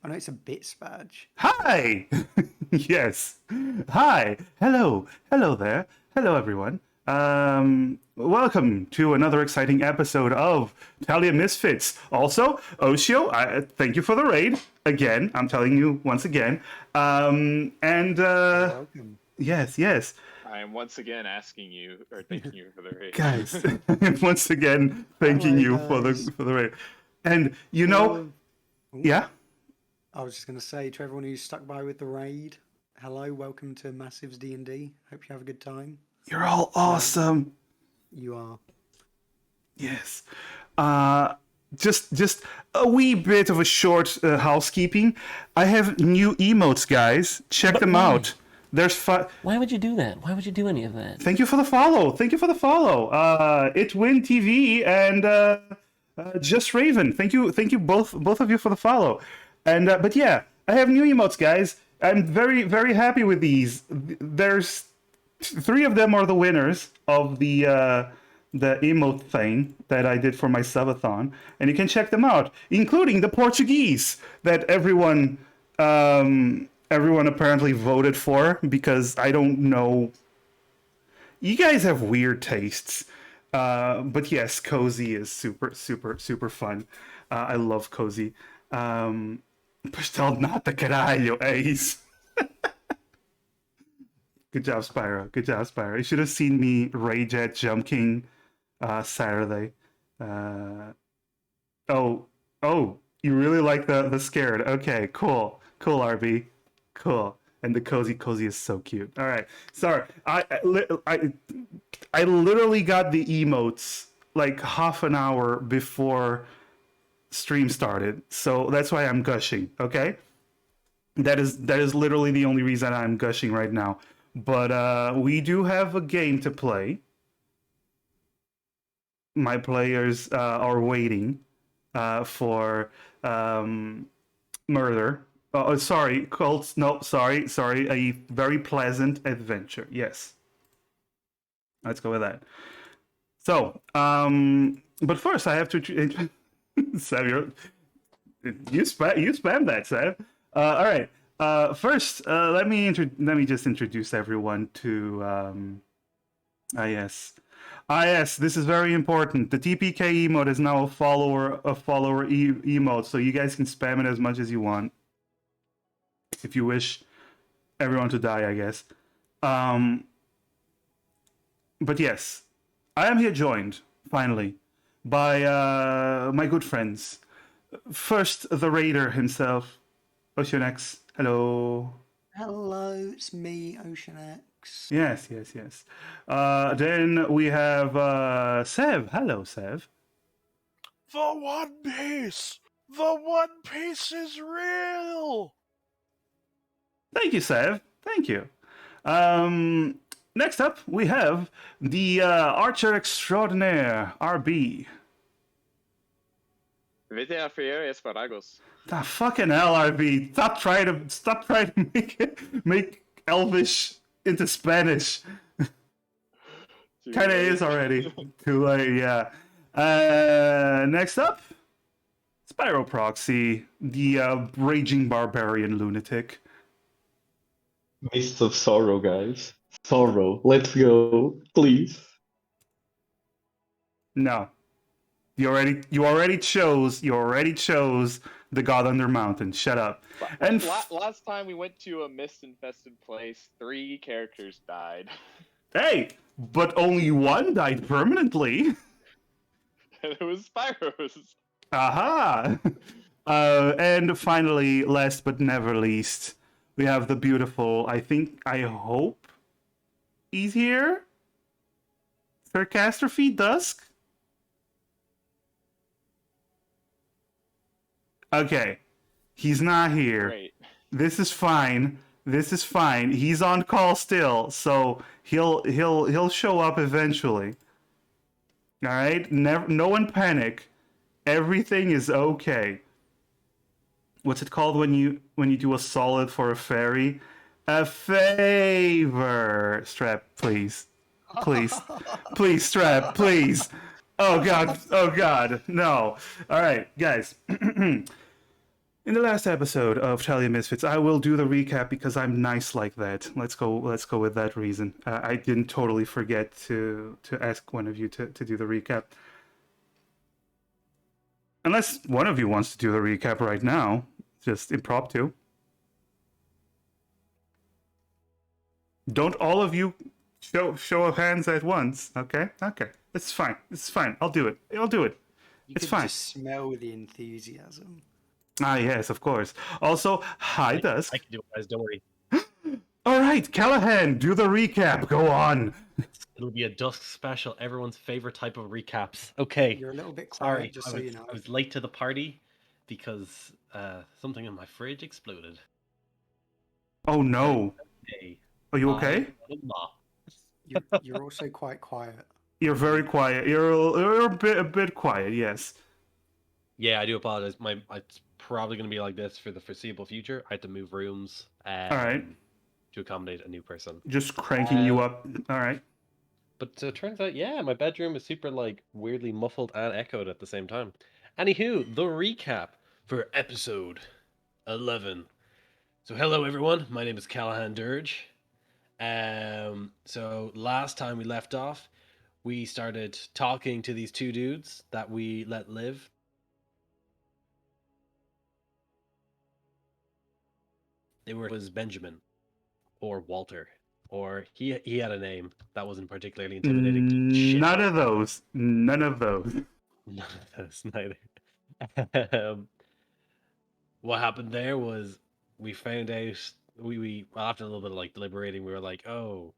I know it's a bit spudge. Hi! Yes. Hi. Hello. Hello there. Hello, everyone. Welcome to another exciting episode of Telia Misfits. Also, Oshio, thank you for the raid. Again, I'm telling you once again. And You're welcome. yes, yes. I am once again asking you or thanking you for the raid. Guys, once again, thanking Hello, you guys. for the raid. And you To all know, of, oh, yeah, I was just going to say to everyone who's stuck by with the raid, hello, welcome to Massive's D&D. Hope you have a good time. you're all Um, awesome. you are. Yes. Uh, just a wee bit of a short housekeeping. I have new emotes, guys. Check But them why? out. There's Why would you do that? Why would you do any of that? Thank you for the follow. Thank you for the follow. It Win TV and Just Raven. Thank you both of you for the follow. And but yeah, I have new emotes, guys. I'm very happy with these. There's three of them are the winners of the emote thing that I did for my subathon, and you can check them out, including the Portuguese that everyone apparently voted for because I don't know. You guys have weird tastes, but yes, Cozy is super fun. I love Cozy. Pastel not the caralho, Ace. Good job, Spyro. Good job, Spyro. You should have seen me rage at Jump King Saturday. Uh, oh, you really like the scared? Okay, cool, RB, cool. And the cozy is so cute. All right, sorry. I literally got the emotes like half an hour before stream started, so that's why I'm gushing. Okay, that is literally the only reason I'm gushing right now. But we do have a game to play. My players are waiting for murder. Sorry, cults. No, sorry. A very pleasant adventure. Yes, let's go with that. So, but first I have to. Sav, you spam that, Sav. All right. First, let me just introduce everyone to. Yes. Yes, this is very important. The TPK emote is now a follower emote, so you guys can spam it as much as you want. If you wish everyone to die, I guess. But yes, I am here joined, finally, by my good friends. First, the Raider himself, Oceanex. Hello. Hello, it's me, Ocean X. Yes. Then we have Sev. Hello, Sev. The One Piece! The One Piece is real! Thank you, Sev. Thank you. Next up, we have the Archer Extraordinaire, RB. Vete Friere Esparagos. Ah, fucking hell, RB. Stop trying to make Elvish into Spanish. Kind of is already. Too late, yeah. Next up, Spyro Proxy, the raging barbarian lunatic. Mists of sorrow, guys. Sorrow. Let's go, please. No, you already chose the God Under Mountain. Shut up. And Last time we went to a mist-infested place, 3 characters died. hey, but only one died permanently. And it was Spyro's. Aha! And finally, last but never least, we have the beautiful, I hope he's here? Sarcastrophe Dusk? Okay, he's not here. Great. This is fine. He's on call still, so he'll show up eventually. All right, no one panic. Everything is okay. What's it called when you do a solid for a fairy? A favor. Strap, please. Please, Strap, please. Oh god, no. All right, guys. In the last episode of Telia Misfits, I will do the recap because I'm nice like that. Let's go with that reason. I didn't totally forget to ask one of you to do the recap. Unless one of you wants to do the recap right now, just impromptu. Don't all of you show of hands at once, okay? Okay, it's fine. It's fine. I'll do it. You It's could fine. just smell the enthusiasm. Ah, yes, of course. Also, hi, Dusk. I can do it, guys. Don't worry. All right, Callahan, do the recap. Go on. It'll be a Dusk special. Everyone's favorite type of recaps. Okay. You're a little bit quiet, Sorry, just so you know. I was late to the party because something in my fridge exploded. Oh no. Hey, Are you okay? You're also quite quiet. You're very quiet. You're a bit quiet. Yes. Yeah, I do apologize. It's probably going to be like this for the foreseeable future. I had to move rooms. All right. To accommodate a new person. Just cranking you up. All right. But it turns out, yeah, my bedroom is super like weirdly muffled and echoed at the same time. Anywho, the recap for episode 11. So hello everyone, my name is Callahan Dirge. So last time we left off, we started talking to these two dudes that we let live. Was Benjamin or Walter, or he had a name that wasn't particularly intimidating. Shit. None of those. None of those. None of those, neither. What happened there was we found out we after a little bit of like deliberating, we were like, oh,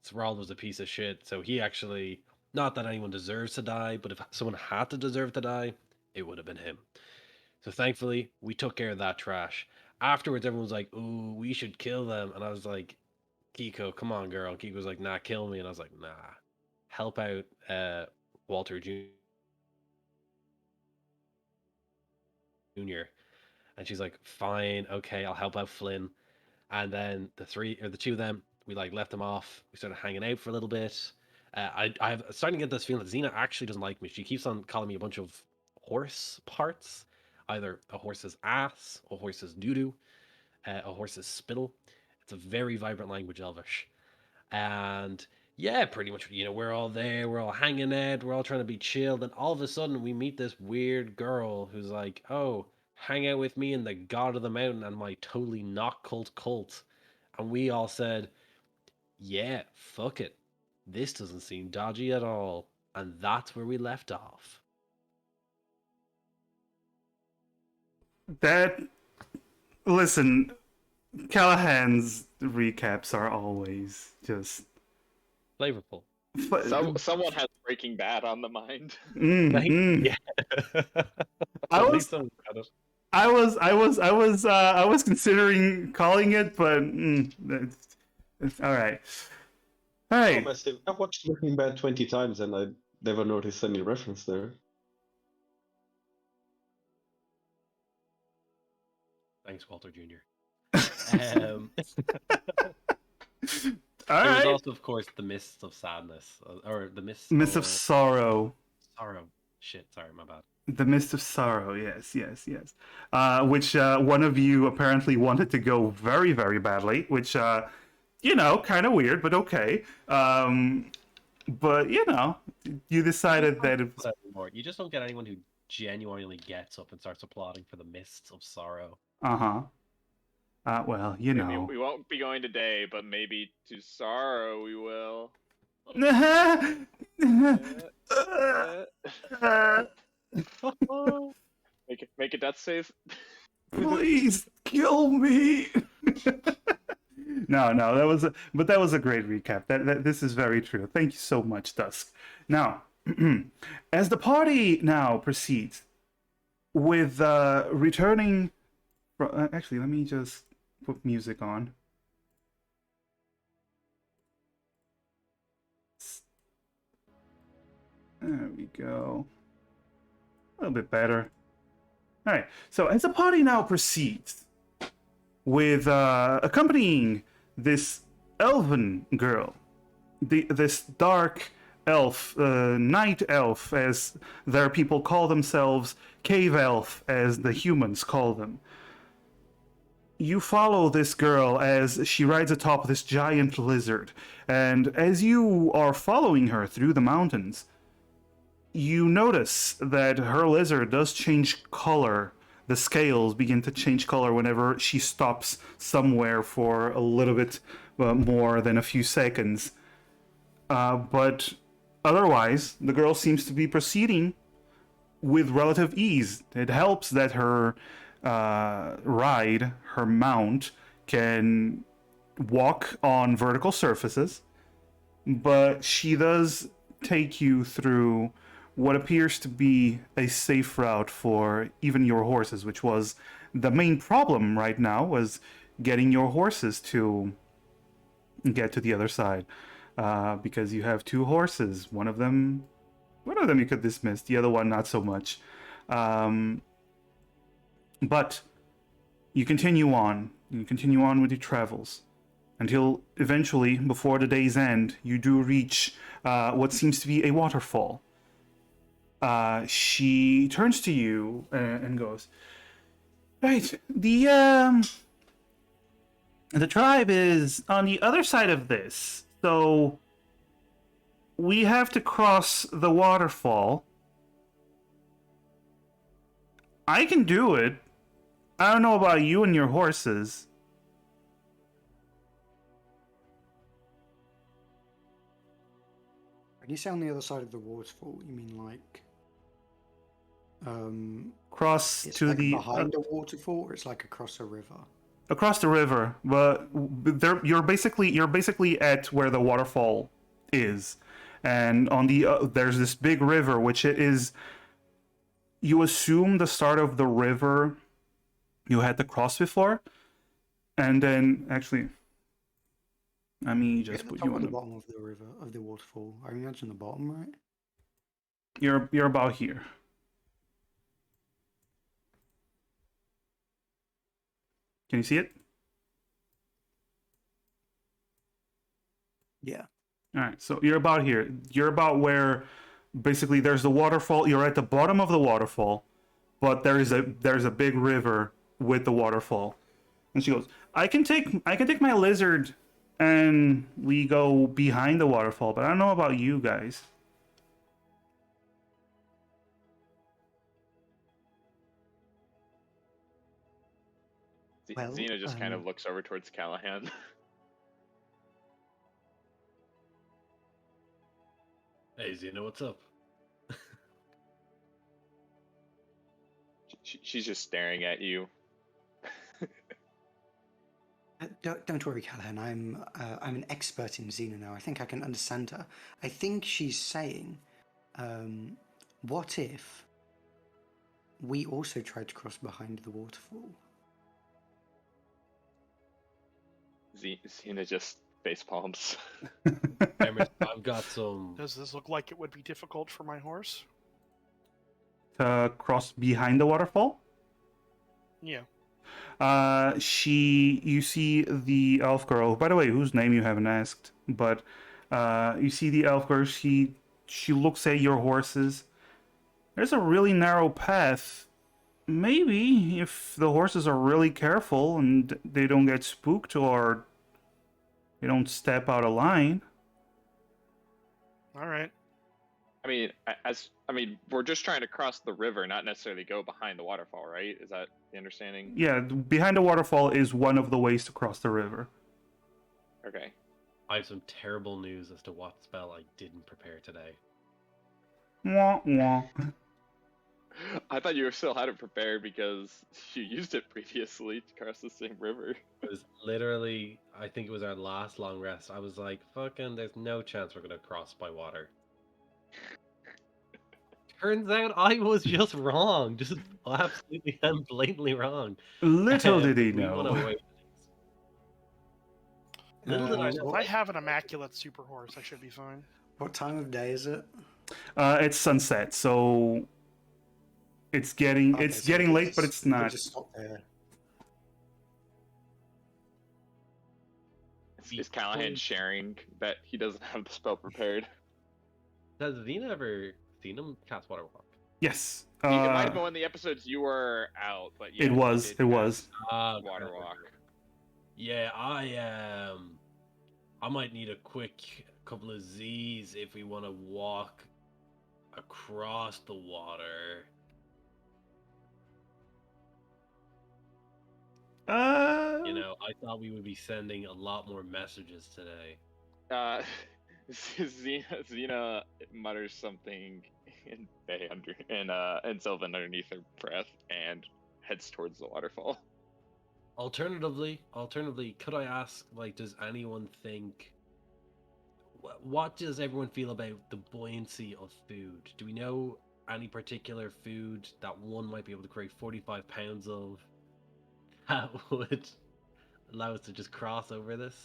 Thrall was a piece of shit. So he actually, not that anyone deserves to die, but if someone had to deserve to die, it would have been him. So thankfully, we took care of that trash. Afterwards, everyone was like, ooh, we should kill them. And I was like, Kiko, come on, girl. Kiko was like, nah, kill me. And I was like, nah, help out Walter Jr. And she's like, fine, okay, I'll help out Flynn. And then the two of them, we like left them off. We started hanging out for a little bit. I'm starting to get this feeling that Xena actually doesn't like me. She keeps on calling me a bunch of horse parts. Either a horse's ass, a horse's doo-doo, a horse's spittle. It's a very vibrant language, Elvish. And yeah, pretty much, we're all there, we're all hanging out, we're all trying to be chill. Then all of a sudden, we meet this weird girl who's like, oh, hang out with me and the god of the mountain and my totally not cult. And we all said, yeah, fuck it. This doesn't seem dodgy at all. And that's where we left off. Listen, Callahan's recaps are always just flavorful. Someone has Breaking Bad on the mind. Yeah. I was considering calling it, but it's all right. All right. I've watched Breaking Bad 20 times and I never noticed any reference there. Thanks, Walter Jr. All there right. was also, of course, the Mists of Sadness, or the Mists of Sorrow. Sorrow. Shit, sorry, my bad. The Mist of Sorrow, yes. Which one of you apparently wanted to go very, very badly, which, kind of weird, but okay. But, you decided that it was... You just don't get anyone who genuinely gets up and starts applauding for the Mists of Sorrow. Uh-huh. Well, We won't be going today, but maybe to Sorrow we will. Make a death save. Please kill me. No, that was a great recap. That this is very true. Thank you so much, Dusk. Now, as the party now proceeds with returning. Actually, let me just put music on. There we go. A little bit better. All right. So as the party now proceeds with accompanying this elven girl, this dark elf, night elf, as their people call themselves, cave elf, as the humans call them. you follow this girl as she rides atop this giant lizard, and as you are following her through the mountains, you notice that her lizard does change color. The scales begin to change color whenever she stops somewhere for a little bit more than a few seconds. But otherwise, the girl seems to be proceeding with relative ease. It helps that her her mount, can walk on vertical surfaces, but she does take you through what appears to be a safe route for even your horses, which was the main problem right now, was getting your horses to get to the other side. Because you have two horses. One of them you could dismiss, the other one not so much. But you continue on. You continue on with your travels until eventually, before the day's end, you do reach what seems to be a waterfall. She turns to you and goes, "Right, the tribe is on the other side of this, so we have to cross the waterfall. I can do it. I don't know about you and your horses." When you say on the other side of the waterfall, you mean like Cross it's to like the behind a waterfall, or it's like across a river? across the river, but there you're basically at where the waterfall is, and on the there's this big river, which it is. You assume the start of the river you had to cross before, and then actually, let me just the put top you or on the the. bottom of the river, of the waterfall. I imagine the bottom, right? You're about here. Can you see it? Yeah. All right, so you're about here. You're about where basically there's the waterfall. You're at the bottom of the waterfall, but there's a big river with the waterfall. And she goes, I can take my lizard and we go behind the waterfall, but I don't know about you guys." Well, Xena just kind of looks over towards Callahan. Hey, Xena, what's up? She's just staring at you. Don't worry, Callahan. I'm an expert in Xena now. I think I can understand her. I think she's saying, what if we also tried to cross behind the waterfall? Xena just face palms. Emerson, I've got some. Does this look like it would be difficult for my horse? To cross behind the waterfall? Yeah. You see the elf girl. By the way, whose name you haven't asked, but you see the elf girl. She looks at your horses. There's a really narrow path. Maybe if the horses are really careful and they don't get spooked or they don't step out of line. All right. I mean, we're just trying to cross the river, not necessarily go behind the waterfall, right? Is that the understanding? Yeah, behind the waterfall is one of the ways to cross the river. Okay. I have some terrible news as to what spell I didn't prepare today. Wah, wah. I thought you still had it prepared because you used it previously to cross the same river. It was literally, I think it was our last long rest. I was like, fucking, there's no chance we're gonna cross by water. Turns out I was just wrong. Just absolutely and blatantly wrong. Little did he We won know. away. Little did I So know. if I have an immaculate super horse, I should be fine. What time of day is it? It's sunset, so it's getting Okay, it's so getting we late, but it's we not. just stop there. Is Callahan sharing that he doesn't have the spell prepared? Has Xena ever seen him cast Water Walk? Yes. It might have been one of the episodes you were out, but yeah, It was. you did It was. cast Water Walk. Yeah, I might need a quick couple of Z's if we want to walk across the water. You know, I thought we would be sending a lot more messages today. Xena mutters something in Bay and Sylvan underneath her breath and heads towards the waterfall. Alternatively, could I ask, like, does anyone think? What does everyone feel about the buoyancy of food? Do we know any particular food that one might be able to create 45 pounds of that would allow us to just cross over this?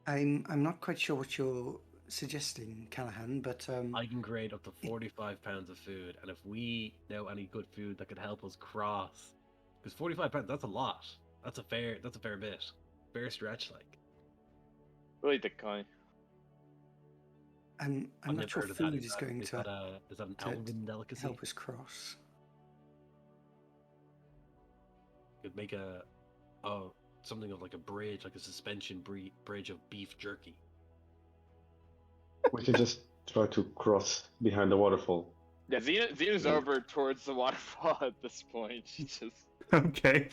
I'm not quite sure what you're suggesting, Callahan, but I can create up to 45 pounds of food, and if we know any good food that could help us cross, because 45 pounds, that's a lot. That's a fair bit. Fair stretch, like. Really, the coin. I'm I've not never sure heard of that. food is going to Is that an to elven delicacy? help us cross. Could make something of like a bridge, like a suspension bridge of beef jerky. We can just try to cross behind the waterfall. Yeah, Xena's over towards the waterfall at this point. She just Okay.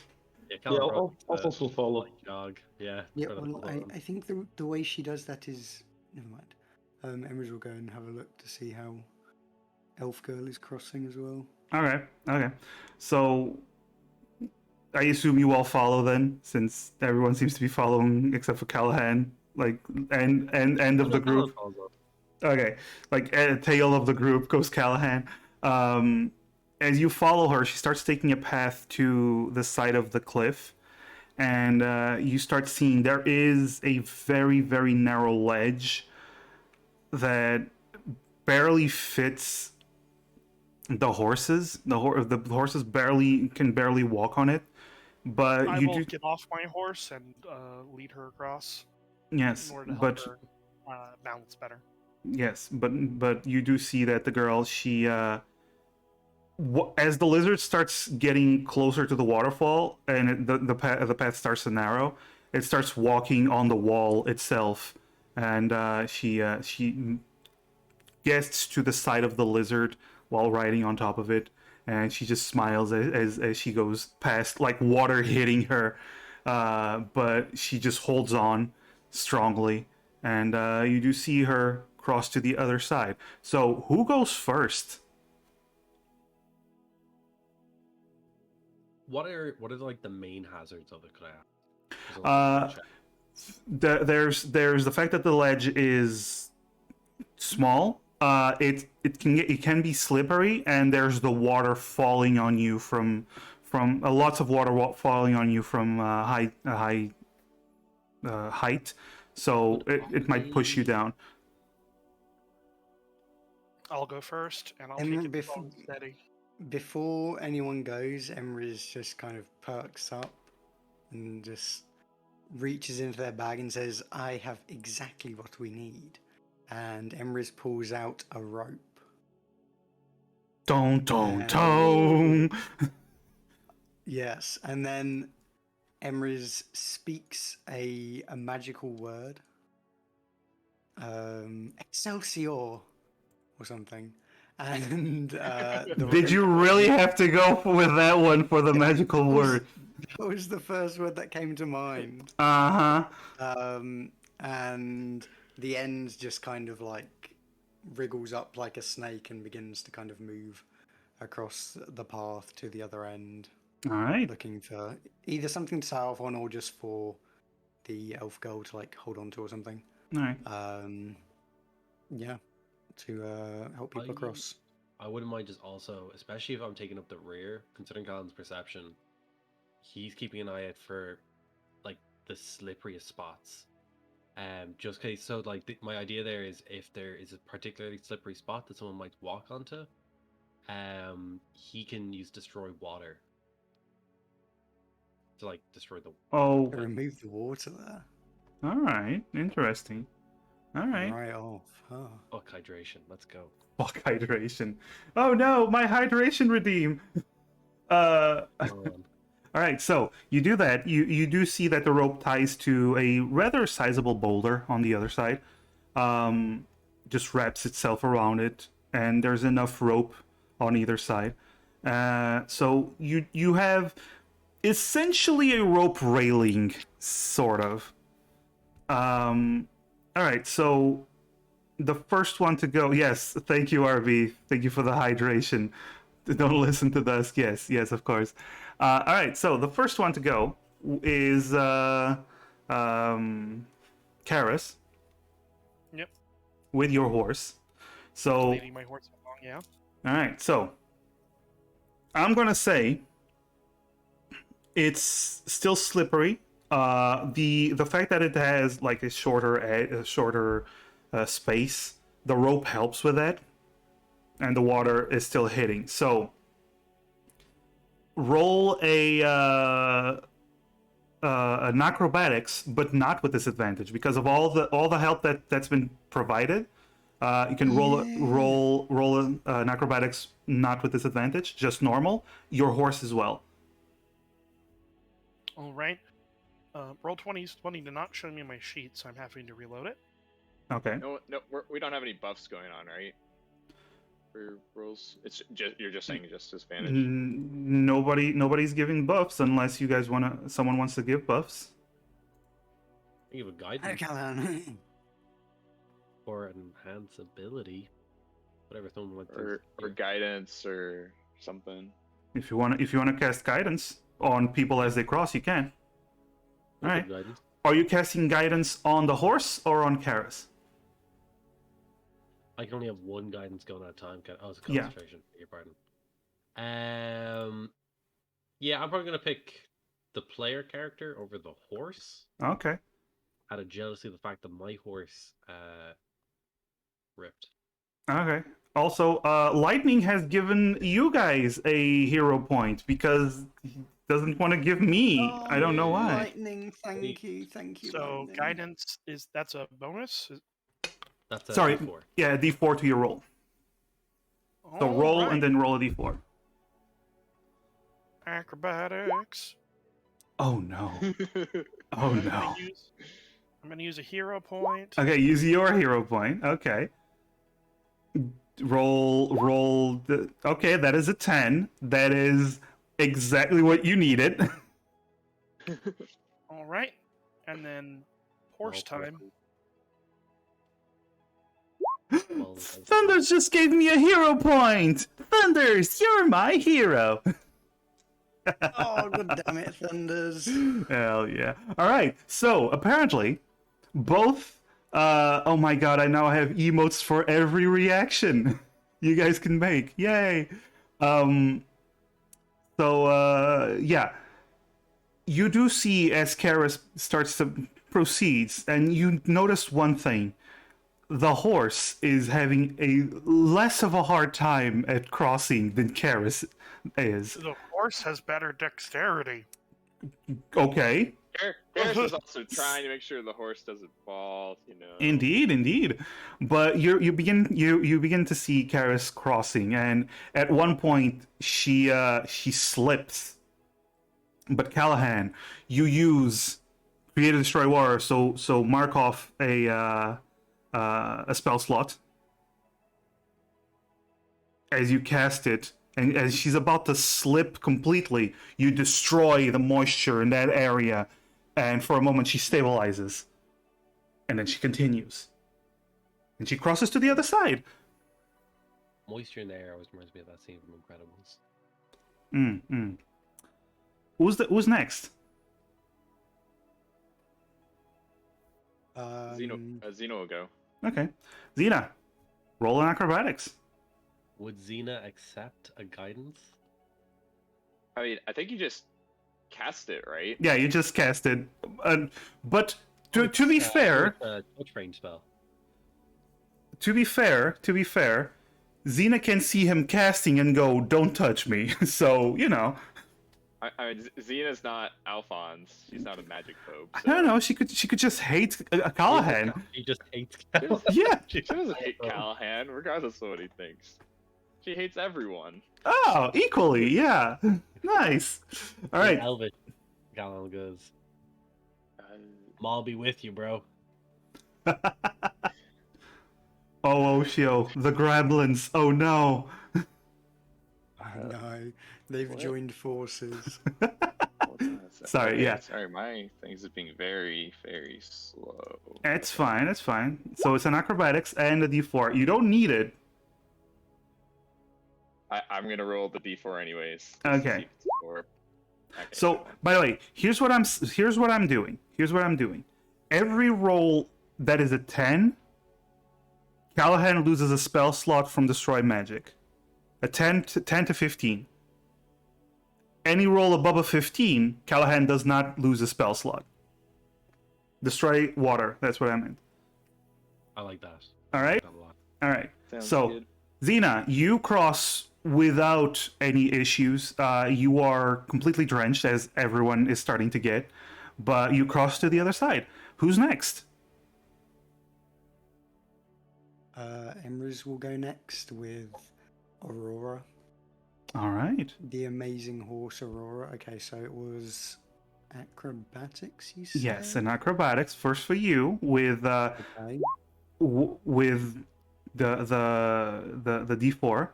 Yeah, Yeah, I'll also follow. jog. Yeah. Yeah, try to well, follow on. I think the way she does that is never mind. Emrys will go and have a look to see how Elf Girl is crossing as well. Okay. Okay. So I assume you all follow then, since everyone seems to be following except for Callahan. Like end of the group. Okay, like tail of the group goes Callahan. As you follow her, she starts taking a path to the side of the cliff, and you start seeing there is a very, very narrow ledge that barely fits the horses. The horses can barely walk on it, but I you will do. get off my horse and lead her across Yes, in order to help but her balance better. yes, but you do see that the girl, she as the lizard starts getting closer to the waterfall and the path starts to narrow, it starts walking on the wall itself, and she gets to the side of the lizard while riding on top of it, and she just smiles as she goes past, like water hitting her, but she just holds on strongly, and you do see her cross to the other side. So who goes first? What are like the main hazards of it? Could I ask? There's the fact that the ledge is small. It can be slippery, and there's the water falling on you from lots of water falling on you from high height. So it might push you down. I'll go first, and I'll And take it before- steady. Before anyone goes, Emrys just kind of perks up and just reaches into their bag and says, "I have exactly what we need." And Emrys pulls out a rope. Don't. Yes, and then Emrys speaks a magical word. Excelsior or something. And Did you really have to go with that one for the magical word? That was the first word that came to mind. Uh-huh. And the end just kind of like wriggles up like a snake and begins to kind of move across the path to the other end, All right. looking for either something to set off on or just for the elf girl to like hold on to or something. All right. Yeah, to help people across. I wouldn't mind just also, especially if I'm taking up the rear, considering Colin's perception, he's keeping an eye out for like the slipperiest spots. Just case, so like my idea there is if there is a particularly slippery spot that someone might walk onto, he can use destroy water to like destroy the. Oh, Remove the water there. all right. Interesting. All right. Right off. Oh. Fuck hydration. Let's go. Fuck hydration. Oh no, my hydration redeem. Come on. All right, so you do that. You do see that the rope ties to a rather sizable boulder on the other side. Just wraps itself around it, and there's enough rope on either side. So you have essentially a rope railing, sort of. All right, so the first one to go. Yes, thank you, RV. Thank you for the hydration. Don't listen to this. Yes, of course. All right, so the first one to go is Karis. Yep. With your horse. So, Leading my horse along, yeah. all right, so I'm gonna say it's still slippery. The fact that it has like a shorter space, the rope helps with that, and the water is still hitting. So roll an acrobatics, but not with disadvantage because of all the help that's been provided. You can roll an acrobatics not with disadvantage, just normal. Your horse as well. All right. Roll 20s. 20 did not show me my sheet, so I'm having to reload it. Okay. No, we don't have any buffs going on, right? For rolls, it's just you're just saying just disadvantage. Nobody's giving buffs unless you guys someone wants to give buffs. I give a Hey, guidance Callahan. or enhance ability. Whatever someone wants Or guidance or something. If you want to cast guidance on people as they cross, you can. All right. Guidance. Are you casting guidance on the horse or on Karis? I can only have one guidance going at a time. Oh, it's a Yeah. concentration. Beg your pardon. Yeah, I'm probably gonna pick the player character over the horse. Okay. Out of jealousy of the fact that my horse ripped. Okay. Also, Lightning has given you guys a hero point because he doesn't want to give me. I don't know why. Lightning, thank you. So Lightning. guidance that's a bonus. That's a Sorry. D4. Yeah, D4 to your roll. So roll and then roll a D4. Acrobatics. Oh no. Oh I'm no. gonna use a hero point. Okay, use your hero point. Okay. Roll. Okay, that is a 10. That is exactly what you needed. All right, and then horse time. Thunders just gave me a hero point. Thunders, you're my hero. Oh, god damn it, Thunders. Hell yeah. All right. So apparently, both. Oh my god! I now have emotes for every reaction you guys can make. Yay. So yeah, you do see as Karis starts to proceeds, and you notice one thing: the horse is having a less of a hard time at crossing than Karis is. The horse has better dexterity. Okay. Harris is also trying to make sure the horse doesn't fall, you know. Indeed. But you begin to see Karis crossing, and at one point she slips. But Callahan, you use Create a Destroy Warrior, so mark off a spell slot as you cast it, and as she's about to slip completely, you destroy the moisture in that area. And for a moment, she stabilizes. And then she continues. And she crosses to the other side. Moisture in the air always reminds me of that scene from Incredibles. Who's next? Xeno will go. Okay. Xena, roll in acrobatics. Would Xena accept a guidance? I mean, I think you just cast it, right? Yeah, you just cast it. But to be fair... A touch range spell. To be fair, Xena can see him casting and go, "Don't touch me." So, you know. Xena's not Alphonse. She's not a magic phobe. I don't know. She could just hate Callahan. He just hates She doesn't, Yeah. she doesn't hate Callahan, regardless of what he thinks. She hates everyone. Oh, equally. Yeah. Nice. All right. Elvish. Callahan goes, I'll be with you, bro. Oh, Oshio, the gremlins. Oh no. No, they've What? joined forces. Sorry, yeah. Sorry, my things are being very, very slow. It's fine. It's fine. So it's an acrobatics and a d4. You don't need it. I'm gonna roll the d4 anyways. just to Okay. see if it's a 4. Okay, So, by the way, here's what I'm doing. Here's what I'm doing. Every roll that is a 10, Callahan loses a spell slot from Destroy Magic. A 10 to 15. Any roll above a 15, Callahan does not lose a spell slot. Destroy water. That's what I meant. I like that. All right. I like that a lot. All right. Sounds So, good. Xena, you cross without any issues. You are completely drenched, as everyone is starting to get, but you cross to the other side. Who's next? Emrys will go next with Aurora. All right. The amazing horse Aurora. Okay, so it was acrobatics, you said? Yes, and acrobatics first for you with Okay. with the d4.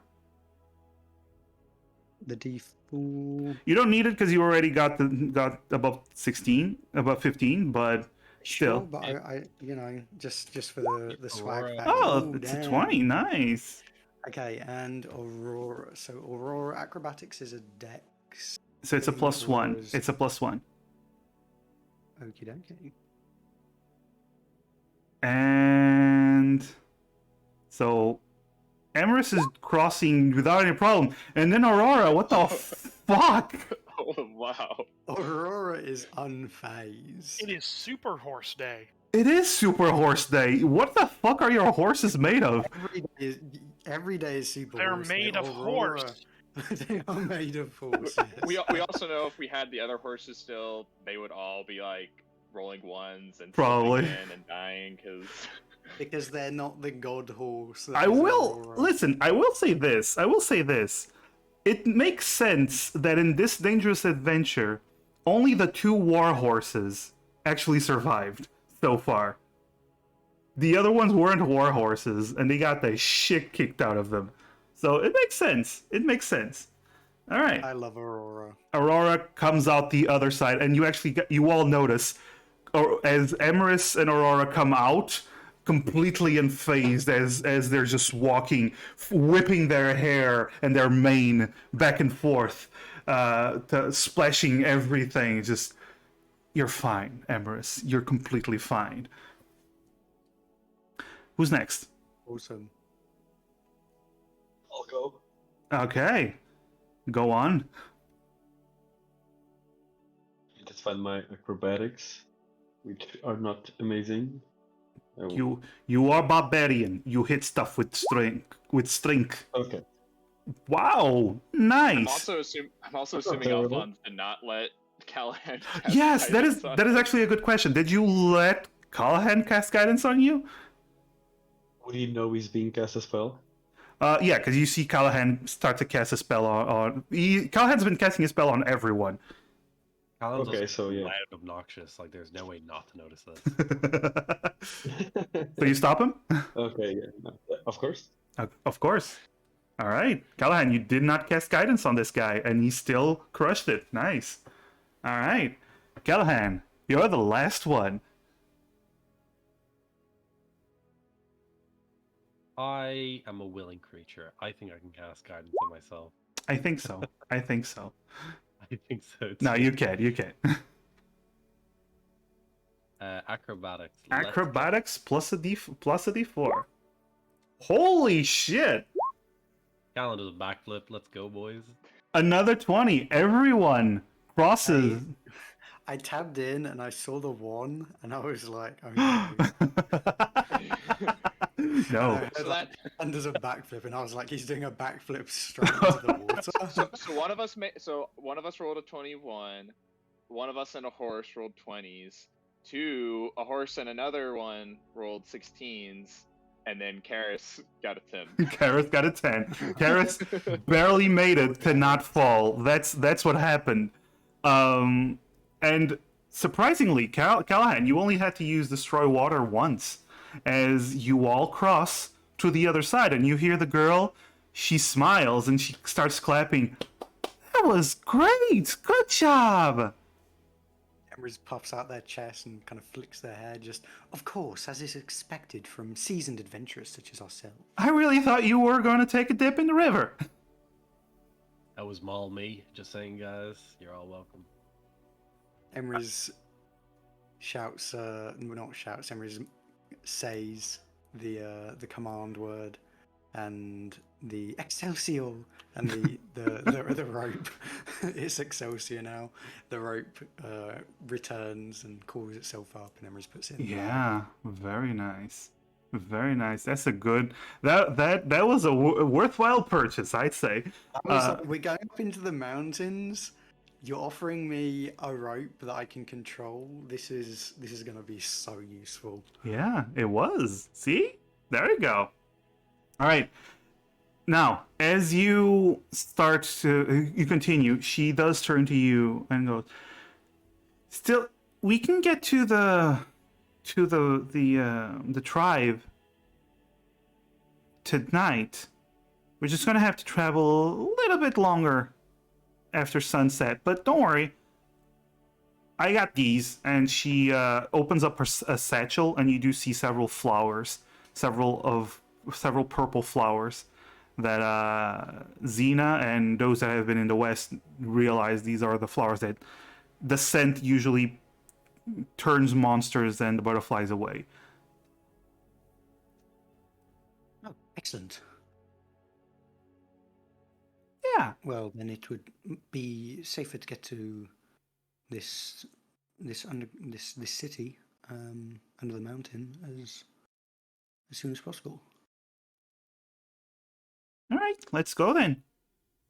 The D4. You don't need it because you already got above 16, above 15, but Sure, still. but I just for the swag Aurora. factor. Oh, Ooh, it's a damn. 20. Nice. Okay, and Aurora. So Aurora acrobatics is a dex. So it's a thing, +1. Aurora's- It's a +1. Okie dokie. And so Emerus is crossing without any problem. And then Aurora, what the fuck? Oh wow. Aurora is unfazed. It is Super Horse Day. It is Super Horse Day. What the fuck are your horses made of? Every day is super. They're horse day. made of Aurora- horse. They are made of horse. We yes. also know if we had the other horses still, they would all be like rolling ones and Probably. flipping in and dying because. Because they're not the god horse. that I is will Aurora. listen. I will say this. It makes sense that in this dangerous adventure, only the 2 war horses actually survived so far. The other ones weren't war horses, and they got the shit kicked out of them. So it makes sense. It makes sense. All right. I love Aurora. Aurora comes out the other side, and you all notice, or as Emerus and Aurora come out, completely unfazed as they're just walking, whipping their hair and their mane back and forth, splashing everything. Just, you're fine, Emerus. You're completely fine. Who's next? Awesome. I'll go. Okay, go on. Let's find my acrobatics, which are not amazing. I will- You are barbarian. You hit stuff with strength. Okay. Wow, nice. I'm also assuming terrible. Alphonse did not let Callahan. cast Yes, guidance on that is him. actually a good question. Did you let Callahan cast guidance on you? Would he know he's being cast a spell? Yeah, because you see Callahan start to cast a spell on. Callahan's been casting a spell on everyone. Callahan's Okay, also so yeah. loud, obnoxious. Like, there's no way not to notice this. So you stop him? Okay, yeah, no, of course. Of course. All right, Callahan, you did not cast guidance on this guy, and he still crushed it. Nice. All right, Callahan, you're the last one. I am a willing creature. I think I can cast guidance on myself. I think so. I think so. I think so. Too. No, you can. You can. Acrobatics. Let's go. Acrobatics plus a d4. Holy shit! Callan does a backflip. Let's go, boys. Another 20. Everyone crosses. I tabbed in and I saw the 1 and I was like, oh no. No. I heard, So like, that and there's a backflip, and I was like, he's doing a backflip straight into the water. so one of us one of us rolled a 21, one of us and a horse rolled 20s, two a horse and another one rolled 16s, and then Karis got a 10. Karis got a 10. Karis barely made it to not fall. That's what happened. And surprisingly, Callahan, you only had to use Destroy Water once, as you all cross to the other side, and you hear the girl. She smiles and she starts clapping. That was great! Good job! Emrys puffs out their chest and kind of flicks their hair, just, of course, as is expected from seasoned adventurers such as ourselves. I really thought you were going to take a dip in the river. That was Maul me. Just saying, guys. You're all welcome. Emrys shouts, not shouts, Emrys says the command word and the Excelsior and the rope. It's Excelsior now. The rope returns and calls itself up, and Emrys puts it in. Yeah, very nice. Very nice. That's a good. That was a worthwhile purchase, I'd say. I was like, we're going up into the mountains. You're offering me a rope that I can control. This is going to be so useful. Yeah, it was. See? There you go. All right. Now, as you you continue, she does turn to you and goes, "Still, we can get to the tribe tonight. We're just gonna have to travel a little bit longer after sunset, but don't worry. I got these." And she opens up a satchel, and you do see several flowers, several purple flowers that Xena and those that have been in the West realize these are the flowers that the scent usually turns monsters and the butterflies away. Oh, excellent. Yeah. Well, then it would be safer to get to this city under the mountain as soon as possible. All right, let's go then.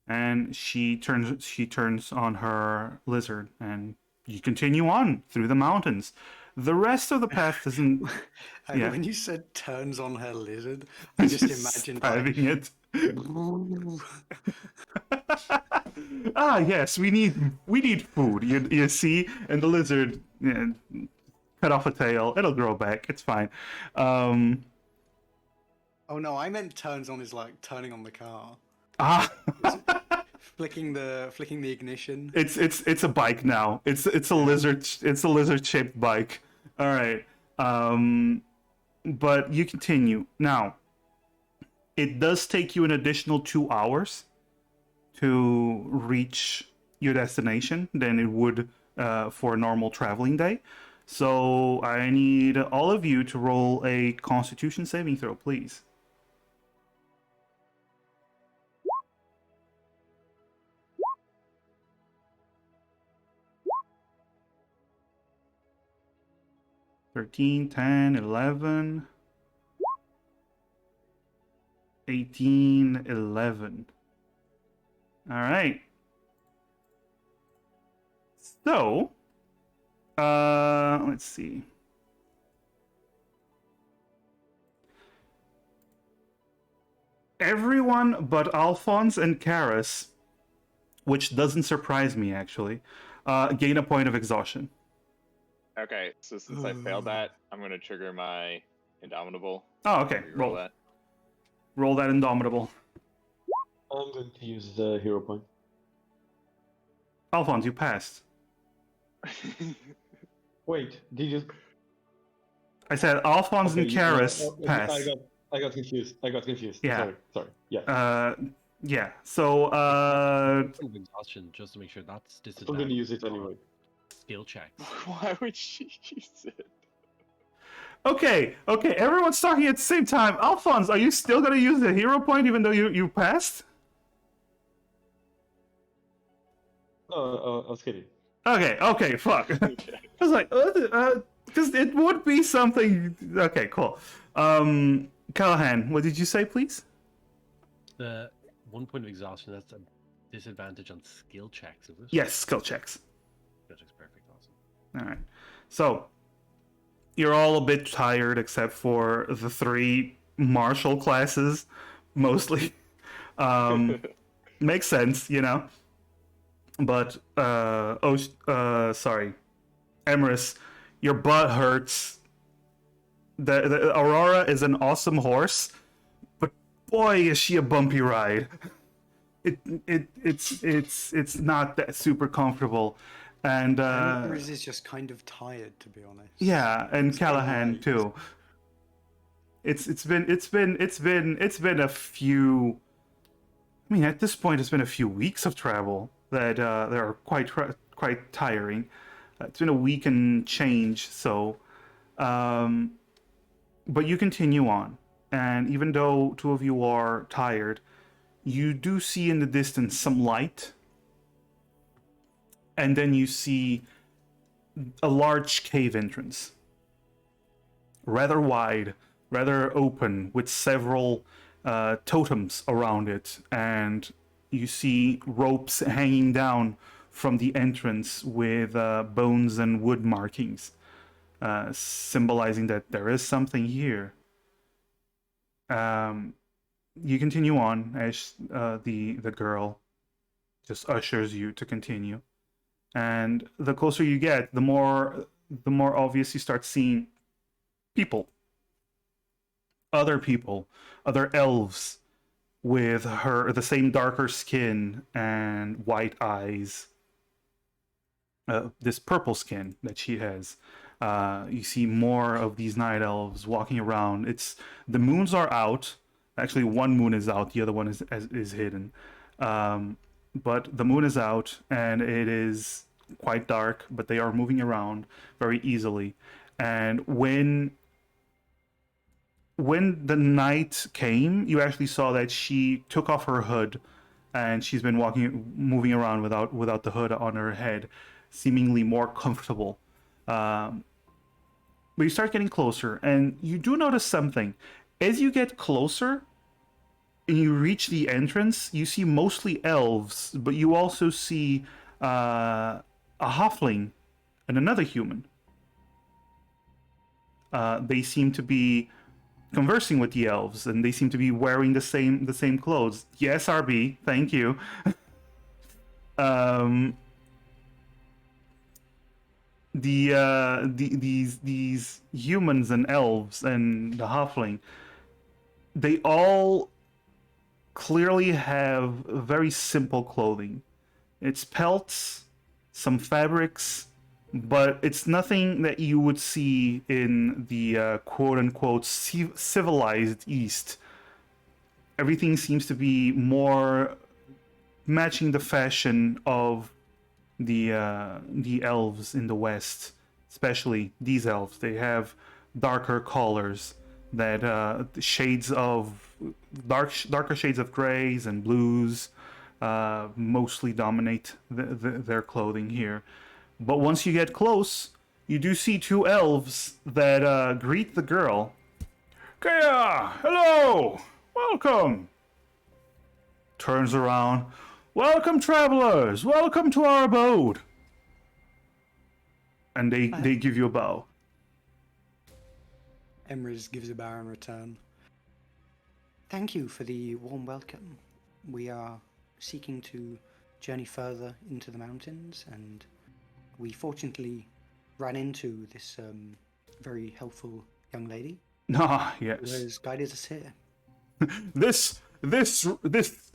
And she turns on her lizard, and you continue on through the mountains. The rest of the path doesn't. Yeah. When you said turns on her lizard, I just imagined driving like, it. Ah, yes, we need food. You see, and the lizard cut off a tail. It'll grow back. It's fine. Oh no, I meant turns on is like turning on the car. Ah. Flicking the ignition. It's a bike now. It's a lizard shaped bike. All right. But you continue. Now, it does take you an additional 2 hours to reach your destination than it would for a normal traveling day. So I need all of you to roll a Constitution saving throw, please. (13, 10, 11, 18, 11). All right. So, let's see. Everyone but Alphonse and Karis, which doesn't surprise me actually, gain a point of exhaustion. Okay, so since I failed that, I'm gonna trigger my Indomitable. Oh, okay. Roll that. Roll that Indomitable. I'm going to use the hero point. Alphonse, you passed. Wait, did you? I said Alphonse and Karis passed. I got confused. Yeah. Sorry. Yeah. Yeah. So, Exhaustion, just to make sure that's I'm disadvantage. going to use it anyway. Skill checks. Why would she use it? Okay. Everyone's talking at the same time. Alphonse, are you still gonna use the hero point even though you passed? No, I was kidding. Okay. Fuck. I was like, because it would be something. Okay, cool. Callahan, what did you say, please? The 1 point of exhaustion, that's a disadvantage on skill checks, is it? Yes, skill checks. Skill checks, perfect, awesome. All right. So, you're all a bit tired except for the 3 martial classes, mostly. Makes sense, you know. But sorry, Emrys, your butt hurts. The Aurora is an awesome horse, but boy, is she a bumpy ride. It's not that super comfortable, and Emrys is just kind of tired, to be honest. yeah, and It's getting Callahan late. too. It's been a few. I mean, at this point, it's been a few weeks of travel that are quite tiring. It's been a week and change, so. But you continue on, and even though 2 of you are tired, you do see in the distance some light, and then you see a large cave entrance, rather wide, rather open, with several totems around it, and you see ropes hanging down from the entrance with bones and wood markings. Symbolizing that there is something here. You continue on as the girl just ushers you to continue, and the closer you get, the more obvious you start seeing people, other elves with the same darker skin and white eyes. This purple skin that she has. You see more of these night elves walking around. The moons are out. Actually, one moon is out. The other one is hidden. But the moon is out, and it is quite dark. But they are moving around very easily. And when the night came, you actually saw that she took off her hood, and she's been moving around without the hood on her head, seemingly more comfortable. But you start getting closer, and you do notice something. As you get closer, and you reach the entrance, you see mostly elves, but you also see a halfling and another human. They seem to be conversing with the elves, and they seem to be wearing the same clothes. Yes, RB, thank you. These humans and elves and the halfling, they all clearly have very simple clothing. It's pelts, some fabrics, but it's nothing that you would see in the quote-unquote civilized East. Everything seems to be more matching the fashion of the elves in the West, especially these elves. They have darker colors, that darker shades of grays and blues mostly dominate their clothing here. But once you get close, you do see 2 elves that greet the girl. Kaya, hello, welcome. Turns around. Welcome, travelers! Welcome to our abode! And they give you a bow. Emrys gives a bow in return. Thank you for the warm welcome. We are seeking to journey further into the mountains, and we fortunately ran into this very helpful young lady Ah, who yes. has guided us here. This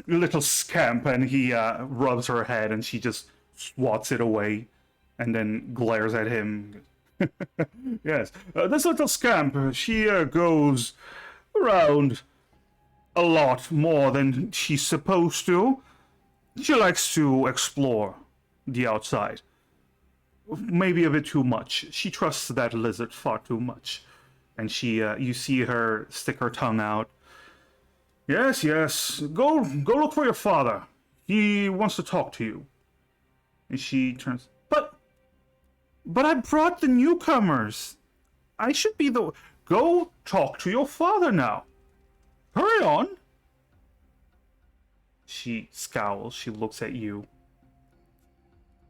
little scamp, and he rubs her head, and she just swats it away, and then glares at him. Yes, this little scamp, she goes around a lot more than she's supposed to. She likes to explore the outside. Maybe a bit too much. She trusts that lizard far too much. And you see her stick her tongue out. Yes, yes. Go look for your father. He wants to talk to you. And she turns. But I brought the newcomers. I should be the. Go talk to your father now. Hurry on! She scowls, she looks at you.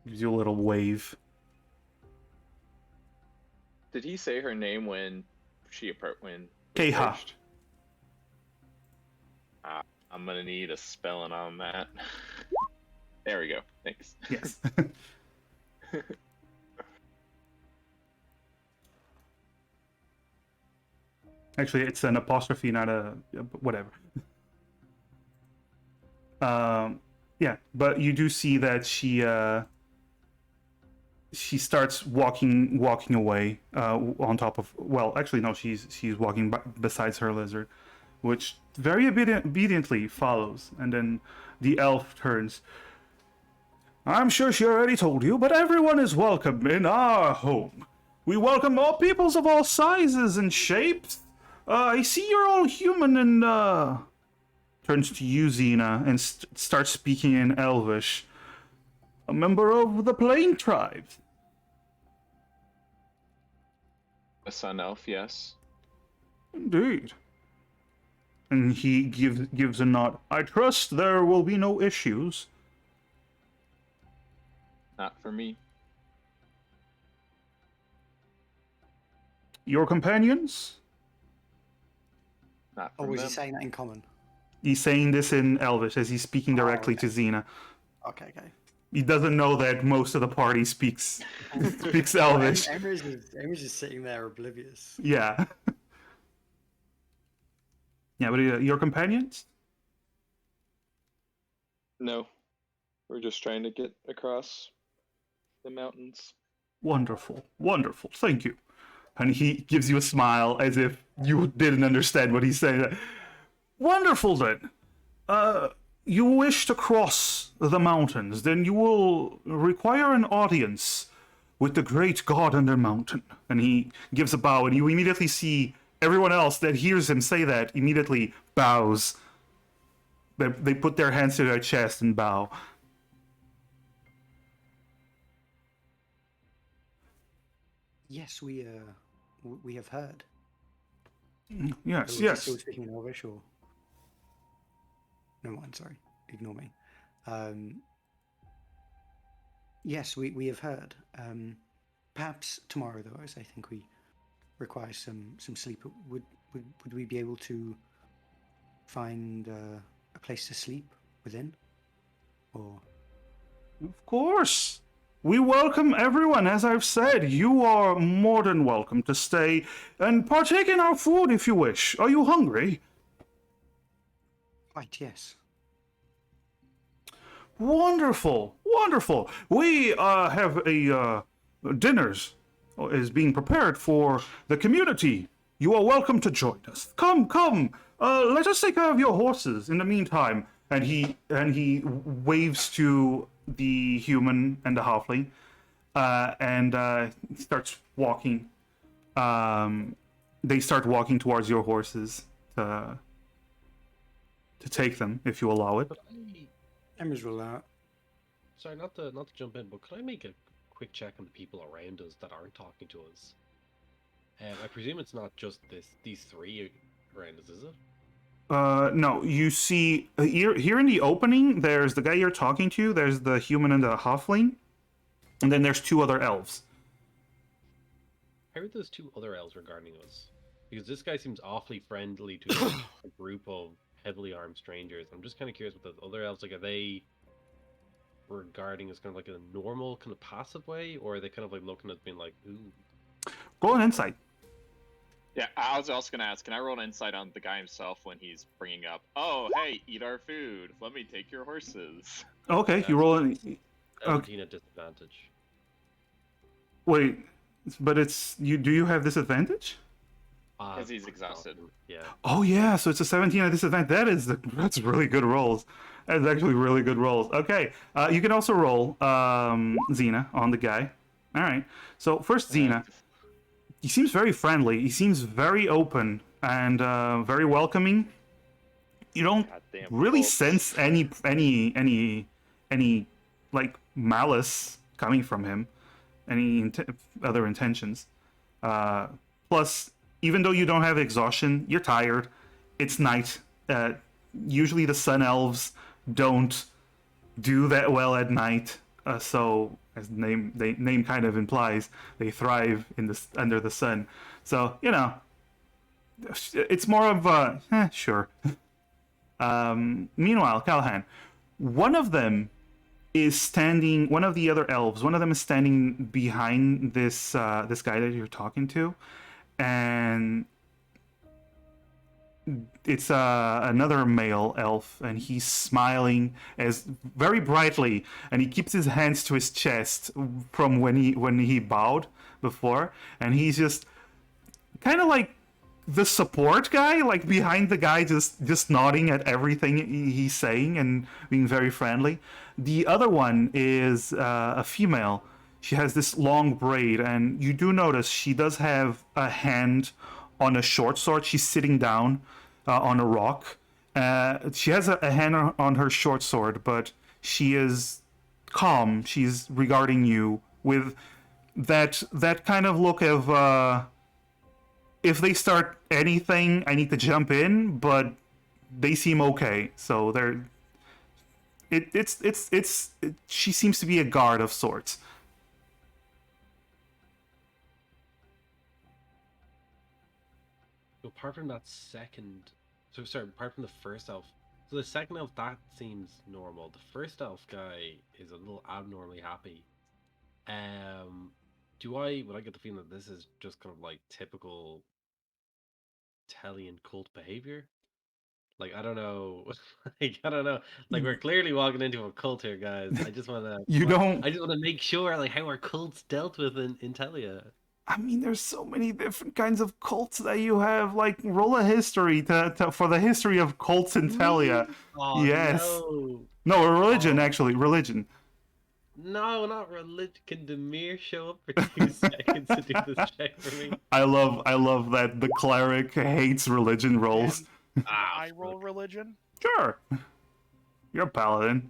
Gives you a little wave. Did he say her name when when we Keha. approached? I'm gonna need a spelling on that. There we go. Thanks. Yes. Actually, it's an apostrophe, not a whatever. Yeah, but you do see that she starts walking away on top of. Well, actually, no, she's walking besides her lizard, which very obediently follows, and then the elf turns. I'm sure she already told you, but everyone is welcome in our home. We welcome all peoples of all sizes and shapes. I see you're all human and, turns to you, Xena, and starts speaking in Elvish. A member of the Plain Tribes. A sun elf, yes. Indeed. And he gives a nod. I trust there will be no issues. Not for me. Your companions? Not Or for was them. he saying that in common? He's saying this in Elvish as he's speaking directly okay. to Xena. Okay. He doesn't know that most of the party speaks Elvish. Emma's just sitting there oblivious. Yeah. Yeah, but your companions? No. We're just trying to get across the mountains. Wonderful, wonderful. Thank you. And he gives you a smile as if you didn't understand what he's saying. Wonderful then. You wish to cross the mountains, then you will require an audience with the great god under mountain. And he gives a bow, and you immediately see everyone else that hears him say that immediately bows. They put their hands to their chest and bow. Yes, we have heard. Yes, Was he yes. still speaking in Elvish, or no mind? Sorry, ignore me. Yes, we have heard. Perhaps tomorrow, though, as I think we require some sleep. Would we be able to find a place to sleep within, or? Of course. We welcome everyone, as I've said. You are more than welcome to stay and partake in our food if you wish. Are you hungry? Right, yes. Wonderful, wonderful. We have a dinners is being prepared for the community. You are welcome to join us. Come. Let us take care of your horses in the meantime. And he waves to the human and the halfling, and starts walking. They start walking towards your horses to take them, if you allow it. But I... Emma's will allow it. Sorry, not to jump in, but could I make a quick check on the people around us that aren't talking to us? I presume it's not just these three around us, is it? No, you see here in the opening, there's the guy you're talking to, there's the human and the halfling, and then there's two other elves. How are those two other elves regarding us? Because this guy seems awfully friendly to a group of heavily armed strangers. I'm just kind of curious what the other elves, like, are they regarding us kind of like in a normal, kind of passive way, or are they kind of like looking at being like, ooh? Roll an insight. Yeah, I was also gonna ask, can I roll an insight on the guy himself when he's bringing up, oh, hey, eat our food. Let me take your horses. Okay, you roll an... 17 at disadvantage. Wait, but it's... Do you have disadvantage? Because he's exhausted. Yeah. Oh yeah, so it's a 17 at disadvantage. That's really good rolls. That's actually really good rolls. Okay, you can also roll Xena on the guy. All right. So first Xena, he seems very friendly. He seems very open and very welcoming. You don't Goddamn really folks. sense any like malice coming from him, any other intentions. Plus, even though you don't have exhaustion, you're tired. It's night. Usually the sun elves don't do that well at night, so as the name kind of implies, they thrive in under the sun. So it's more of a sure. Meanwhile, Callahan, one of them is standing. One of the other elves. One of them is standing behind this this guy that you're talking to, and it's another male elf, and he's smiling as very brightly, and he keeps his hands to his chest from when he bowed before, and he's just kind of like the support guy, like behind the guy, just nodding at everything he's saying and being very friendly. The other one is a female. She has this long braid, and you do notice she does have a hand on a short sword. She's sitting down on a rock. She has a hand on her short sword, but she is calm. She's regarding you with that kind of look of if they start anything, I need to jump in, but they seem okay. So they're she seems to be a guard of sorts. So apart from that second, so sorry, apart from the first elf, so the second elf, that seems normal. The first elf guy is a little abnormally happy. Would I get the feeling that this is just kind of like typical Telian cult behavior? Like, I don't know. Like, I don't know. Like, we're clearly walking into a cult here, guys. I just want to. You don't. I just want to make sure, like, how are cults dealt with in Telia? I mean, there's so many different kinds of cults that you have. Like, roll a history for the history of cults in Telia. Oh, Yes. no. No, religion, actually. Religion. No, not religion. Can Demir show up for 2 seconds to do this check for me? I love that the cleric hates religion rolls. I roll religion. Sure. You're a paladin.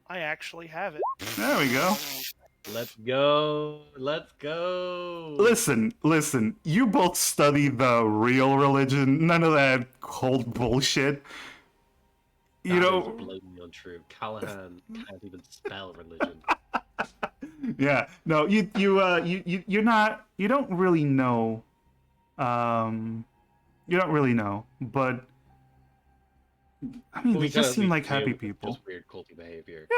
I actually have it. There we go. Let's go. Let's go. Listen. You both study the real religion. None of that cold bullshit. You That know. is blatantly untrue. Callahan can't even spell religion. Yeah. No. You're not. You don't really know. You don't really know, but I mean, Well, they we just gotta seem be like clear happy with people. Just weird culty behavior.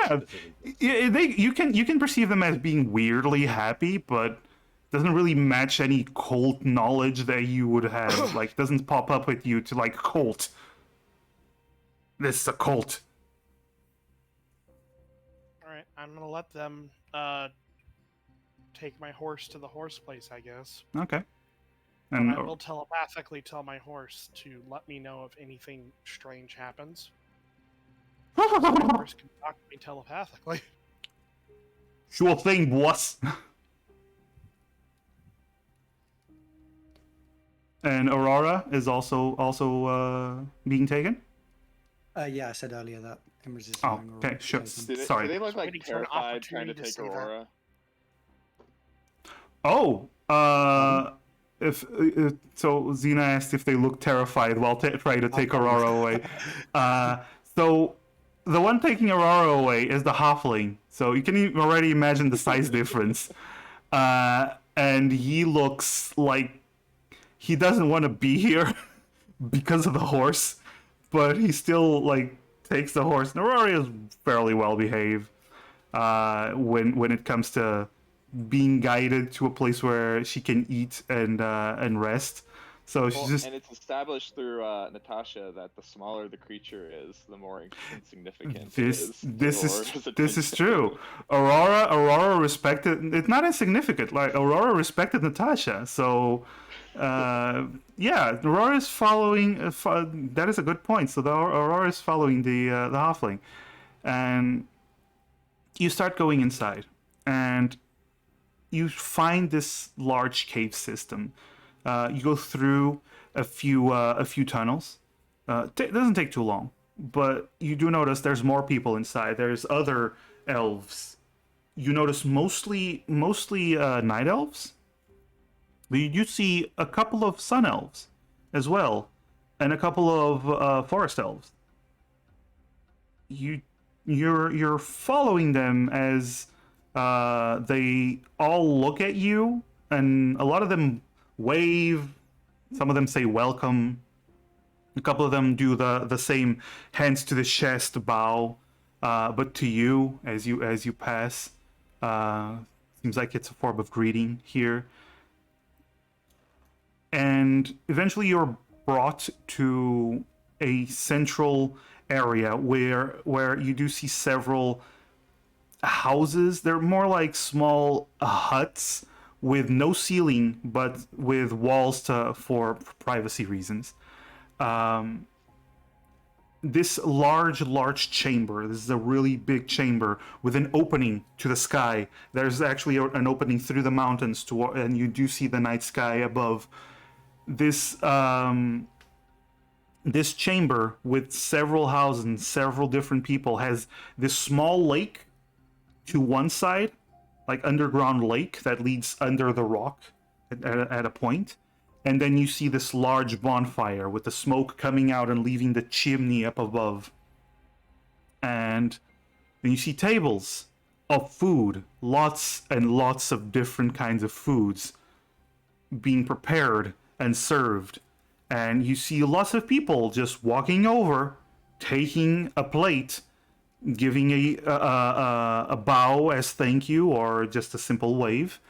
Yeah, you can perceive them as being weirdly happy, but doesn't really match any cult knowledge that you would have. Like, doesn't pop up with you to like cult. This is a cult. All right, I'm gonna let them take my horse to the horse place, I guess. Okay. And And I will telepathically tell my horse to let me know if anything strange happens. My horse can talk to me telepathically. sure thing, boss. And Aurora is also being taken. Yeah, I said earlier that Emrys is Oh, allowing Aurora okay, to sure. take them. Do they, Sorry. do they look like Waiting for an terrified trying to opportunity to take say that. Aurora? Oh, if so, Xena asked if they look terrified while trying to take Aurora away. So the one taking Aurora away is the halfling. So you can already imagine the size difference. And he looks like he doesn't want to be here because of the horse, but he still like takes the horse. And Aurora is fairly well behaved when it comes to being guided to a place where she can eat and rest. So she's Well, just and it's established through Natasha that the smaller the creature is, the more insignificant it this is. to Aurora's this is attention. true. Aurora respected. It's not insignificant. Like Aurora respected Natasha. So yeah, Aurora is following. That is a good point. So the Aurora is following the halfling, and you start going inside, and you find this large cave system. You go through a few tunnels. It doesn't take too long, but you do notice there's more people inside. There's other elves. You notice mostly night elves. But you do see a couple of sun elves as well. and a couple of forest elves. You're following them as they all look at you, and a lot of them wave. Some of them say welcome. A couple of them do the same hands to the chest bow, but to you as you pass. Seems like it's a form of greeting here. And eventually you're brought to a central area where you do see several houses. They're more like small huts with no ceiling, but with walls for privacy reasons. This large chamber. This is a really big chamber with an opening to the sky. There's actually an opening through the mountains and you do see the night sky above. This this chamber with several houses and several different people has this small lake to one side, like underground lake that leads under the rock at a point. And then you see this large bonfire with the smoke coming out and leaving the chimney up above. And then you see tables of food, lots and lots of different kinds of foods being prepared and served. And you see lots of people just walking over, taking a plate, giving a bow as thank you or just a simple wave.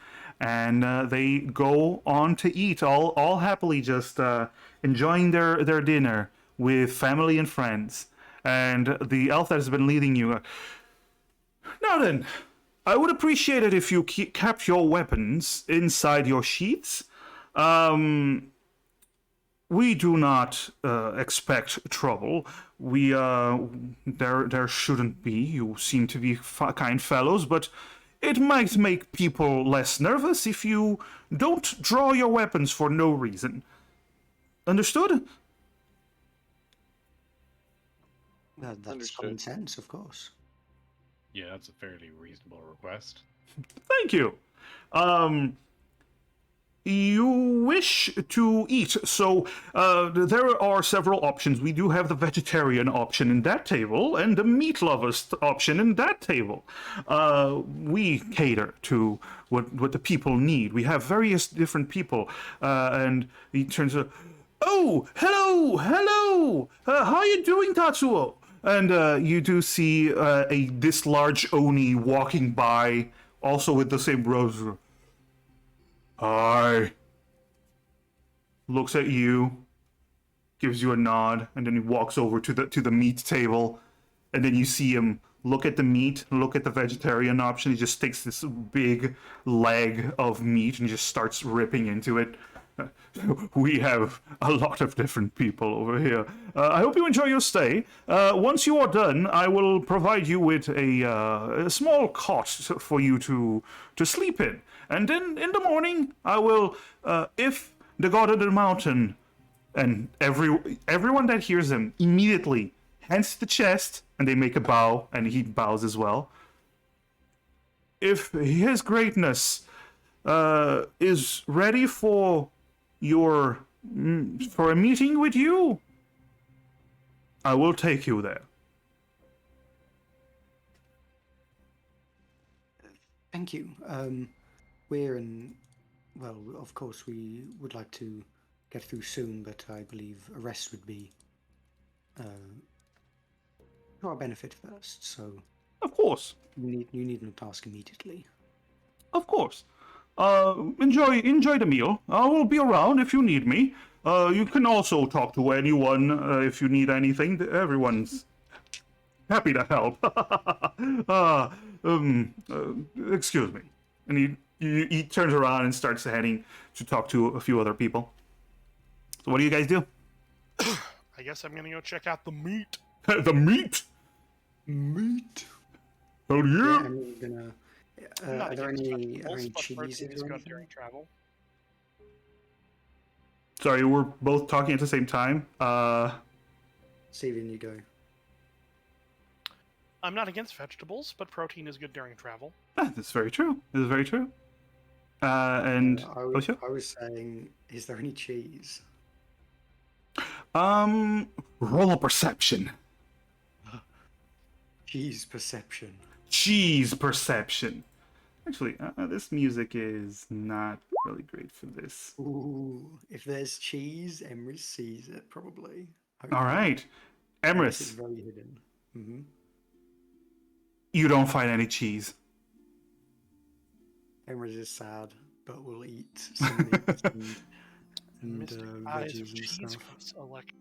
And they go on to eat, all happily, just enjoying their dinner with family and friends. And the elf that has been leading you. Now then, I would appreciate it if you kept your weapons inside your sheaths. We do not expect trouble. There shouldn't be. You seem to be kind fellows, but it might make people less nervous if you don't draw your weapons for no reason. Understood? Well, that's Understood. common sense, of course. Yeah, that's a fairly reasonable request. Thank you. You wish to eat, so there are several options. We do have the vegetarian option in that table, and the meat lovers option in that table. We cater to what the people need. We have various different people, and he turns to, oh, hello. How are you doing, Tatsuo? And you do see this large Oni walking by, also with the same robes. Hi. Looks at you, gives you a nod, and then he walks over to the meat table, and then you see him look at the meat, look at the vegetarian option. He just takes this big leg of meat and just starts ripping into it. We have a lot of different people over here. I hope you enjoy your stay. Once you are done, I will provide you with a small cot for you to sleep in. And then in the morning, I will, if the god of the mountain, and everyone that hears him immediately hands to the chest, and they make a bow, and he bows as well. If his greatness is ready for a meeting with you, I will take you there. Thank you. Well, of course, we would like to get through soon, but I believe a rest would be to our benefit first. So, Of course. you need not ask immediately. Of course. Enjoy the meal. I will be around if you need me. You can also talk to anyone if you need anything. Everyone's happy to help. Excuse me. And he turns around and starts heading to talk to a few other people. So what do you guys do? I guess I'm gonna go check out the meat. The meat? Meat. Oh Yeah, yeah. and we're gonna. I'm not Are there against any vegetables, but protein cheeses is or good anything? during travel. Sorry, we're both talking at the same time. Steven, you go. I'm not against vegetables, but protein is good during travel. That's very true. This is very true. And I was, sure. I was saying, is there any cheese? Roll a perception. Cheese perception. Cheese perception. Actually, this music is not really great for this. Ooh, if there's cheese, Emrys sees it probably. All right, Unless it's Emrys, very hidden. Mm-hmm. you don't find any cheese. Emrys is sad, but will eat some meat and Mystic eyes veggies of and cheese stuff. select.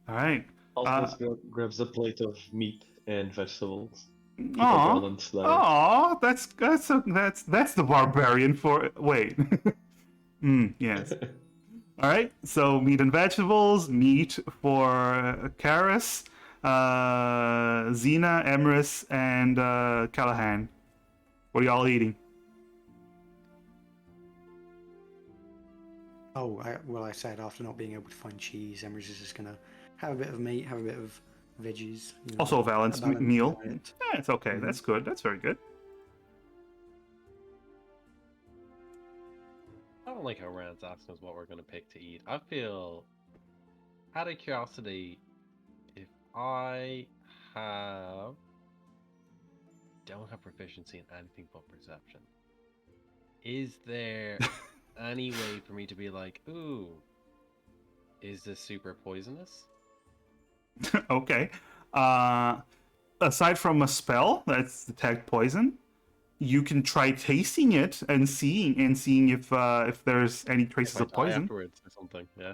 All right. Alphonse grabs a plate of meat and vegetables. Keep a Aw, balanced diet. aw, that's the barbarian for. Wait. Yes. All right. So meat and vegetables. Meat for Karis, Xena, Emrys, and Callahan. What are y'all eating? Oh, I said after not being able to find cheese, Emrys is just gonna have a bit of meat, have a bit of veggies. You know, Also a balanced meal. diet. Yeah, it's okay. Mhm. That's good. That's very good. I don't like how Rand's asking us what we're going to pick to eat. I feel, out of curiosity, if I don't have proficiency in anything but perception, is there any way for me to be like, ooh, is this super poisonous? Okay. Aside from a spell that's detect poison, you can try tasting it and seeing if there's any traces If I of die poison. afterwards or something, yeah.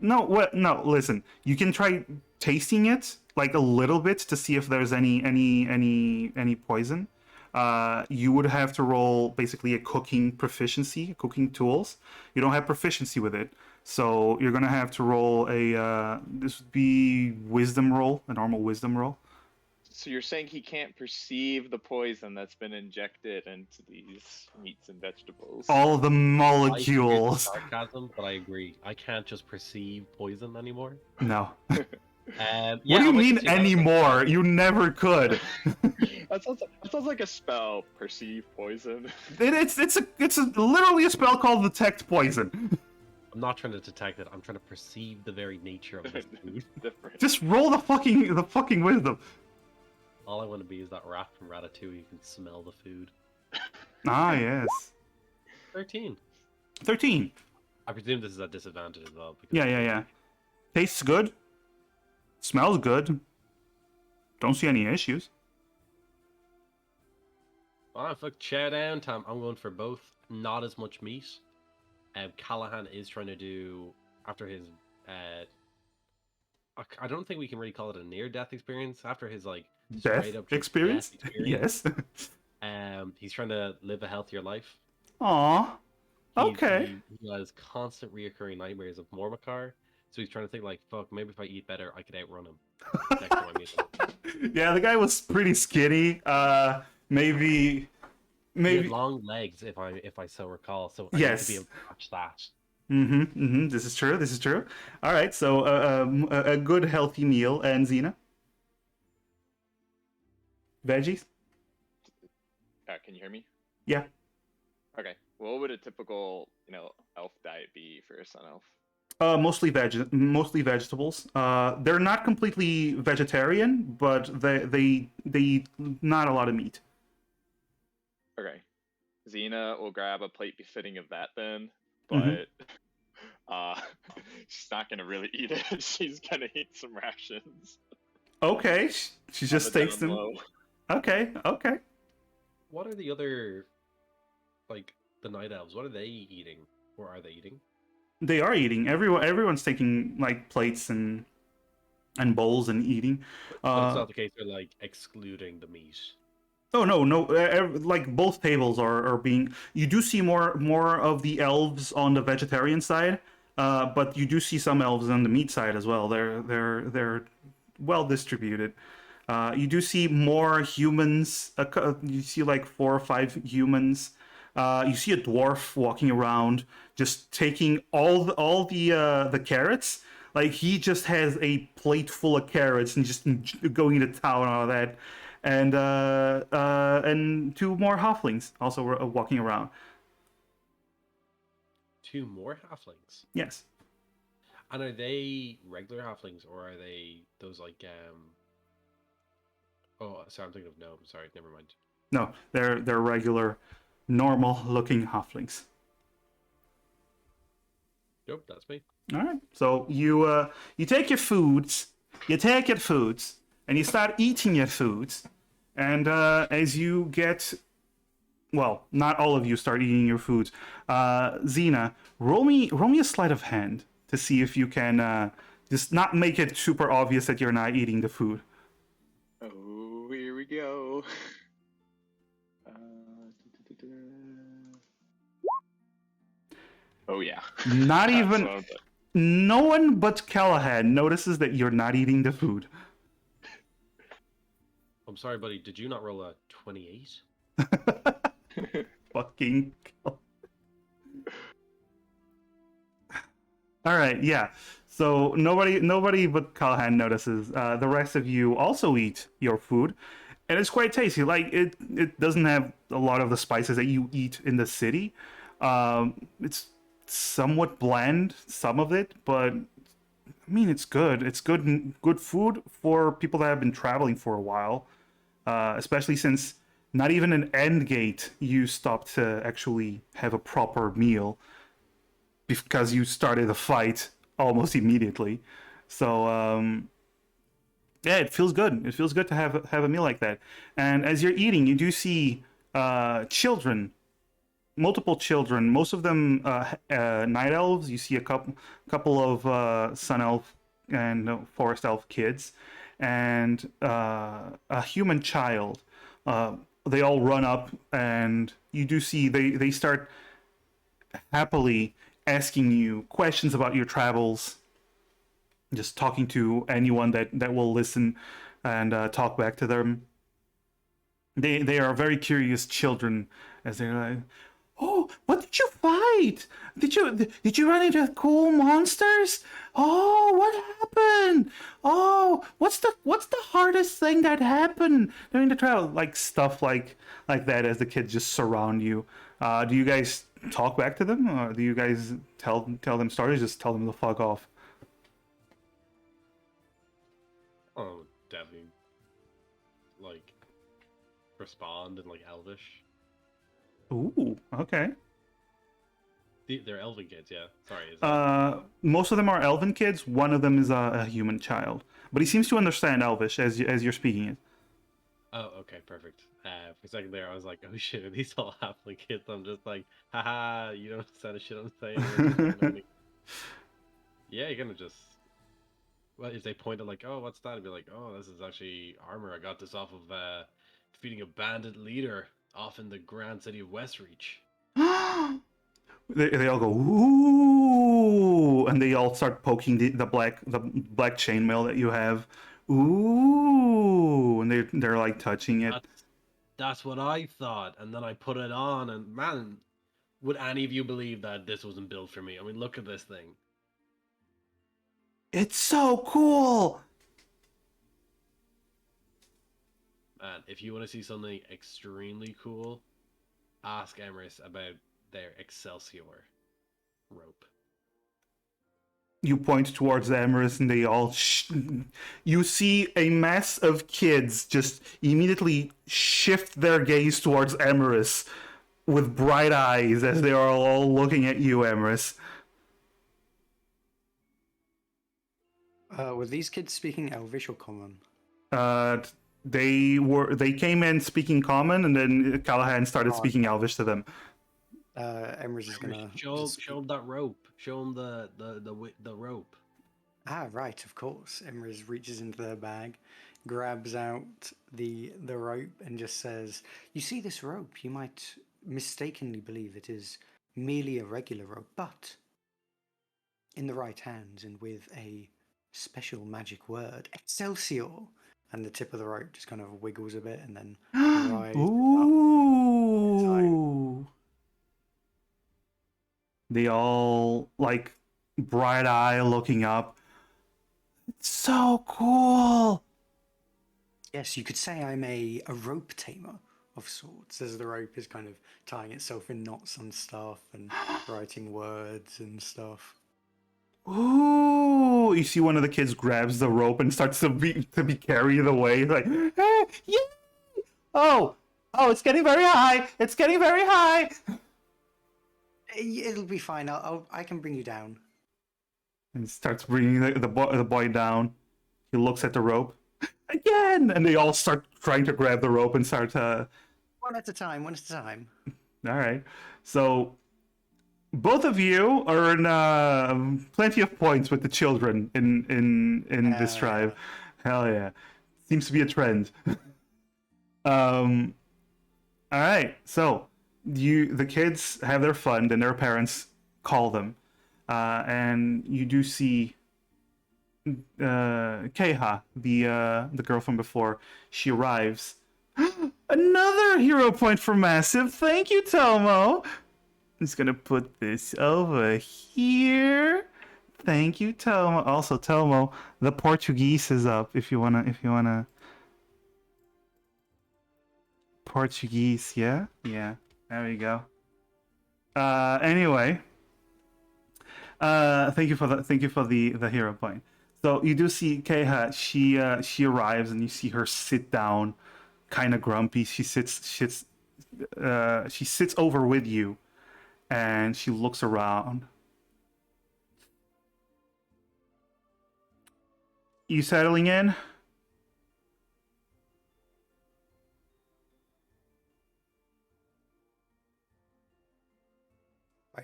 No, what? No, listen. You can try tasting it like a little bit to see if there's any poison. You would have to roll basically a cooking proficiency, cooking tools. You don't have proficiency with it, so you're gonna have to roll a. This would be wisdom roll, a normal wisdom roll. So you're saying he can't perceive the poison that's been injected into these meats and vegetables? All the I hear the molecules. sarcasm, but I agree. I can't just perceive poison anymore. No. Yeah, What do you I'm with mean too. That was a anymore? spell. You never could. That sounds like a spell. Perceive poison. It's literally a spell called detect poison. I'm not trying to detect it. I'm trying to perceive the very nature of this food. Different. Just roll the fucking wisdom. All I want to be is that rat from Ratatouille who can smell the food. Ah, yes. 13. 13. I presume this is at disadvantage as well. Because Yeah. Tastes good. Smells good. Don't see any issues. Alright, fuck, chair down time. I'm going for both. Not as much meat. Callahan is trying to do, after his, I don't think we can really call it a near-death experience. After his, like, Death straight up experience? death experience. Yes. He's trying to live a healthier life. Aw. He's- Okay. He has constant reoccurring nightmares of Mormakar. So he's trying to think like, fuck, maybe if I eat better, I could outrun him. Next time I meet him. Yeah, the guy was pretty skinny. Maybe. He had long legs, if I so recall. So I need Yes. to be able to match that. This is true. All right, so a good healthy meal. And Xena? Veggies? Can you hear me? Yeah. Okay. What would a typical, elf diet be for a sun elf? Mostly vegetables. They're not completely vegetarian, but they eat not a lot of meat. Okay. Xena will grab a plate befitting of that then, but Mhm. she's not gonna really eat it. She's gonna eat some rations. Okay, she just On the takes down them. low. Okay. What are the other, like, the night elves? What are they eating? Or are they eating? They are eating. Everyone's taking like plates and bowls and eating. But it's not the case they're, like, excluding the meat. Oh no. Like both tables are being. You do see more of the elves on the vegetarian side, but you do see some elves on the meat side as well. They're well distributed. You do see more humans. You see like 4 or 5 humans. You see a dwarf walking around, just taking all the carrots. Like he just has a plate full of carrots and just going to town on all that. And 2 more halflings also were walking around. 2 more halflings. Yes. And are they regular halflings or are they those like Oh, sorry, I'm thinking of gnomes. Sorry, never mind. No, they're regular, normal-looking halflings. Nope, that's me. All right. So you take your foods, and you start eating your foods, and as you get, well, not all of you start eating your foods. Xena, roll me a sleight of hand to see if you can just not make it super obvious that you're not eating the food. Oh, here we go. Oh yeah. Not That's even. what I'm doing. No one but Callahan notices that you're not eating the food. I'm sorry, buddy. Did you not roll a 28? Fucking. All right, yeah. So nobody but Callahan notices. The rest of you also eat your food, and it's quite tasty. Like it doesn't have a lot of the spices that you eat in the city. It's somewhat bland, some of it, but I mean it's good. It's good food for people that have been traveling for a while, especially since not even in Endgate you stopped to actually have a proper meal because you started a fight almost immediately. So yeah, it feels good. It feels good to have a meal like that. And as you're eating, you do see children, multiple children. Most of them night elves. You see a couple of sun elf and forest elf kids, and a human child. They all run up, and you do see they start happily asking you questions about your travels, just talking to anyone that will listen and talk back to them. They are very curious children, as they're like, "Oh, what did you fight? Did you run into cool monsters? Oh, what happened? Oh, what's the hardest thing that happened during the travel?" Like stuff like that as the kids just surround you. Do you guys talk back to them, or do you guys tell them stories? Just tell them to fuck off. Oh, definitely. Like, respond in like Elvish. Ooh, okay. They're Elven kids, yeah. Sorry. Is that... Most of them are elven kids. One of them is a human child, but he seems to understand Elvish as you're speaking it. Oh, okay, perfect. For a second there, I was like, "Oh shit, are these all halfling kids?" I'm just like, "Haha, you don't understand the shit I'm saying." Yeah, you're gonna just. Well, if they pointed like, "Oh, what's that?" I'd be like, "Oh, this is actually armor. I got this off of defeating a bandit leader off in the grand city of Westreach." They all go ooh, and they all start poking the black chainmail that you have. Ooh, and they're like touching it. That's what I thought, and then I put it on, and man, would any of you believe that this wasn't built for me? I mean, look at this thing. It's so cool. Man, if you want to see something extremely cool, ask Emrys about their Excelsior rope. You point towards Emerus, and they all. You see a mass of kids just immediately shift their gaze towards Emerus with bright eyes as they are all looking at you, Emerus. Were these kids speaking Elvish or Common? They came in speaking Common, and then Callahan started speaking Elvish to them. Emrys is gonna show him that rope. Show him the rope. Ah, right, of course. Emrys reaches into their bag, grabs out the rope, and just says, "You see this rope? You might mistakenly believe it is merely a regular rope, but in the right hands and with a special magic word, Excelsior." And the tip of the rope just kind of wiggles a bit and then rises Ooh. They all like bright eye looking up. It's so cool. Yes, you could say I'm a rope tamer, of sorts as the rope is kind of tying itself in knots and stuff and writing words and stuff. Ooh! You see one of the kids grabs the rope and starts to be carried away. Like, yeah! Oh, it's getting very high. It's getting very high. It'll be fine. I can bring you down. And starts bringing the boy down. He looks at the rope again, and they all start trying to grab the rope and start. One at a time. One at a time. All right. So both of you earn plenty of points with the children in this tribe. Hell yeah! Seems to be a trend. All right. So the kids have their fun, then their parents call them, and you do see Keha, the girl from before. She arrives. Another hero point for Massive. Thank you, Tomo. I'm just gonna put this over here. Thank you, Tomo. Also, Tomo, the Portuguese is up. If you wanna. Portuguese, yeah. There we go. Anyway. Thank you for the hero point. So you do see Keha. She arrives and you see her sit down, kind of grumpy. She sits over with you, and she looks around. You settling in?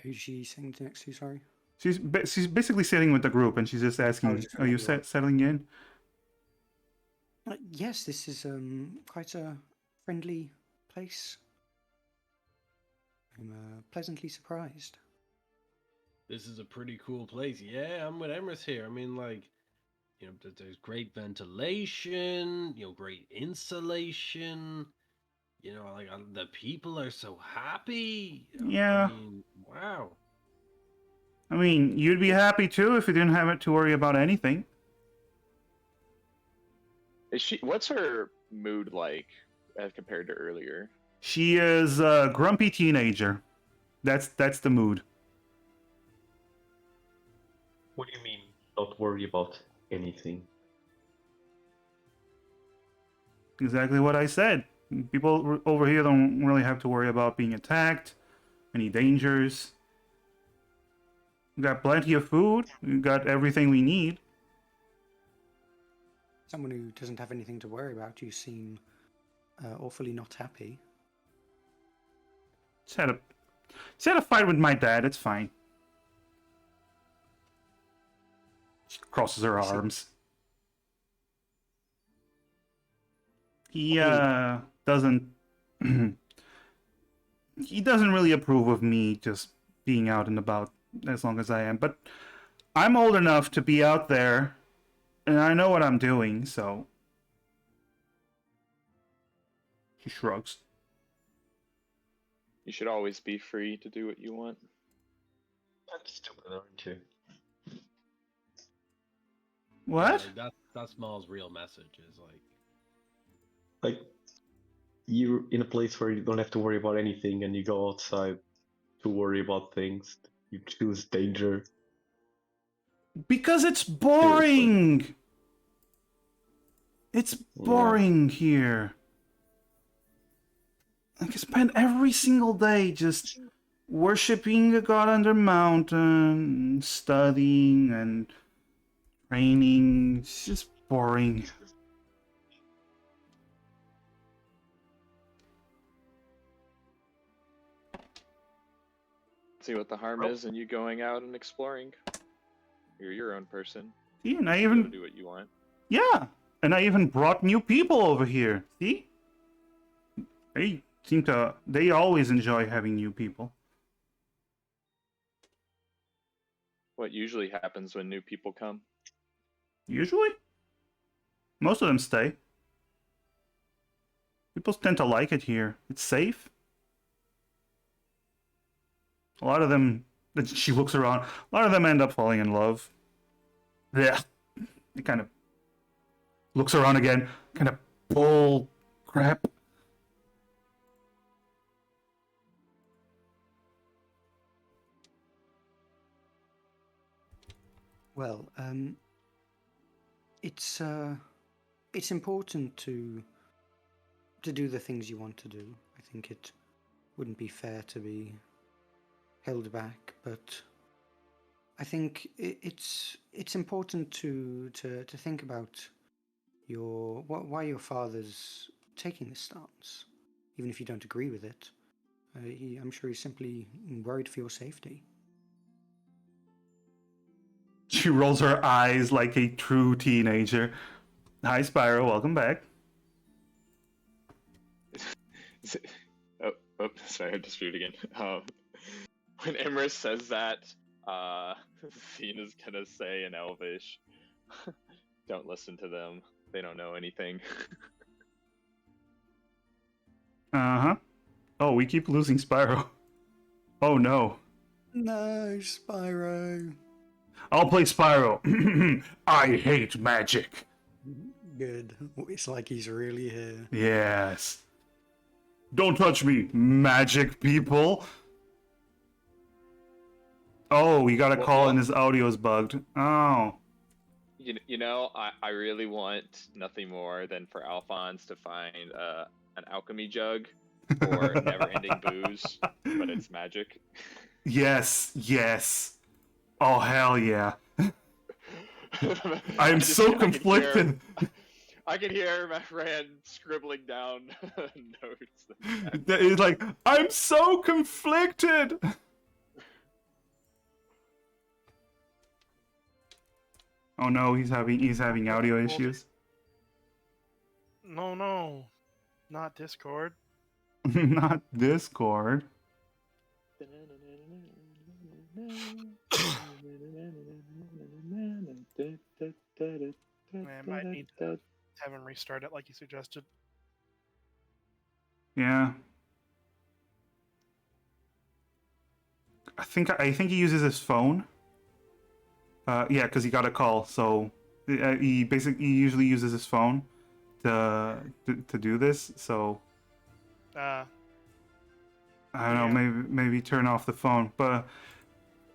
Who's she sitting next to? Sorry. She's basically sitting with the group, and she's just asking, "Are you settling in?" Yes, this is quite a friendly place. I'm pleasantly surprised. This is a pretty cool place. Yeah, I'm with Emrys here. I mean, like, there's great ventilation, great insulation. Like the people are so happy. Yeah. I mean, wow. I mean, you'd be happy too if you didn't have to worry about anything. What's her mood like as compared to earlier? She is a grumpy teenager. That's the mood. What do you mean, not worry about anything? Exactly what I said. People over here don't really have to worry about being attacked, any dangers. We got plenty of food. We got everything we need. Someone who doesn't have anything to worry about. You seem awfully not happy. Just had a fight with my dad. It's fine. She crosses her arms. He doesn't. He doesn't really approve of me just being out and about as long as I am. But I'm old enough to be out there, and I know what I'm doing. So she shrugs. You should always be free to do what you want. That's stupid, aren't you? What? Yeah, that's Maul's real message. Is like you're in a place where you don't have to worry about anything, and you go outside to worry about things. You choose danger. Because it's boring. It's boring here. I can spend every single day just worshipping a god under mountain, studying and training. It's just boring. See what the harm is in you going out and exploring. You're your own person. See, and I You even do what you want. yeah, and I even brought new people over here. See, they always enjoy having new people. What usually happens when new people come? Usually, most of them stay. People tend to like it here. It's safe. A lot of them, she looks around, a lot of them end up falling in love. Yeah. It kind of looks around again, kind of bull crap. Well, it's important to do the things you want to do. I think it wouldn't be fair to be held back, but I think it's important to think about why your father's taking this stance, even if you don't agree with it. I'm sure he's simply worried for your safety. She rolls her eyes like a true teenager. Hi, Spyro. Welcome back. Sorry, I just again. When Emrys says that, Zena's gonna say in Elvish, "Don't listen to them. They don't know anything." Uh-huh. Oh, we keep losing Spyro. Oh, no. No, Spyro. I'll play Spyro. I hate magic. Good. It's like he's really here. Yes. Don't touch me, magic people. Oh, he got a call and his audio's bugged. Oh. You know, I really want nothing more than for Alphonse to find an alchemy jug or never-ending booze, but it's magic. Yes, yes. Oh, hell yeah. I am just- so I can conflicted. I can hear my friend scribbling down notes. He's like, I'm so conflicted. Oh no, he's having audio issues. No, not Discord. Not Discord. I might need to have him restart it like you suggested. Yeah. I think he uses his phone. Yeah, because he got a call, so he usually uses his phone to do this. So I don't know, maybe turn off the phone, but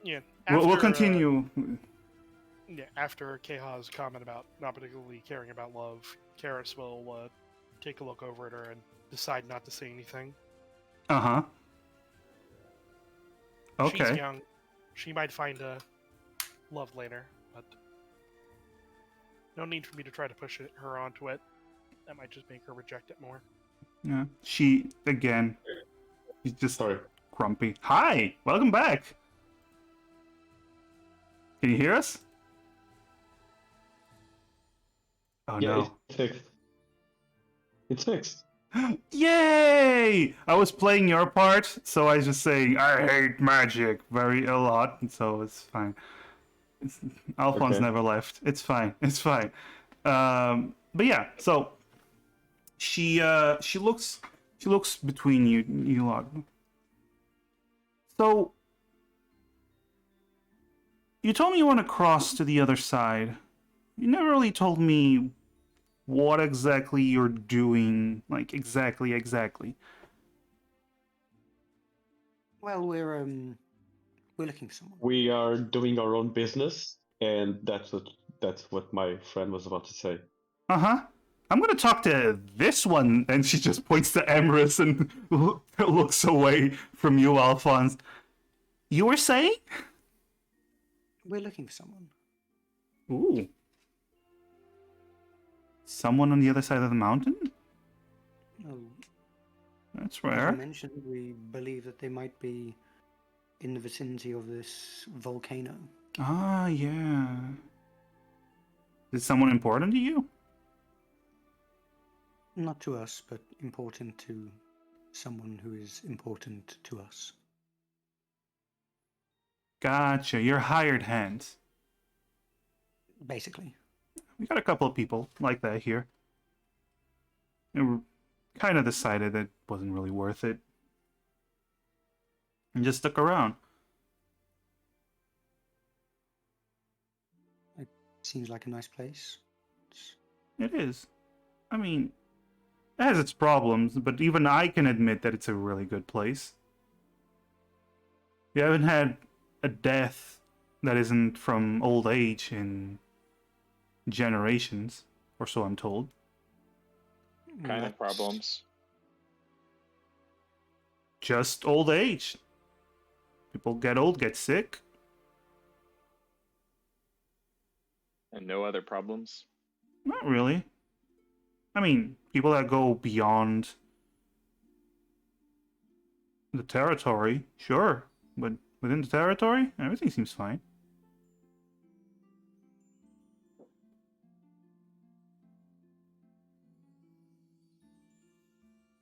yeah, we'll continue. Yeah, after Keha's comment about not particularly caring about love, Karis will take a look over at her and decide not to say anything. Uh-huh. Okay. She's young. She might find a love later, but no need for me to try to push her onto it. That might just make her reject it more. Yeah. She's just grumpy. Hi! Welcome back! Can you hear us? Oh yeah, no. it's fixed. It's fixed. Yay! I was playing your part, so I was just saying, I hate magic very a lot, so it's fine. Alphonse never left. It's fine. It's fine. But yeah, so she looks between you lot. So you told me you want to cross to the other side. You never really told me what exactly you're doing, like exactly. Well, we're looking for someone. We are doing our own business, and that's what my friend was about to say. Uh-huh. I'm gonna talk to this one, and she just points to Emrys and looks away from you, Alphonse. You were saying? We're looking for someone. Ooh. Someone on the other side of the mountain? Oh, That's as rare. you mentioned, we believe that they might be in the vicinity of this volcano. Ah, yeah. Is someone important to you? Not to us, but important to someone who is important to us. Gotcha. You're hired hands. Basically. We got a couple of people like that here. And we kind of decided it wasn't really worth it. And just stuck around. It seems like a nice place. It is. I mean, it has its problems, but even I can admit that it's a really good place. We haven't had a death that isn't from old age in generations, or so I'm told. Kind of That's- problems. Just old age. People get old, get sick. And no other problems. Not really. I mean, people that go beyond the territory, sure. But within the territory, everything seems fine.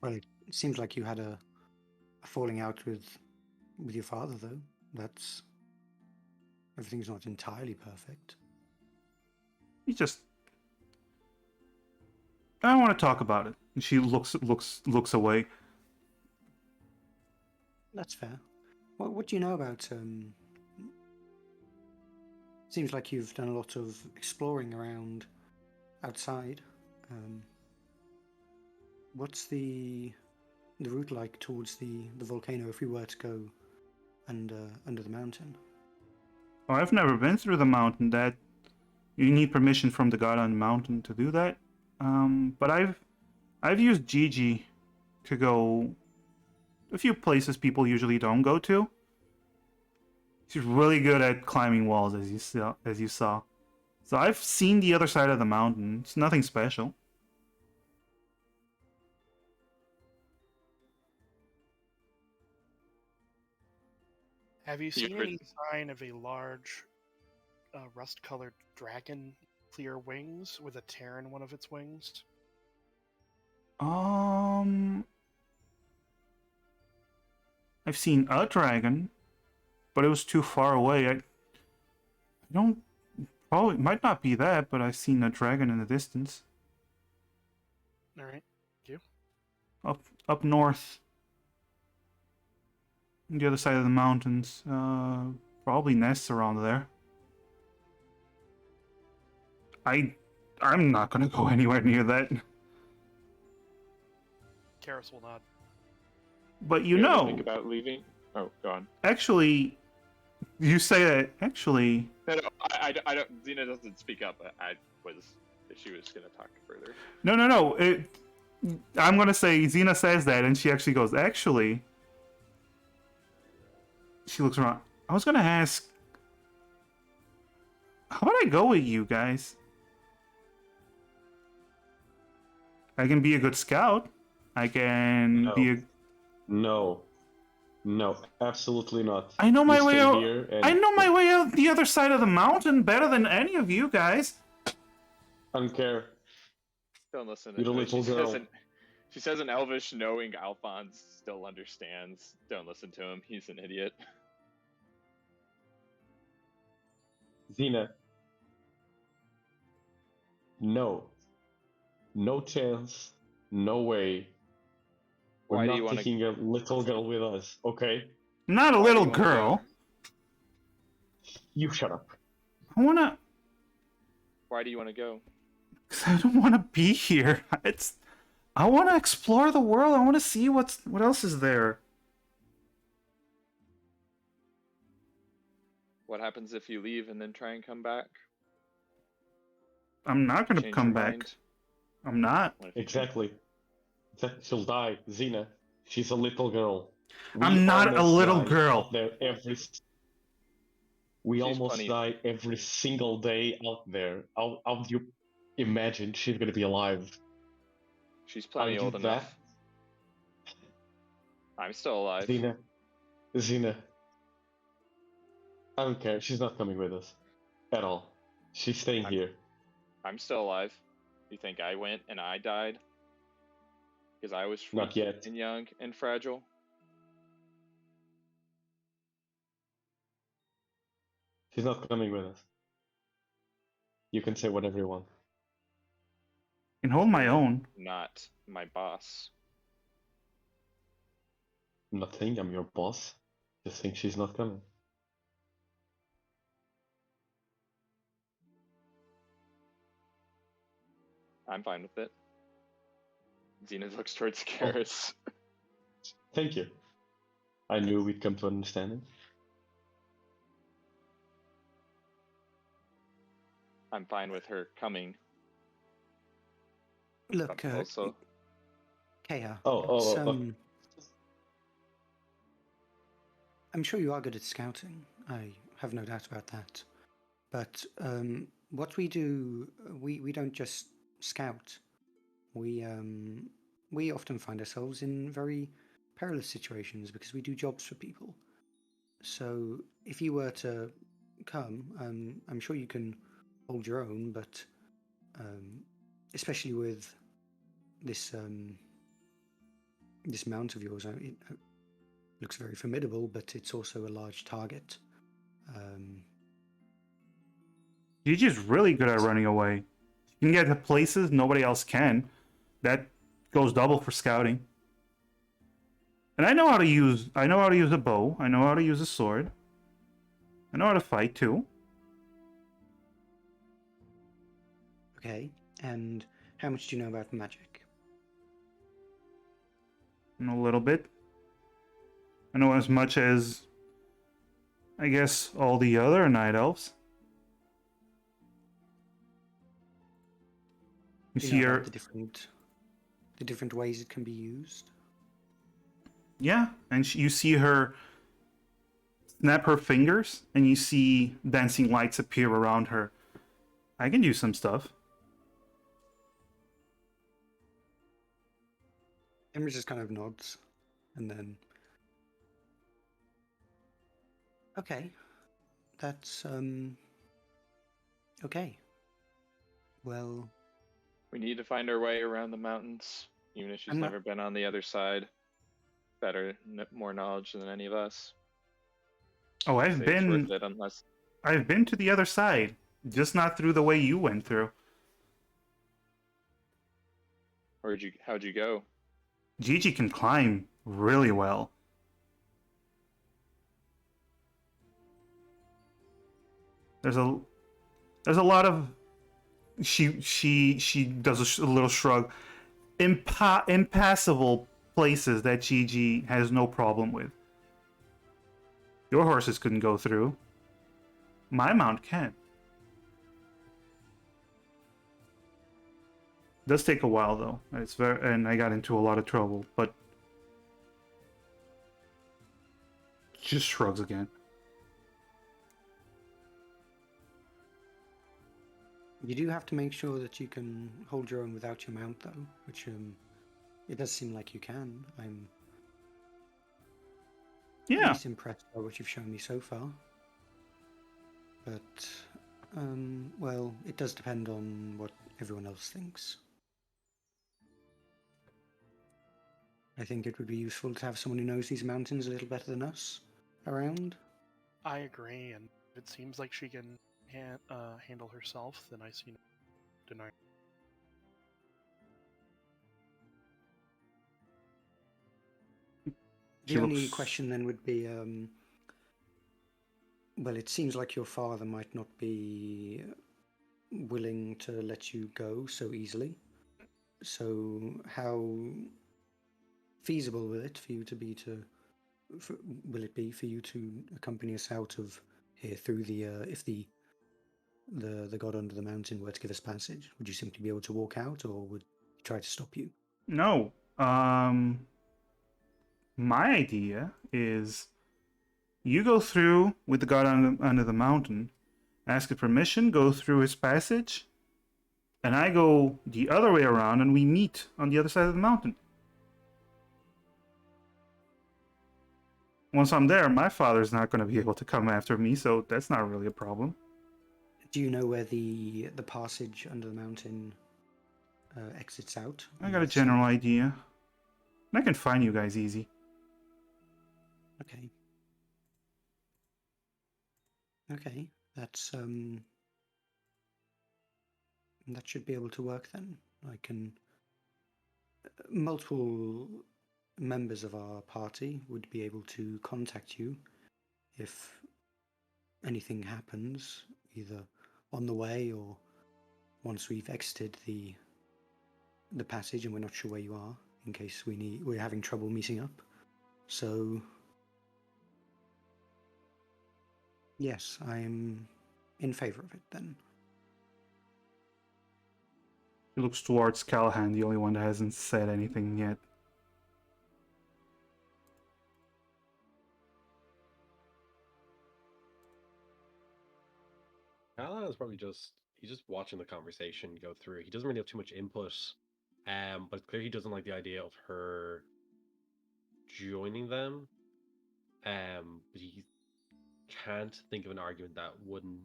Well, it seems like you had a falling out with your father, though. That's everything's not entirely perfect. He just, I don't want to talk about it. And she looks away. That's fair. What do you know about? Seems like you've done a lot of exploring around outside. What's the route like towards the volcano if we were to go under the mountain? Oh, I've never been through the mountain. That you need permission from the god on the mountain to do that. But I've used Gigi to go a few places people usually don't go to. She's really good at climbing walls, as you saw. So I've seen the other side of the mountain. It's nothing special. Have you You seen heard- any sign of a large, rust-colored dragon clear wings with a tear in one of its wings? I've seen a dragon, but it was too far away. I don't. Probably might not be that, but I've seen a dragon in the distance. All right. Up north. On the other side of the mountains. Probably nests around there. I'm not gonna go anywhere near that. Karis will nod. But you ever know, think about leaving? Oh, go on. actually, you say that. Actually, No, I don't. Xena doesn't speak up. She was gonna talk further. no. I'm gonna say Xena says that, and she actually goes. Actually, she looks around. I was gonna ask, how about I go with you guys? I can be a good scout. I can No. be a. No, absolutely not. I know my You way stay out. here and I know my way out the other side of the mountain better than any of you guys. I don't care. Don't listen. You're the little girl. She says in Elvish, knowing Alphonse still understands. Don't listen to him. He's an idiot. Xena. No. No chance. No way. We're Why do you not want to? taking a little girl with us, okay? Not a Why do you little wanna go? girl. You shut up. I wanna. Why do you want to go? Cause I don't want to be here. I want to explore the world. I want to see what else is there. What happens if you leave and then try and come back? I'm not gonna Change come your back. mind? I'm not. What if you Exactly. She'll die, Xena. She's a little girl. I'm not a almost little die girl. out there we She's almost plenty- die every single day out there. How do you imagine she's gonna be alive? She's plenty Are you old that? enough. I'm still alive. Xena. I don't care. She's not coming with us. At all. She's staying here. I'm still alive. You think I went and I died? Because I was Not weak yet. and young and fragile? She's not coming with us. You can say whatever you want. I can hold my own. Not my boss. I'm not saying I'm your boss. Just think she's not coming. I'm fine with it. Xena looks towards Karis. Thank you. I knew we'd come to an understanding. I'm fine with her coming. Look, But also, Kea, Oh, it's, oh, I'm sure you are good at scouting. I have no doubt about that. But what we do, we don't just scout. We often find ourselves in very perilous situations because we do jobs for people. So if you were to come, I'm sure you can hold your own, but especially with this this mount of yours, it looks very formidable, but it's also a large target. Gigi's really good at running away. You can get to places nobody else can. That goes double for scouting. And I know how to use a bow. I know how to use a sword. I know how to fight too. Okay, and how much do you know about magic? I know a little bit. I know as much as, I guess, all the other night elves. You Do see you know her. about the different ways it can be used? Yeah, and you see her snap her fingers, and you see dancing lights appear around her. I can do some stuff. Emma just kind of nods, and then, okay, that's okay. Well, we need to find our way around the mountains, even if she's I'm not- never been on the other side. Better, more knowledge than any of us. Oh, I'd say it's worth it unless. I've been to the other side, just not through the way you went through. How'd you go? Gigi can climb really well. There's a lot of she does a little shrug. Impassable places that Gigi has no problem with. Your horses couldn't go through. My mount can. Does take a while though. And I got into a lot of trouble, but just shrugs again. You do have to make sure that you can hold your own without your mount, though, which it does seem like you can. I'm Yeah. least impressed by what you've shown me so far. But, well, it does depend on what everyone else thinks. I think it would be useful to have someone who knows these mountains a little better than us around. I agree, and if it seems like she can handle herself, then I see no denying. The only question then would be, well, it seems like your father might not be willing to let you go so easily. So how feasible will it for you to be will it be for you to accompany us out of here through the if the god under the mountain were to give us passage? Would you simply be able to walk out, or would he try to stop you? No. My idea is you go through with the god under the mountain, ask his permission, go through his passage, and I go the other way around and we meet on the other side of the mountain. Once I'm there, my father's not going to be able to come after me, so that's not really a problem. Do you know where the passage under the mountain exits out? I got a general idea. And I can find you guys easy. Okay. Okay, that's that should be able to work then. I can. Multiple members of our party would be able to contact you if anything happens, either on the way or once we've exited the passage and we're not sure where you are, in case we're having trouble meeting up. So yes, I'm in favor of it then. He looks towards Callahan, the only one that hasn't said anything yet. Alan is probably he's just watching the conversation go through. He doesn't really have too much input, but it's clear he doesn't like the idea of her joining them. But he can't think of an argument that wouldn't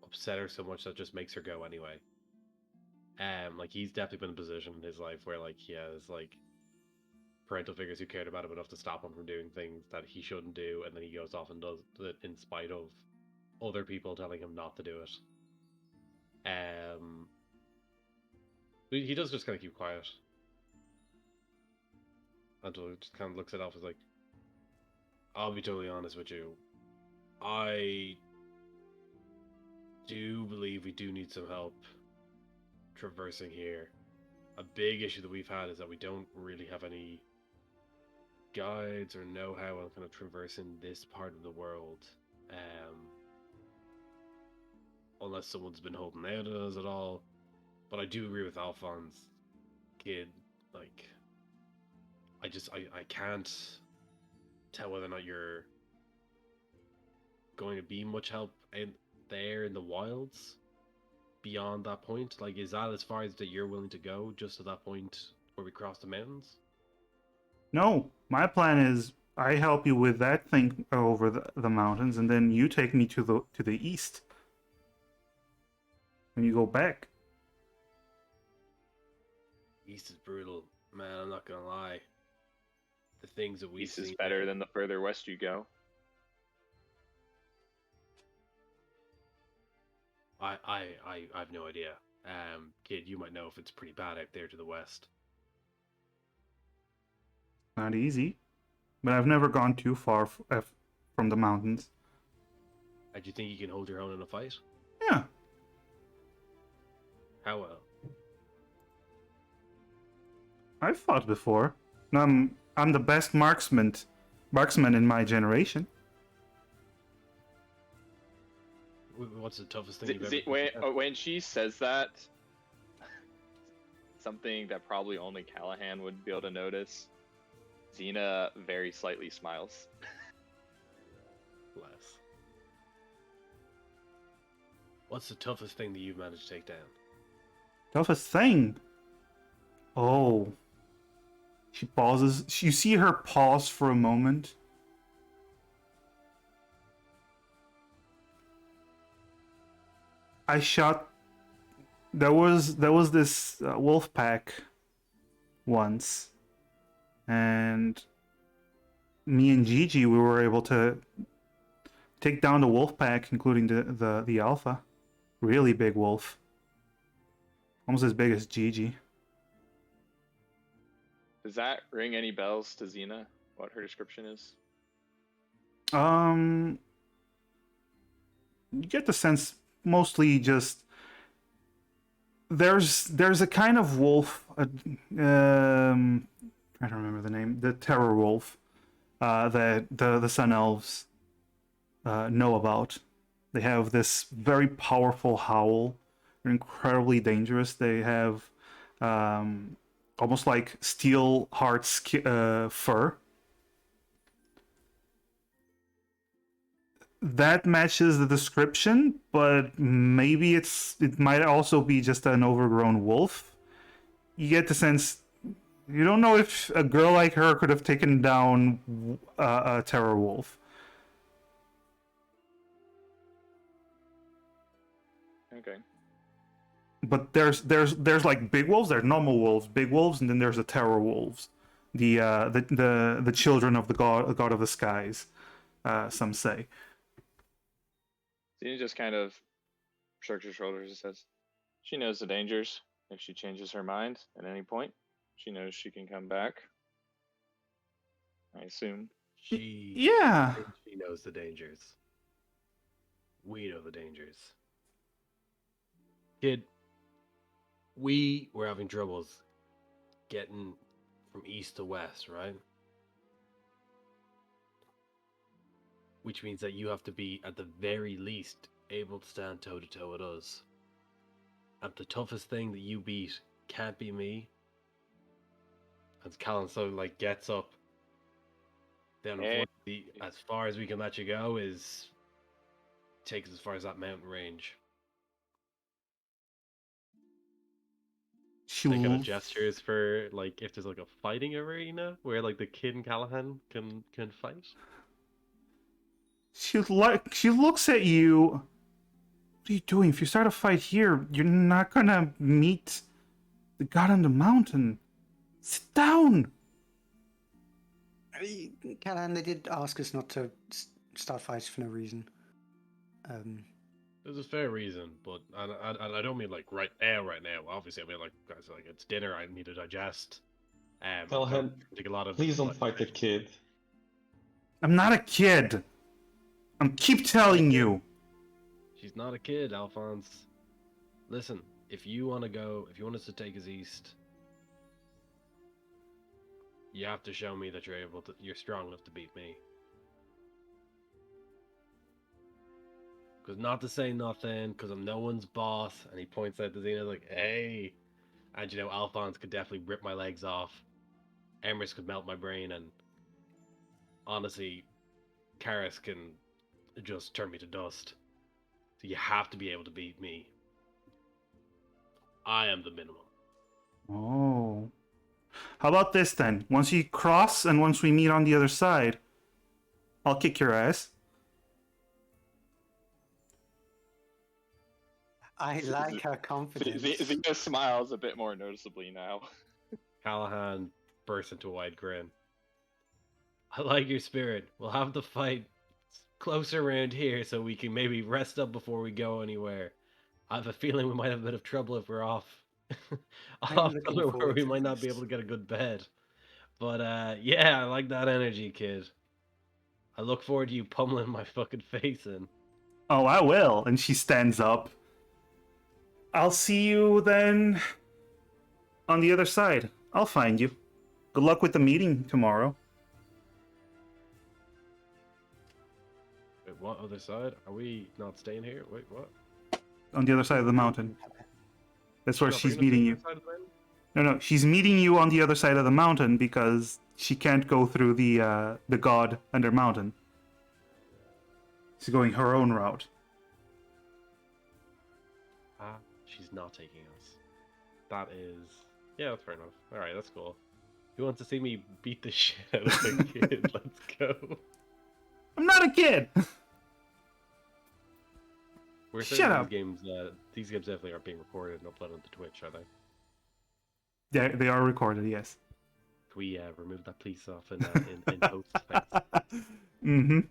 upset her so much that just makes her go anyway. Like he's definitely been in a position in his life where like he has like parental figures who cared about him enough to stop him from doing things that he shouldn't do, and then he goes off and does it in spite of other people telling him not to do it. He does just kind of keep quiet until he just kind of looks it off as like, I'll be totally honest with you. I do believe we do need some help traversing here. A big issue that we've had is that we don't really have any guides or know-how on kind of traversing this part of the world. Unless someone's been holding out on us at all. But I do agree with Alphonse, kid. Like, I can't tell whether or not you're going to be much help there in the wilds beyond that point. Like, is that as far as that you're willing to go, just to that point where we cross the mountains? No, my plan is I help you with that thing over the mountains, and then you take me to the east. When you go back. East is brutal, man. I'm not gonna lie. The things that we East see is better than the further west you go. I have no idea. Kid, you might know if it's pretty bad out there to the west. Not easy. But I've never gone too far from the mountains. And do you think you can hold your own in a fight? Yeah. How well? I've fought before. I'm the best marksman in my generation. What's the toughest thing you've ever When she says that, something that probably only Callahan would be able to notice, Xena very slightly smiles. Bless. What's the toughest thing that you've managed to take down? Toughest thing? Oh. She pauses. You see her pause for a moment. I shot. There was this wolf pack once, and me and Gigi, we were able to take down the wolf pack, including the alpha. Really big wolf, almost as big as Gigi. Does that ring any bells to Xena? What her description is? You get the sense mostly just there's a kind of wolf. Trying to remember the name. The terror wolf that the Sun Elves know about. They have this very powerful howl. They're incredibly dangerous. They have almost like steel hard fur. That matches the description, but maybe it might also be just an overgrown wolf. You get the sense you don't know if a girl like her could have taken down a terror wolf. Okay. But there's like big wolves, there's normal wolves, big wolves, and then there's the terror wolves, the children of the god of the skies, some say. Xena just kind of shrugs her shoulders and says, she knows the dangers. If she changes her mind at any point, she knows she can come back. I assume. Yeah. She knows the dangers. We know the dangers. Kid, we were having troubles getting from east to west, right? Which means that you have to be, at the very least, able to stand toe-to-toe with us. And the toughest thing that you beat can't be me. As Callan so like gets up, then Hey. unfortunately, as far as we can let you go is take us as far as that mountain range. She They kind of l- gestures for like if there's like a fighting arena where like the kid and Callahan can fight. she looks at you. What are you doing? If you start a fight here, you're not gonna meet the god on the mountain. Sit down. Callahan, they did ask us not to start fights for no reason. There's a fair reason, but I don't mean like right now. Right now, obviously, I mean like guys, like it's dinner. I need to digest. Callahan, take a lot of. please don't fight the kid. I'm not a kid. I'm keep telling you. She's not a kid, Alphonse. Listen, if you want to go, if you want us to take us east, you have to show me that you're strong enough to beat me. Because not to say nothing, because I'm no one's boss. And he points out to Xena like, hey. And you know, Alphonse could definitely rip my legs off. Emrys could melt my brain, and honestly, Karis can just turn me to dust. So you have to be able to beat me. I am the minimum. Oh. How about this then? Once you cross and once we meet on the other side, I'll kick your ass. I like her confidence. Xena smiles a bit more noticeably now. Callahan bursts into a wide grin. I like your spirit. We'll have the fight closer around here so we can maybe rest up before we go anywhere. I have a feeling we might have a bit of trouble if we're off. I'm off looking somewhere where forward we to might not be this. able to get a good bed. But yeah, I like that energy, kid. I look forward to you pummeling my fucking face in. Oh, I will. And she stands up. I'll see you then on the other side. I'll find you. Good luck with the meeting tomorrow. Wait, what other side? Are we not staying here? Wait, what? On the other side of the mountain. That's where You're not she's bringing us to meeting the you. other side of the mountain? No, she's meeting you on the other side of the mountain because she can't go through the god under mountain. She's going her own route. Ah, she's not taking us. That is... Yeah, that's fair enough. Alright, that's cool. Who wants to see me beat the shit out of a kid? Let's go. I'm not a kid! We're Shut saying up. These games definitely aren't being recorded and uploaded to Twitch, are they? They are recorded, yes. Can we remove that please off in post? Thanks.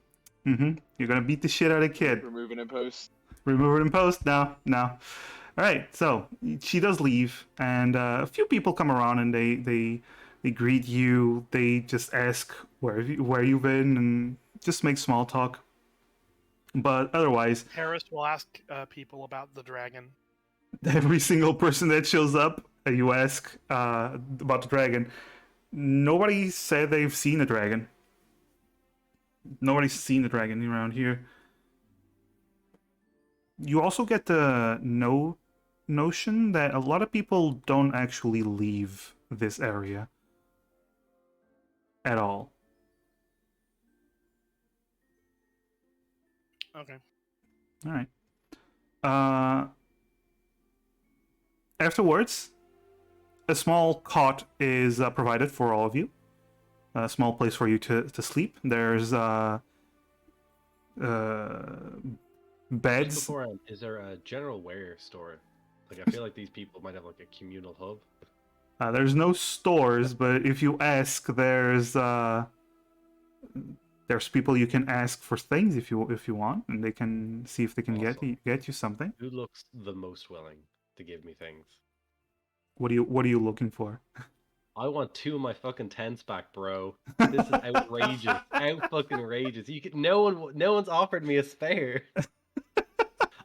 You're gonna beat the shit out of kid. Removing in post. Remove it in post? No. Alright, so she does leave, and a few people come around and they greet you. They just ask where you've been and just make small talk. But otherwise, Harris will ask people about the dragon. every single person that shows up, you ask about the dragon. Nobody said they've seen a dragon. Nobody's seen the dragon around here. You also get the notion that a lot of people don't actually leave this area at all. Okay. All right. Afterwards, a small cot is provided for all of you. A small place for you to sleep. There's beds. Just beforehand, is there a general wear store? Like, I feel like these people might have like a communal hub. There's no stores, but if you ask, there's people you can ask for things if you want, and they can see if they can Awesome. get you something. Who looks the most willing to give me things? What are you looking for? I want 2 of my fucking tents back, bro. This is outrageous. Out fucking outrageous. No one's offered me a spare.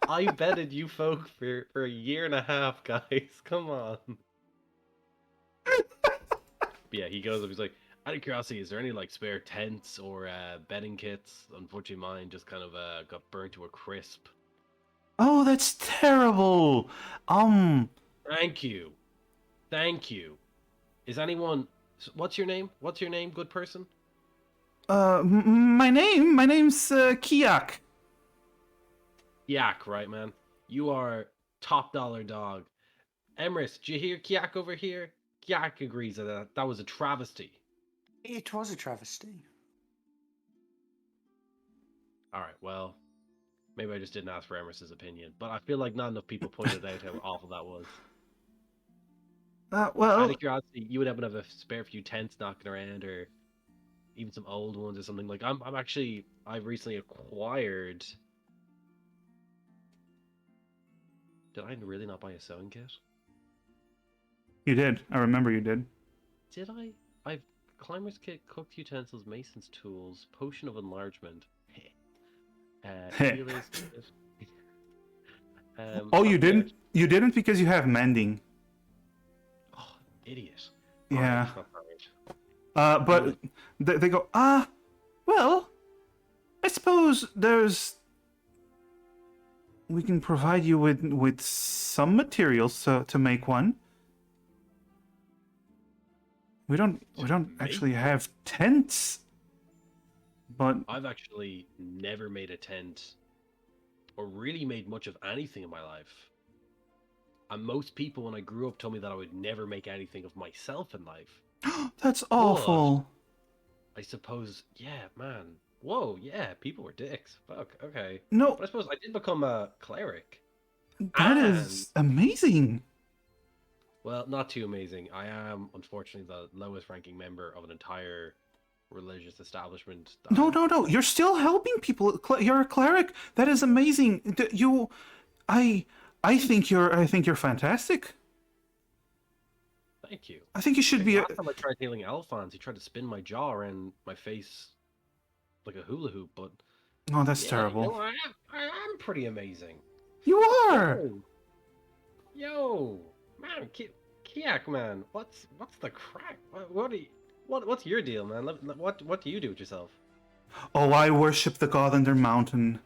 I betted you folk for a year and a half, guys. Come on. But yeah, he goes up. He's like, out of curiosity, is there any like spare tents or bedding kits? Unfortunately, mine just kind of got burnt to a crisp. Oh, that's terrible. Thank you. Thank you. Is anyone... What's your name? What's your name, good person? My name's Kiak. Kiak, right, man? You are top dollar dog. Emrys, did you hear Kiak over here? Kiak agrees that that was a travesty. It was a travesty. All right, well, maybe I just didn't ask for Emrys's opinion, but I feel like not enough people pointed out how awful that was. Out Well, of curiosity, you would happen to have a spare few tents knocking around, or even some old ones or something. Like I've recently acquired. Did I really not buy a sewing kit? you did. I remember you did. Did I? I've climber's kit, cooked utensils, mason's tools, potion of enlargement. Healer's kit. Oh, you yeah. didn't? You didn't because you have mending. Oh, idiot. Yeah. Alright, But they go, well, I suppose we can provide you with some materials to make one. We don't actually have tents, but I've actually never made a tent or really made much of anything in my life. And most people, when I grew up, told me that I would never make anything of myself in life. that's awful. I suppose, yeah, man. Whoa, yeah, people were dicks. Fuck, okay. No, But I suppose I did become a cleric. that is amazing. Well, not too amazing. I am, unfortunately, the lowest ranking member of an entire religious establishment. No. You're still helping people. You're a cleric. That is amazing. I think you're fantastic. Thank you. I think you should be. Last time I tried healing Alphonse, he tried to spin my jaw around my face like a hula hoop, but... Oh, that's yeah, terrible. You know, I am pretty amazing. You are. Yo, man, Kiak, man, what's the crack? What's your deal, man? What do you do with yourself? Oh, I worship the god under mountain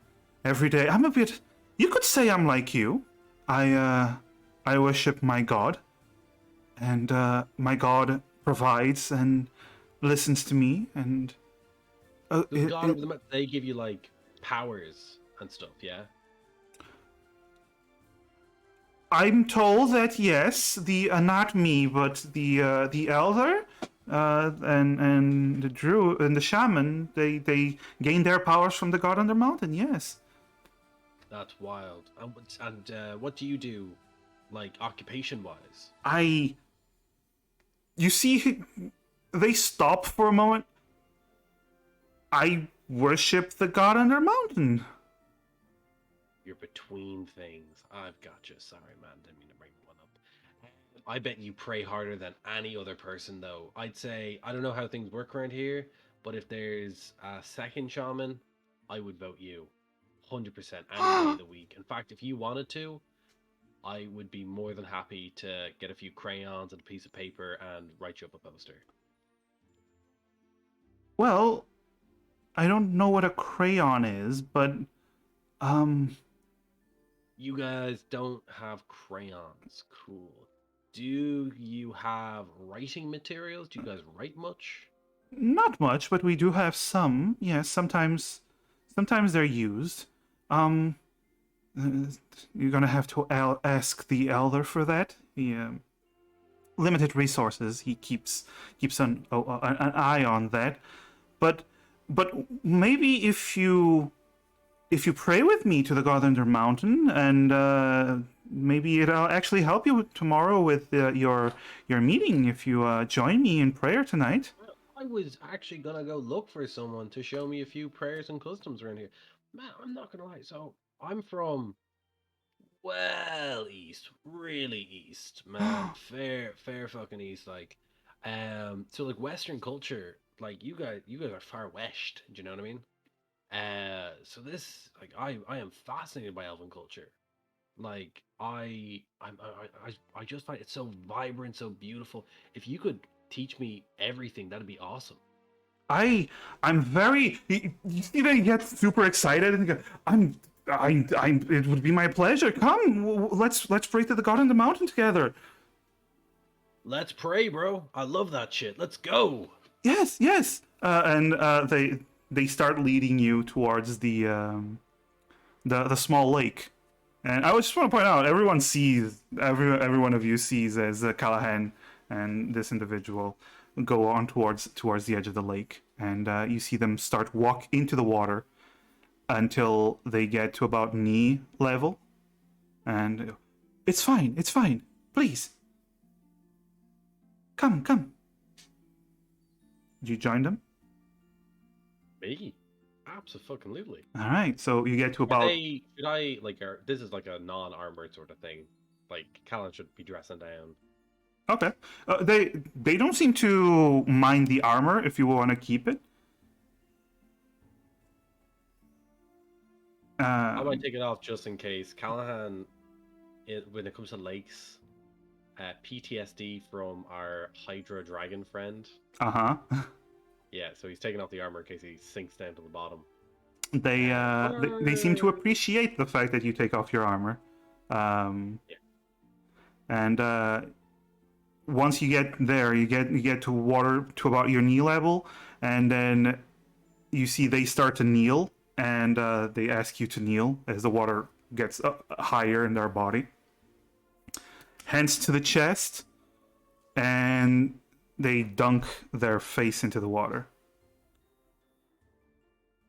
every day. I'm a bit. You could say I'm like you. I worship my god, and my god provides and listens to me, and They give you like powers and stuff, yeah. I'm told that yes, not me, but the elder, and the druid and the shaman, they gain their powers from the god under mountain. Yes. That's wild. And what do you do, like occupation wise? You see, they stop for a moment. I worship the god under mountain. You're between things. I've got you. Sorry, man. Didn't mean to bring one up. I bet you pray harder than any other person, though. I'd say, I don't know how things work around here, but if there's a second shaman, I would vote you. 100% any day of the week. In fact, if you wanted to, I would be more than happy to get a few crayons and a piece of paper and write you up a poster. Well, I don't know what a crayon is, but You guys don't have crayons. Cool. Do you have writing materials? Do you guys write much? not much, but we do have some. Yes, sometimes they're used. You're gonna have to ask the elder for that. He limited resources. He keeps an eye on that. But maybe if you pray with me to the god under mountain, and maybe it'll actually help you tomorrow with your meeting if you join me in prayer tonight. I was actually gonna go look for someone to show me a few prayers and customs around here. Man, I'm not gonna lie. So I'm from well east, really east, man. fair fucking east. Like, so like Western culture, like you guys are far west. Do you know what I mean? So this, like, I am fascinated by elven culture. Like, I just find it so vibrant, so beautiful. If you could teach me everything, that'd be awesome. I'm very. You see that he gets super excited and go, It would be my pleasure. Come, let's pray to the god on the mountain together. Let's pray, bro. I love that shit. Let's go. Yes, yes. And they start leading you towards the small lake. And I just want to point out, every one of you sees as Callahan and this individual go on towards the edge of the lake, and you see them start walk into the water until they get to about knee level, and it's fine, please, come. Did you join them? Me? Absolutely. All right, so you get to about. Should I like? This is like a non-armored sort of thing. Like Callan should be dressing down. Okay, they don't seem to mind the armor if you want to keep it. I might take it off just in case. Callahan, when it comes to lakes, PTSD from our Hydra Dragon friend. Uh-huh. Yeah, so he's taking off the armor in case he sinks down to the bottom. They seem to appreciate the fact that you take off your armor. Yeah. And once you get there, you get to water to about your knee level, and then you see they start to kneel, and they ask you to kneel as the water gets higher in their body. Hands to the chest, and they dunk their face into the water.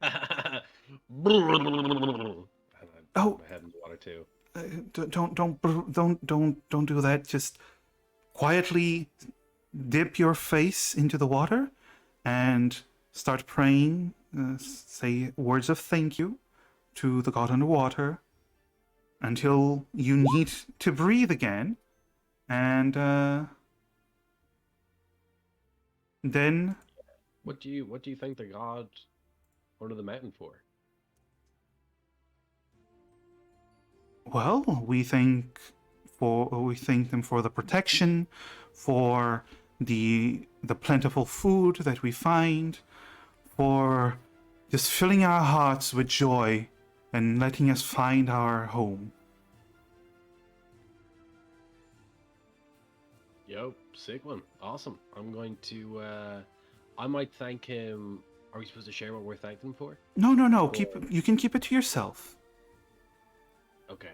Oh, my head in the water too. Don't do that. Just quietly dip your face into the water and start praying. Say words of thank you to the god underwater until you need to breathe again, and then. What do you thank the god under the mountain for? Well, we thank them for the protection, for the plentiful food that we find, for just filling our hearts with joy and letting us find our home. Yo, sick one. Awesome. I'm going to I might thank him. Are we supposed to share what we're thanking him for? No. Or... You can keep it to yourself. Okay.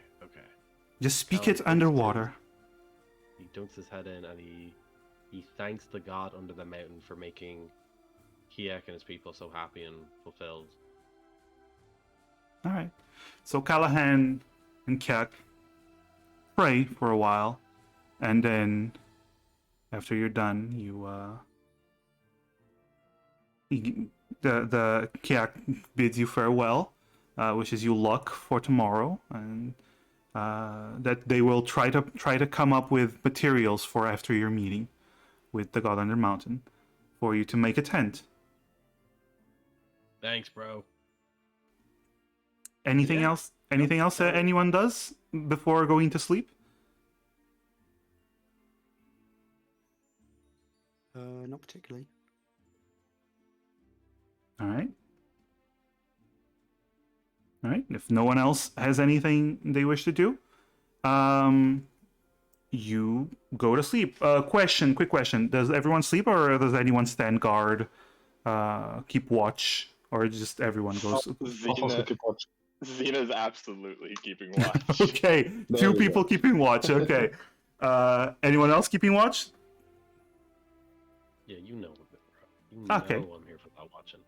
Just speak it underwater. He dunks his head in and he thanks the god under the mountain for making Kiek and his people so happy and fulfilled. All right. So Callahan and Kiek pray for a while, and then after you're done, the Kiek bids you farewell, wishes you luck for tomorrow, and that they will try to come up with materials for after your meeting with the god under mountain for you to make a tent. Thanks, bro. Anything else? Anything else that anyone does before going to sleep? Not particularly. All right. If no one else has anything they wish to do, you go to sleep. Quick question: does everyone sleep, or does anyone stand guard, keep watch, or just everyone goes? Also keep watch. Xena's absolutely keeping watch. Okay, two people keeping watch. Okay. Anyone else keeping watch? Yeah, you know it, bro. Okay. I'm here for that watching.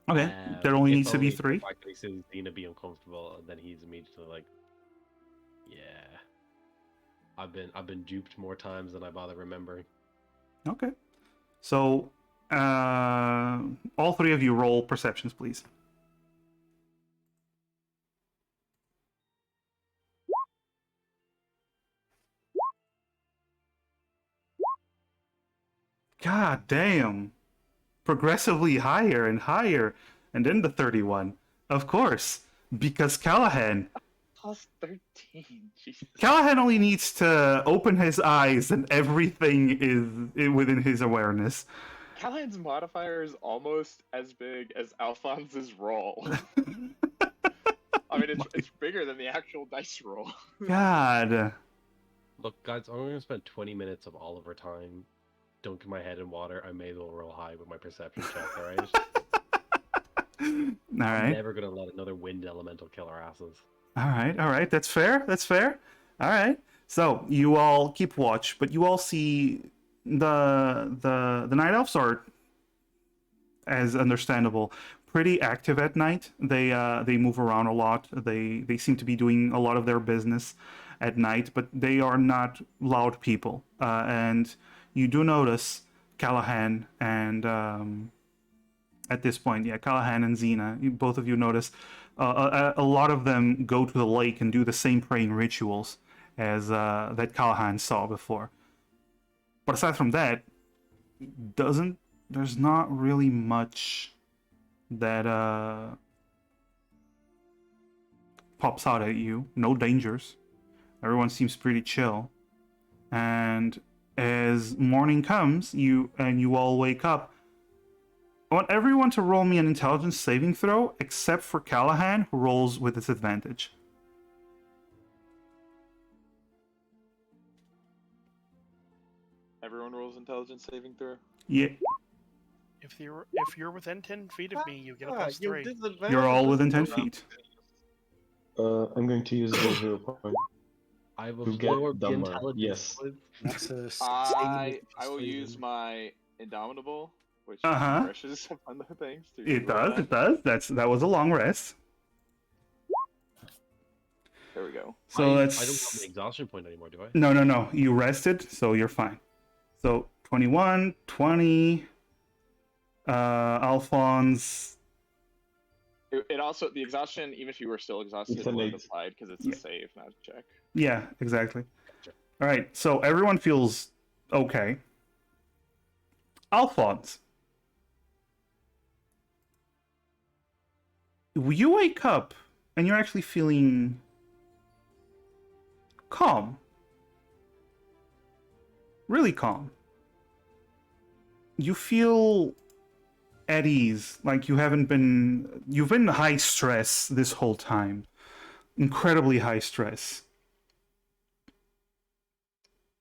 Okay, there only needs to be 3. The fact that he says Xena be uncomfortable, and then he's immediately like, "Yeah, I've been duped more times than I bother remembering." Okay. So, all 3 of you roll perceptions, please. God damn. Progressively higher and higher, and then the 31. Of course, because Callahan. Plus 13. Jesus. Callahan only needs to open his eyes and everything is within his awareness. Callahan's modifier is almost as big as Alphonse's roll. I mean, it's bigger than the actual dice roll. God. Look, guys, I'm going to spend 20 minutes of all of our time dunking my head in water. I may as well roll high with my perception check, alright? All I'm right. never going to let another wind elemental kill our asses. All right. All right. That's fair. That's fair. All right. So you all keep watch, but you all see the night elves are, as understandable, pretty active at night. They move around a lot. They seem to be doing a lot of their business at night, but they are not loud people. And you do notice Callahan and at this point, yeah, Callahan and Xena, both of you notice a lot of them go to the lake and do the same praying rituals as that Callahan saw before. But aside from that, there's not really much that pops out at you. No dangers. Everyone seems pretty chill. And as morning comes, you all wake up. I want everyone to roll me an intelligence saving throw, except for Callahan, who rolls with disadvantage. Everyone rolls intelligence saving throw. Yeah, If you're within 10 feet of me, you get a +3. you're all within 10 feet. I'm going to use the hero point. I've To get absorbed the dumber, intelligence. yes. That's a I will use my Indomitable, which Uh-huh. refreshes on the things. To It roll does, that. it does. That was a long rest. There we go. So I that's... don't have an exhaustion point anymore, do I? No. You rested, so you're fine. So 21, 20, Alphonse... It also, the exhaustion, even if you were still exhausted, It's an would have 8. applied because it's Yeah. a save, not a check. Yeah, exactly. Sure. All right, so everyone feels okay. Alphonse, you wake up and you're actually feeling calm. Really calm. You feel at ease, like you've been in high stress this whole time. Incredibly high stress.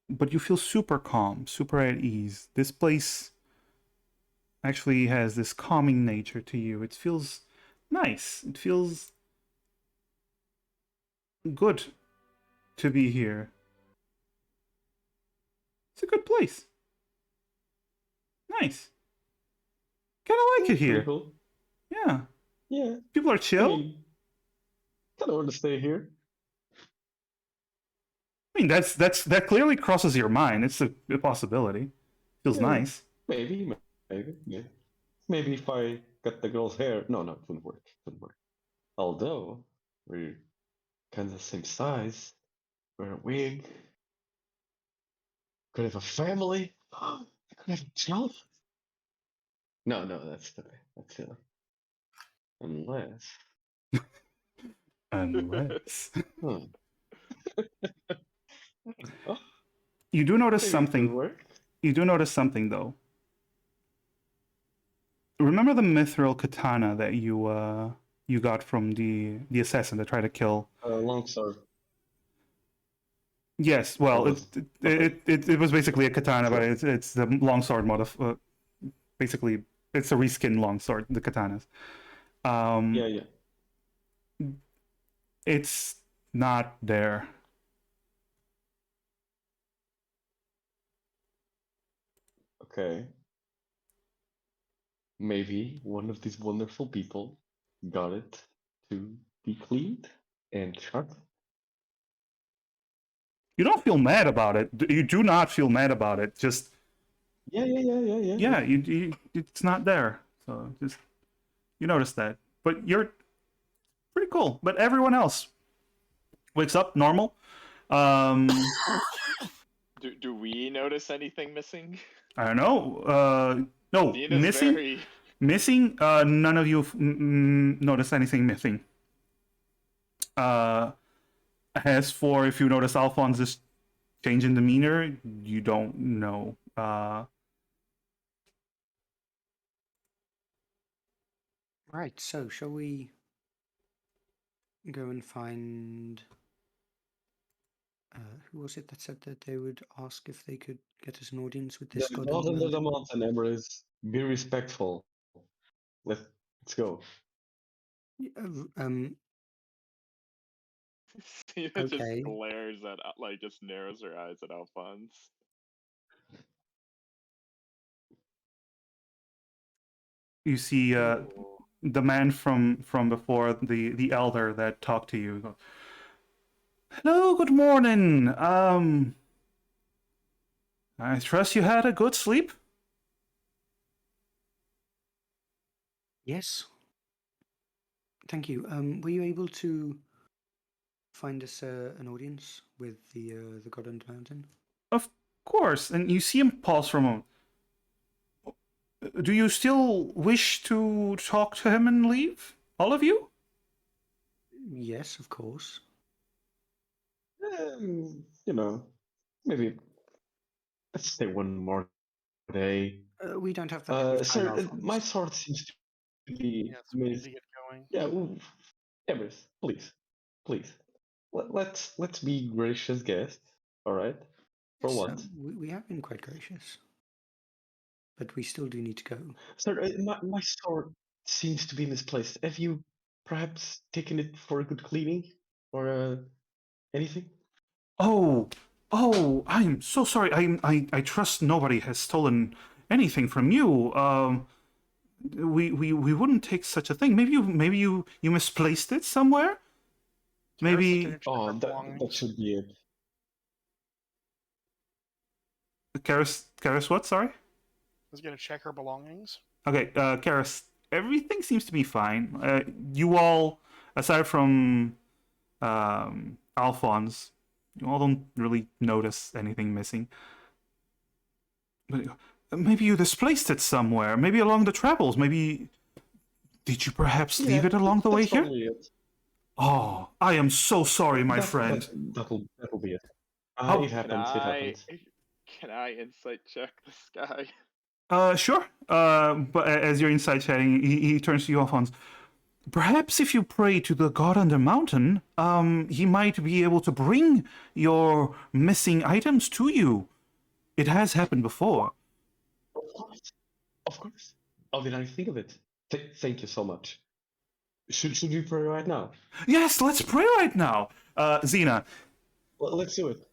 But you feel super calm, super at ease. This place actually has this calming nature to you. It feels nice. It feels good to be here. It's a good place. Nice. Kind of like it Pretty here. cool. Yeah. Yeah. People are I chill. mean, kind of want to stay here. I mean, that clearly crosses your mind. It's a possibility. Feels Yeah. nice. Maybe. Yeah. Maybe if I cut the girl's hair. No, it wouldn't work. Although we're kind of the same size. Wear a wig. Could have a family. I could have a child. No, that's silly. Unless. Unless. Hmm. Oh, You do notice maybe it could something. work. You do notice something, though. Remember the mithril katana that you got from the assassin that tried to kill? Longsword. Yes, well, was- it was basically a katana, but Sure. it's the longsword basically, it's a reskin longsword, the katanas. Yeah. It's not there. Okay. Maybe one of these wonderful people got it to be cleaned and shot. You don't feel mad about it. You do not feel mad about it. Just Yeah. yeah, it's not there. So just you notice that, but you're pretty cool. But everyone else wakes up normal. Do we notice anything missing? I don't know. No, Dina's missing. very. Missing. None of you notice anything missing. As for if you notice Alphonse's change in demeanor, you don't know. Right, so shall we go and find. Who was it that said that they would ask if they could get us an audience with this The god on god the under the mountain? mountain, Emrys. Be respectful. Let's go. Cena just Okay. glares at, like, just narrows her eyes at Alphonse. You see Ooh. the man from before, the elder that talked to you. Goes, hello, good morning. I trust you had a good sleep. Yes. Thank you. Were you able to find us an audience with the god on the mountain? Of course. And you see him pause for a moment. Do you still wish to talk to him and leave? All of you? Yes, of course. You know, maybe let's stay one more day. We don't have that kind of time, Sir, Alphonse. my sword seems to be Yes, we need to get going. Yeah, Emrys, please. Let's be gracious guests. All right, for Yes, once. we have been quite gracious, but we still do need to go. Sir, my sword seems to be misplaced. Have you perhaps taken it for a good cleaning or anything? Oh, I'm so sorry. I trust nobody has stolen anything from you. We wouldn't take such a thing. Maybe you misplaced it somewhere. Karis is Maybe gonna check Oh, her that belongings. should be it. Karis, what? Sorry. Is gonna check her belongings. Okay, Karis, everything seems to be fine. You all, aside from Alphonse, you all don't really notice anything missing. But maybe you displaced it somewhere. Maybe along the travels. Maybe did you perhaps leave it along the way that's here? probably it. Oh, I am so sorry, my friend. That'll be it. Oh, It happens. It happens. Can I insight check this guy? Sure. But as you're inside chatting, he turns to you, Alphonse. Perhaps if you pray to the god on the mountain, he might be able to bring your missing items to you. It has happened before. Of course, of course. How did I think of it? Thank you so much. Should we pray right now? Yes, let's pray right now. Xena, Well, let's do it.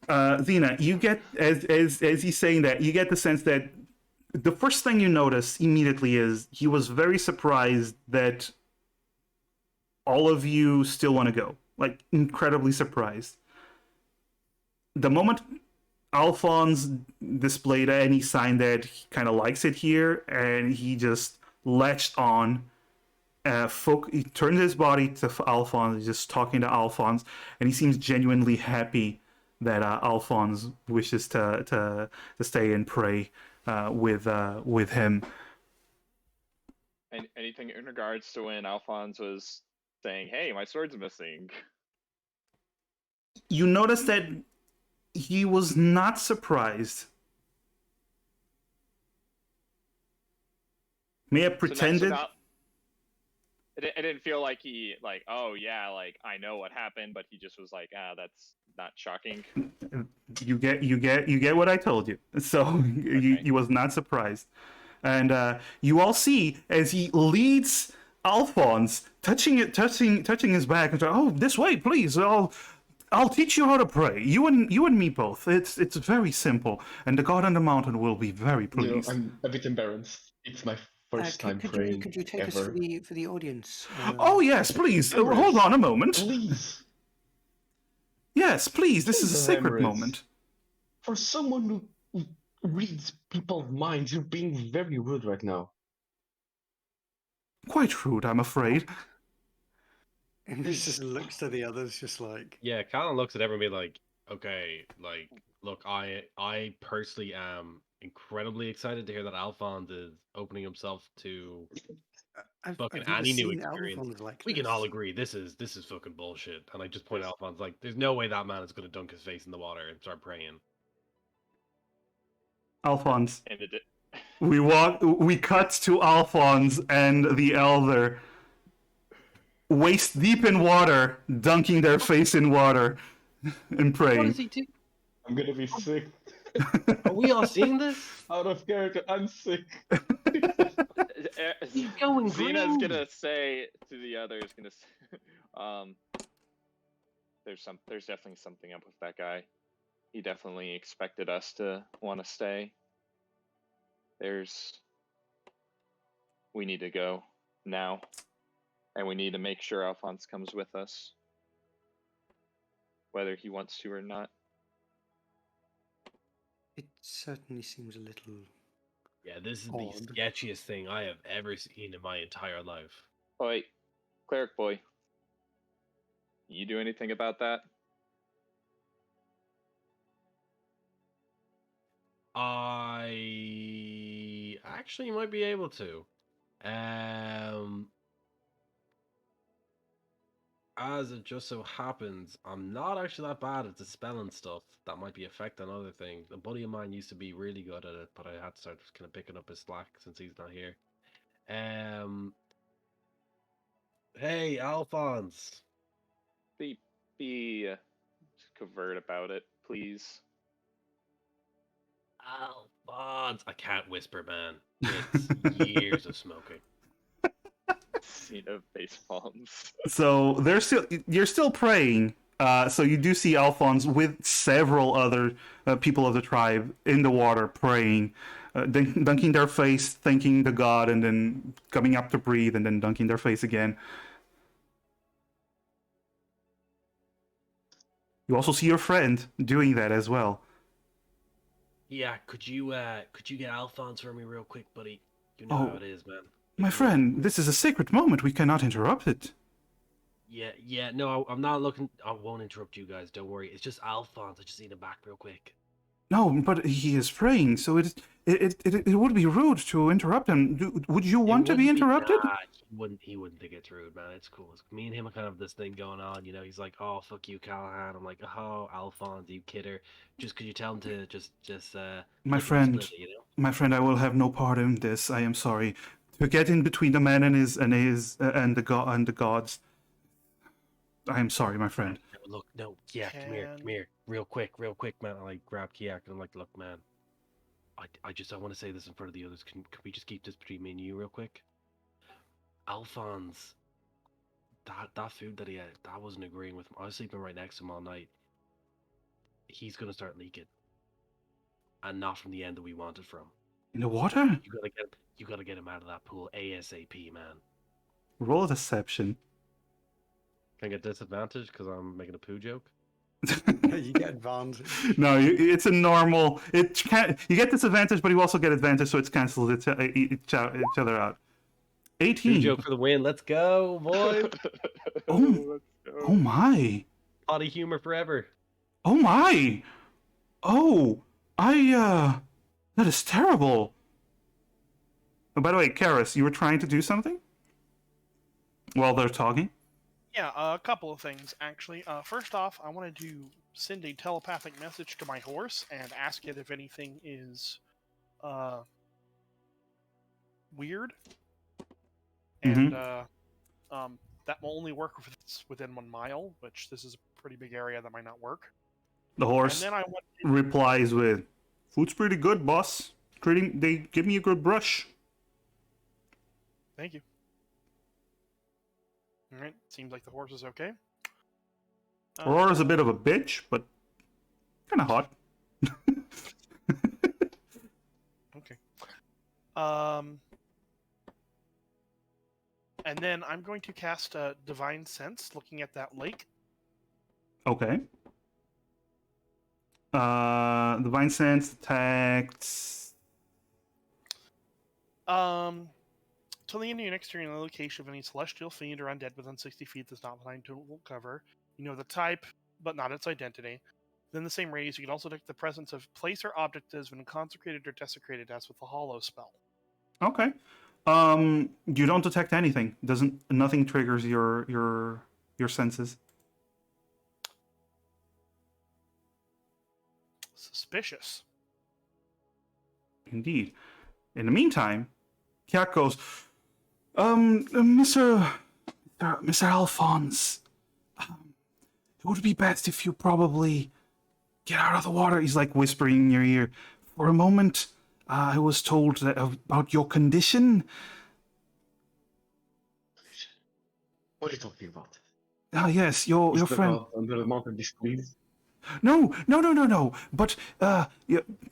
Xena, you get as he's saying that, you get the sense that the first thing you notice immediately is he was very surprised that all of you still want to go. Like incredibly surprised. The moment Alphonse displayed any sign that he kind of likes it here, and he just latched on. He turned his body to Alphonse, just talking to Alphonse, and he seems genuinely happy that Alphonse wishes to stay and pray with him. And anything in regards to when Alphonse was saying, "Hey, my sword's missing"? You notice that he was not surprised. May have pretended. So now, it didn't feel like he like, oh yeah, like I know what happened, but he just was like, that's not shocking. You get what I told you. So Okay. he was not surprised, and you all see as he leads Alphonse, touching his back, and say, "Oh, this way, please. I'll teach you how to pray. You and me both. It's very simple, and the God on the mountain will be very pleased." I'm a bit embarrassed. It's my first time praying Could you take ever. us for the audience? Oh yes, please. Emrys, Hold on a moment. Please. Yes, please. This is a Jesus, sacred Emrys. moment. For someone who reads people's minds, you're being very rude right now. Quite rude, I'm afraid. And he just looks to the others, just like. Yeah, Callan looks at everyone and be like, okay, like, look, I personally am incredibly excited to hear that Alphonse is opening himself to fucking I've never any new seen experience. Alphonse like We can this. all agree this is fucking bullshit. And I just point out Alphonse like, there's no way that man is gonna dunk his face in the water and start praying. Alphonse. And We cut to Alphonse and the elder waist deep in water, dunking their face in water and What praying. does he do? I'm gonna be sick. Are we all seeing this? Out of character, I'm sick. He's going Xena's green. gonna say to the others, there's definitely something up with that guy. He definitely expected us to want to stay. We need to go now, and we need to make sure Alphonse comes with us, whether he wants to or not. It certainly seems a little. Yeah, this is the Odd. sketchiest thing I have ever seen in my entire life. Oi, cleric boy. You do anything about that? I actually might be able to. As it just so happens, I'm not actually that bad at dispelling stuff that might be affecting other things. A buddy of mine used to be really good at it, but I had to start kind of picking up his slack since he's not here. Hey, Alphonse. Be covert about it, please. Alphonse. I can't whisper, man. It's years of smoking. Cena face palms. So you're still praying. So you do see Alphonse with several other people of the tribe in the water praying, dunking their face, thanking the god, and then coming up to breathe, and then dunking their face again. You also see your friend doing that as well. Yeah, could you get Alphonse for me real quick, buddy? You know how it is, man. My friend, this is a sacred moment. We cannot interrupt it. Yeah, no, I'm not looking. I won't interrupt you guys. Don't worry. It's just Alphonse. I just need him back real quick. No, but he is praying, so it would be rude to interrupt him. Would you want to be interrupted? Nah, he wouldn't think it's rude, man. It's cool. Me and him kind of have this thing going on, you know. He's like, "Oh, fuck you, Callahan." I'm like, "Oh, Alphonse, you kidder. Just could you tell him to just My lick friend, his lip, you know?" my friend, I will have no part in this. I am sorry. To get in between the man and the gods. I am sorry, my friend. No, look, no, yeah, come here, real quick, man. I like grab Kiak and I'm like, "Look, man, I want to say this in front of the others. Can we just keep this between me and you, real quick?" Alphonse, that food that he ate, that wasn't agreeing with him. I was sleeping right next to him all night. He's gonna start leaking, and not from the end that we wanted from. In the water? You gotta get him out of that pool ASAP, man. Roll a deception. Can I get disadvantage because I'm making a poo joke? You get advantage. No, it's a normal. You get disadvantage, but you also get advantage, so it's cancelled each other out. 18. Poo joke for the win. Let's go, boys. Oh my. Potty humor forever. Oh my. Oh, that is terrible. Oh, by the way, Karis, you were trying to do something while they're talking? Yeah, a couple of things, actually. First off, I wanted to send a telepathic message to my horse and ask it if anything is weird. And that will only work if it's within 1 mile, which this is a pretty big area that might not work. The horse And then replies with, "Food's pretty good, boss. They give me a good brush." Thank you. Alright, seems like the horse is okay. Aurora's a bit of a bitch, but kind of hot. Okay. And then I'm going to cast Divine Sense, looking at that lake. Okay. Divine Sense detects. Till the end of your next turn, in the location of any celestial fiend or undead within 60 feet that's not behind total cover. You know the type, but not its identity. Within the same radius, you can also detect the presence of place or object that has been consecrated or desecrated, as with the Hollow spell. Okay. You don't detect anything. Nothing triggers your senses. Suspicious. Indeed. In the meantime, Kiak goes, Mr. Mr. Alphonse, it would be best if you probably get out of the water. He's like whispering in your ear. For a moment, I was told about your condition. What are you talking about? Ah, yes, your Is the friend. god under the mountain displeased? No. But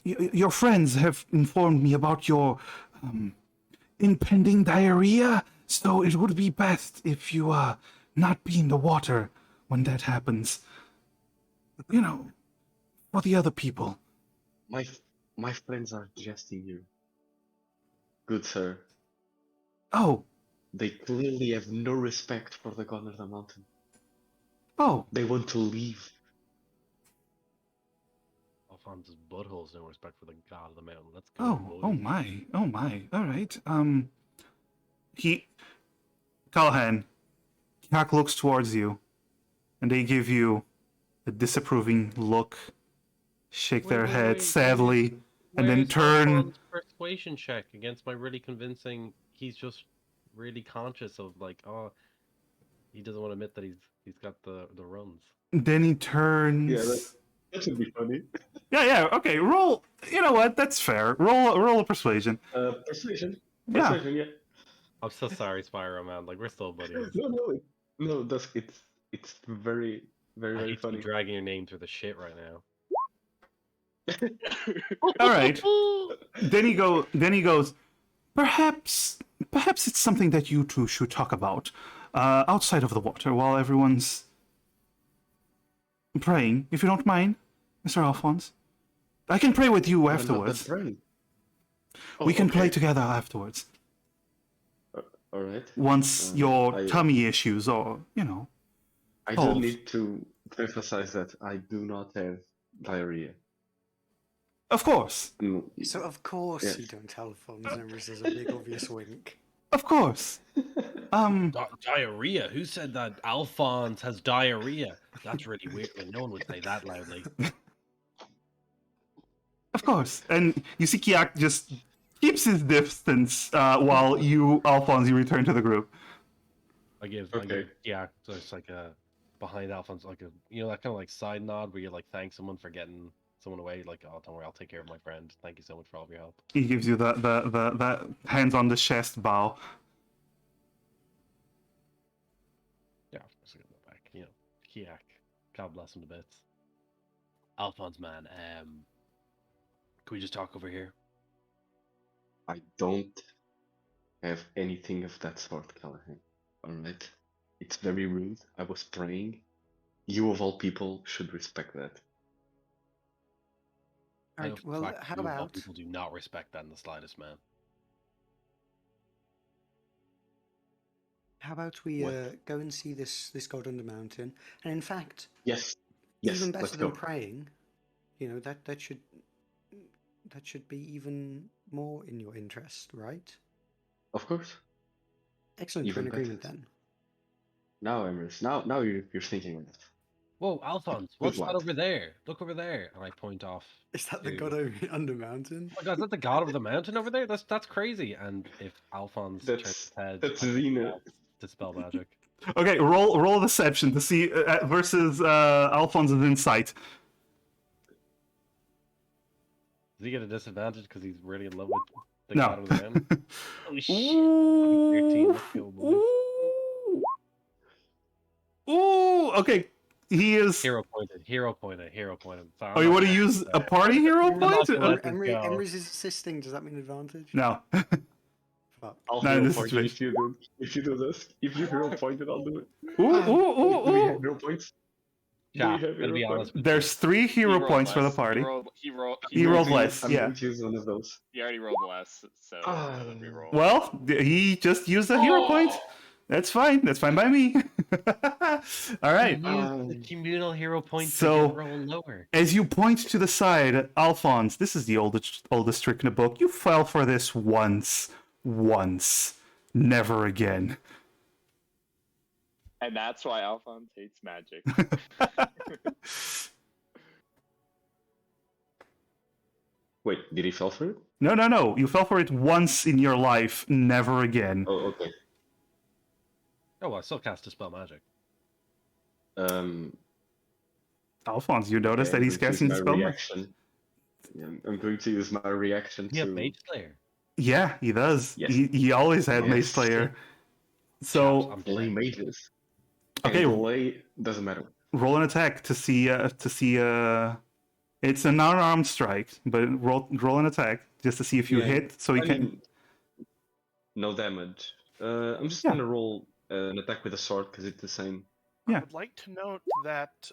your friends have informed me about your impending diarrhea. So it would be best if you not be in the water when that happens. You know, for the other people. My friends are jesting you. Good sir. Oh, They clearly have no respect for the god of the mountain. oh, They want to leave. Alphonse's butthole's no respect for the god of the mountain. Let's go, boys. oh my. All right. Callahan, Jack looks towards you, and they give you a disapproving look, shake their head sadly, and then Where's turn. Alphonse's persuasion check against my really convincing. He's just really conscious of like, oh, he doesn't want to admit that he's got the runs. Then he turns. Yeah, that should be funny. Yeah. Okay, roll. You know what? That's fair. Roll a persuasion. Persuasion. Yeah. Persuasion, yeah. I'm so sorry, Spyro, man. Like, we're still buddies. No, it's very, very, I very hate to be funny. dragging your name through the shit right now. All right. Then he goes. Perhaps it's something that you two should talk about outside of the water while everyone's praying, if you don't mind, Mr. Alphonse. I can pray with you afterwards. We can play together afterwards. All right. Once your tummy issues or, you know. I solved. do need to emphasize that I do not have diarrhea. Of course. So of course Yes. you don't tell Fonz, and there's a big obvious wink. Of course. Diarrhea? Who said that Alphonse has diarrhea? That's really weird. No one would say that loudly. Of course. And you see Kiak just keeps his distance while you, Alphonse, you return to the group. I give yeah, so it's like a behind Alphonse, like a that kind of like side nod where you like thank someone for getting someone away, like, oh, don't worry, I'll take care of my friend. Thank you so much for all of your help. He gives you the hands on the chest bow. Yeah, of course I got that back. Kiak, God bless him to bits. Alphonse, man, can we just talk over here? I don't have anything of that sort, Callahan. Alright? It's very rude. I was praying. You, of all people, should respect that. All right, well, how about people do not respect that in the slightest, man. how about we go and see this god on the mountain? And in fact, Yes, even better let's than go. praying, that should be even more in your interest, right? Of course. Excellent, Even we're in agreement better. then. Now, Emrys, now you're thinking of it. Whoa, Alphonse, what's that over there? Look over there. And I point off. Is that the god on the mountain? Oh my god, is that the god of the mountain over there? That's crazy. And if Alphonse turns his head, That's I Xena. dispel magic. Okay, roll deception to see versus Alphonse's insight. Does he get a disadvantage because he's really in love with the No. god of the mountain? Holy shit. I'll be 13. Let's go, boys. Ooh, okay. He is. Hero pointed. Sorry, Oh, you want to use a party hero point? Emrys is assisting, does that mean advantage? No. Fuck. I'll No, hero this point is you if you do this. If you hero point it, I'll do it. Ooh, ooh, Do we ooh, have ooh. hero points? Yeah, Do we have to be hero honest. points? There's 3 hero points for the party. He rolled He rolled less, I'm yeah. going to use one of those. He already rolled less, so Ah. reroll. Well, he just used a hero point. That's fine. That's fine by me. All right. Use the communal hero point So- to roll lower. As you point to the side, Alphonse, this is the oldest trick in the book. You fell for this once. Never again. And that's why Alphonse hates magic. Wait, did he fall for it? No. You fell for it once in your life. Never again. Oh, okay. Oh, I still cast Dispel Magic. Um, Alphonse, you notice okay, that I'm he's going to use casting my the spell? reaction. I'm going to use my reaction You have to. Mage Slayer. Yeah, he does. Yes. He always had Mace Yes. Slayer. Chaps, So I'm Play dead. mages. okay, And delay doesn't matter. roll an attack to see. It's an unarmed strike, but roll an attack just to see if you Yeah, hit. So you I can. mean, no damage. I'm just Yeah. gonna roll an attack with a sword because it's the same. Yeah. I would like to note that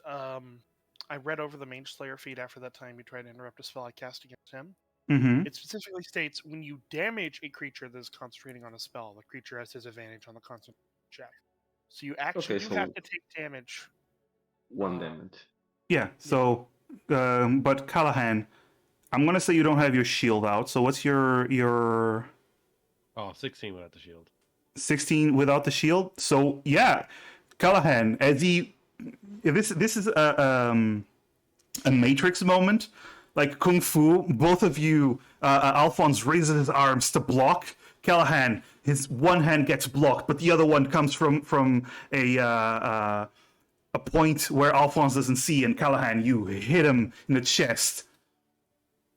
I read over the Mage Slayer feat after that time you tried to interrupt a spell I cast against him. Mm-hmm. It specifically states when you damage a creature that is concentrating on a spell, the creature has disadvantage on the concentration check. So you actually Okay, do so have to take damage. 1 damage. Yeah. So, but Callahan, I'm gonna say you don't have your shield out. So what's your Oh, 16 without the shield. 16 without the shield? So yeah, Callahan, as he, this is a Matrix moment, like Kung Fu. Both of you, Alphonse raises his arms to block. Callahan, his one hand gets blocked, but the other one comes from a point where Alphonse doesn't see, and Callahan, you hit him in the chest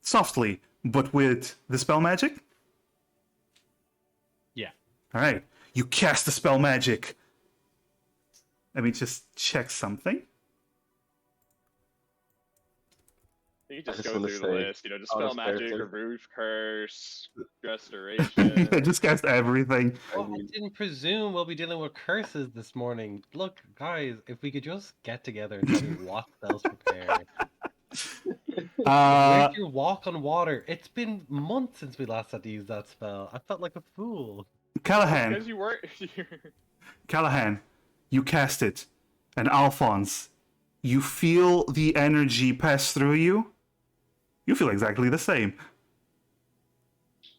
softly, but with the spell magic. Yeah. All right, you cast the spell magic. Let me just check something. You I just just go wanna through the say, list. You know, out Dispel of Magic, character. Remove Curse, Restoration. Just cast everything. Well, I didn't presume we'll be dealing with curses this morning. Look, guys, if we could just get together and tell me what spells prepare. Where's your walk on water? It's been months since we last had to use that spell. I felt like a fool. Callahan, Because you weren't. Callahan, you cast it, and Alphonse, you feel the energy pass through you. You feel exactly the same.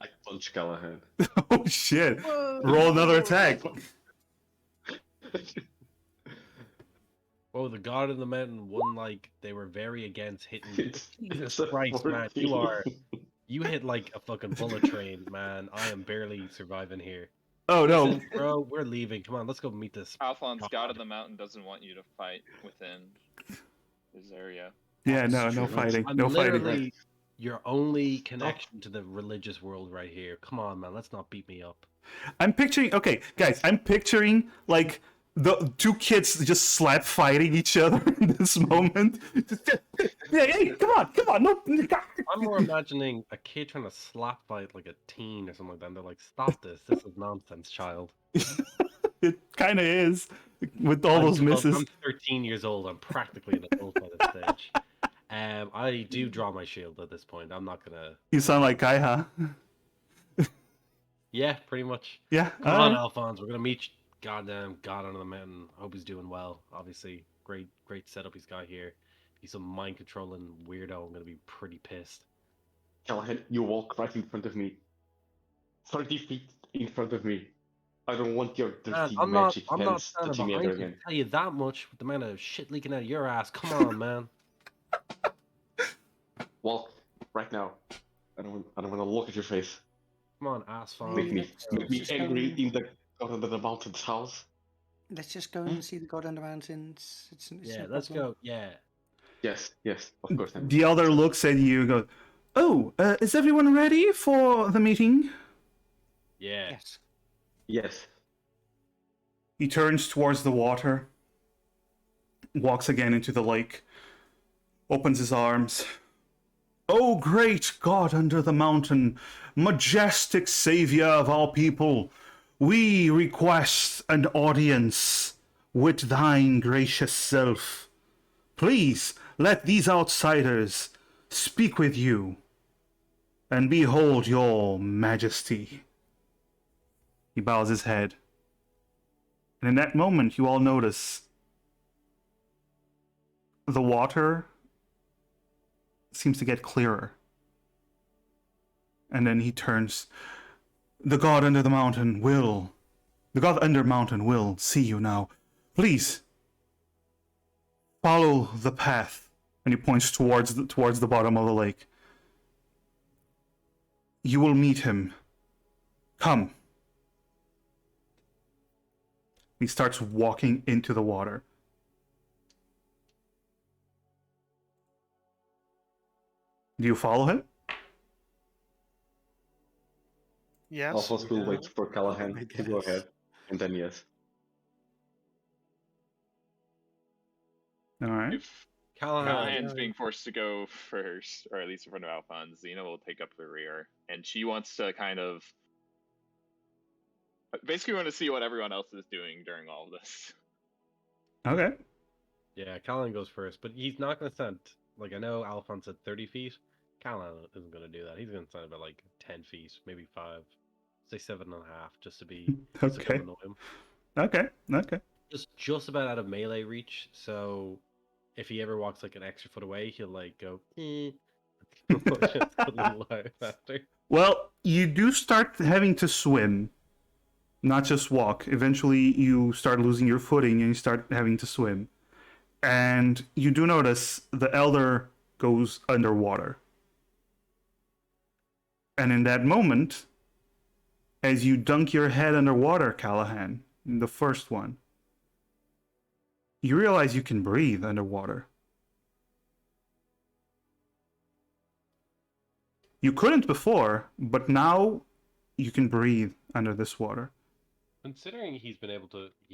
I punch Callahan. Oh shit! Roll another attack. Oh, the god of the mountain won like they were very against hitting. It's Jesus a Christ, man, 14. you hit like a fucking bullet train, man. I am barely surviving here. Oh no! Listen, bro, we're leaving. Come on, let's go meet this. Alphonse, God God. of the Mountain, doesn't want you to fight within his area. Yeah, That's no true. fighting. I'm No fighting. literally your only connection to the religious world right here. Come on, man, let's not beat me up. I'm picturing. Okay, guys, I'm picturing like the two kids just slap fighting each other in this moment. Yeah, hey, come on, no. I'm more imagining a kid trying to slap fight like a teen or something like that. And they're like, "Stop this! This is nonsense, child." It kind of is with all those misses. I'm 13 years old. I'm practically an adult by this stage. I do draw my shield at this point. I'm not gonna. You sound like Kai, huh? Yeah, pretty much. Yeah. Come on, alright. Alphonse. We're gonna meet goddamn God under the mountain. Hope he's doing well. Obviously, great setup he's got here. He's some mind controlling weirdo. I'm gonna be pretty pissed. Callahan, you walk right in front of me. 30 feet in front of me. I don't want your dirty Man, I'm magic not hands standing touching me behind ever you. again. Tell you that much with the amount of shit leaking out of your ass. Come on, man. Walk right now. I don't want to look at your face. Come on, ass Hey, Make farm. me, let's make me just angry go- in the God under the mountain's house. Let's just go and see the God under mountains. It's Yeah, no let's problem. go. Yeah. Yes, of course. I'm The elder looks at you and goes, "Oh, is everyone ready for the meeting?" Yeah. Yes. Yes. He turns towards the water, walks again into the lake, opens his arms. "Oh, great God under the mountain, majestic savior of all people, we request an audience with thine gracious self. Please let these outsiders speak with you, and behold your majesty." He bows his head. And in that moment, you all notice the water seems to get clearer. And then he turns. The God under mountain will see you now. Please follow the path. And he points towards the bottom of the lake. You will meet him. Come. He starts walking into the water. Do you follow him? Yes. Alphonse will wait for Callahan I to go guess. ahead, and then yes. All right. If Callahan, Callahan's being forced to go first, or at least in front of Alphonse, Xena will take up the rear, and she wants to kind of basically want to see what everyone else is doing during all of this. Okay. yeah, Callahan goes first, but he's not going to stand. Like, I know Alphonse at 30 feet. Callahan isn't going to do that. He's going to stand about like 10 feet, maybe 5, say 7.5, just to be just to Okay. come annoy him. Okay. Okay. Just about out of melee reach, so if he ever walks like an extra foot away, he'll like go. Just a little faster. Well, you do start having to swim, not just walk. Eventually, you start losing your footing and you start having to swim. And you do notice the elder goes underwater. And in that moment, as you dunk your head underwater, Callahan, the first one, you realize you can breathe underwater. You couldn't before, but now you can breathe under this water. Considering he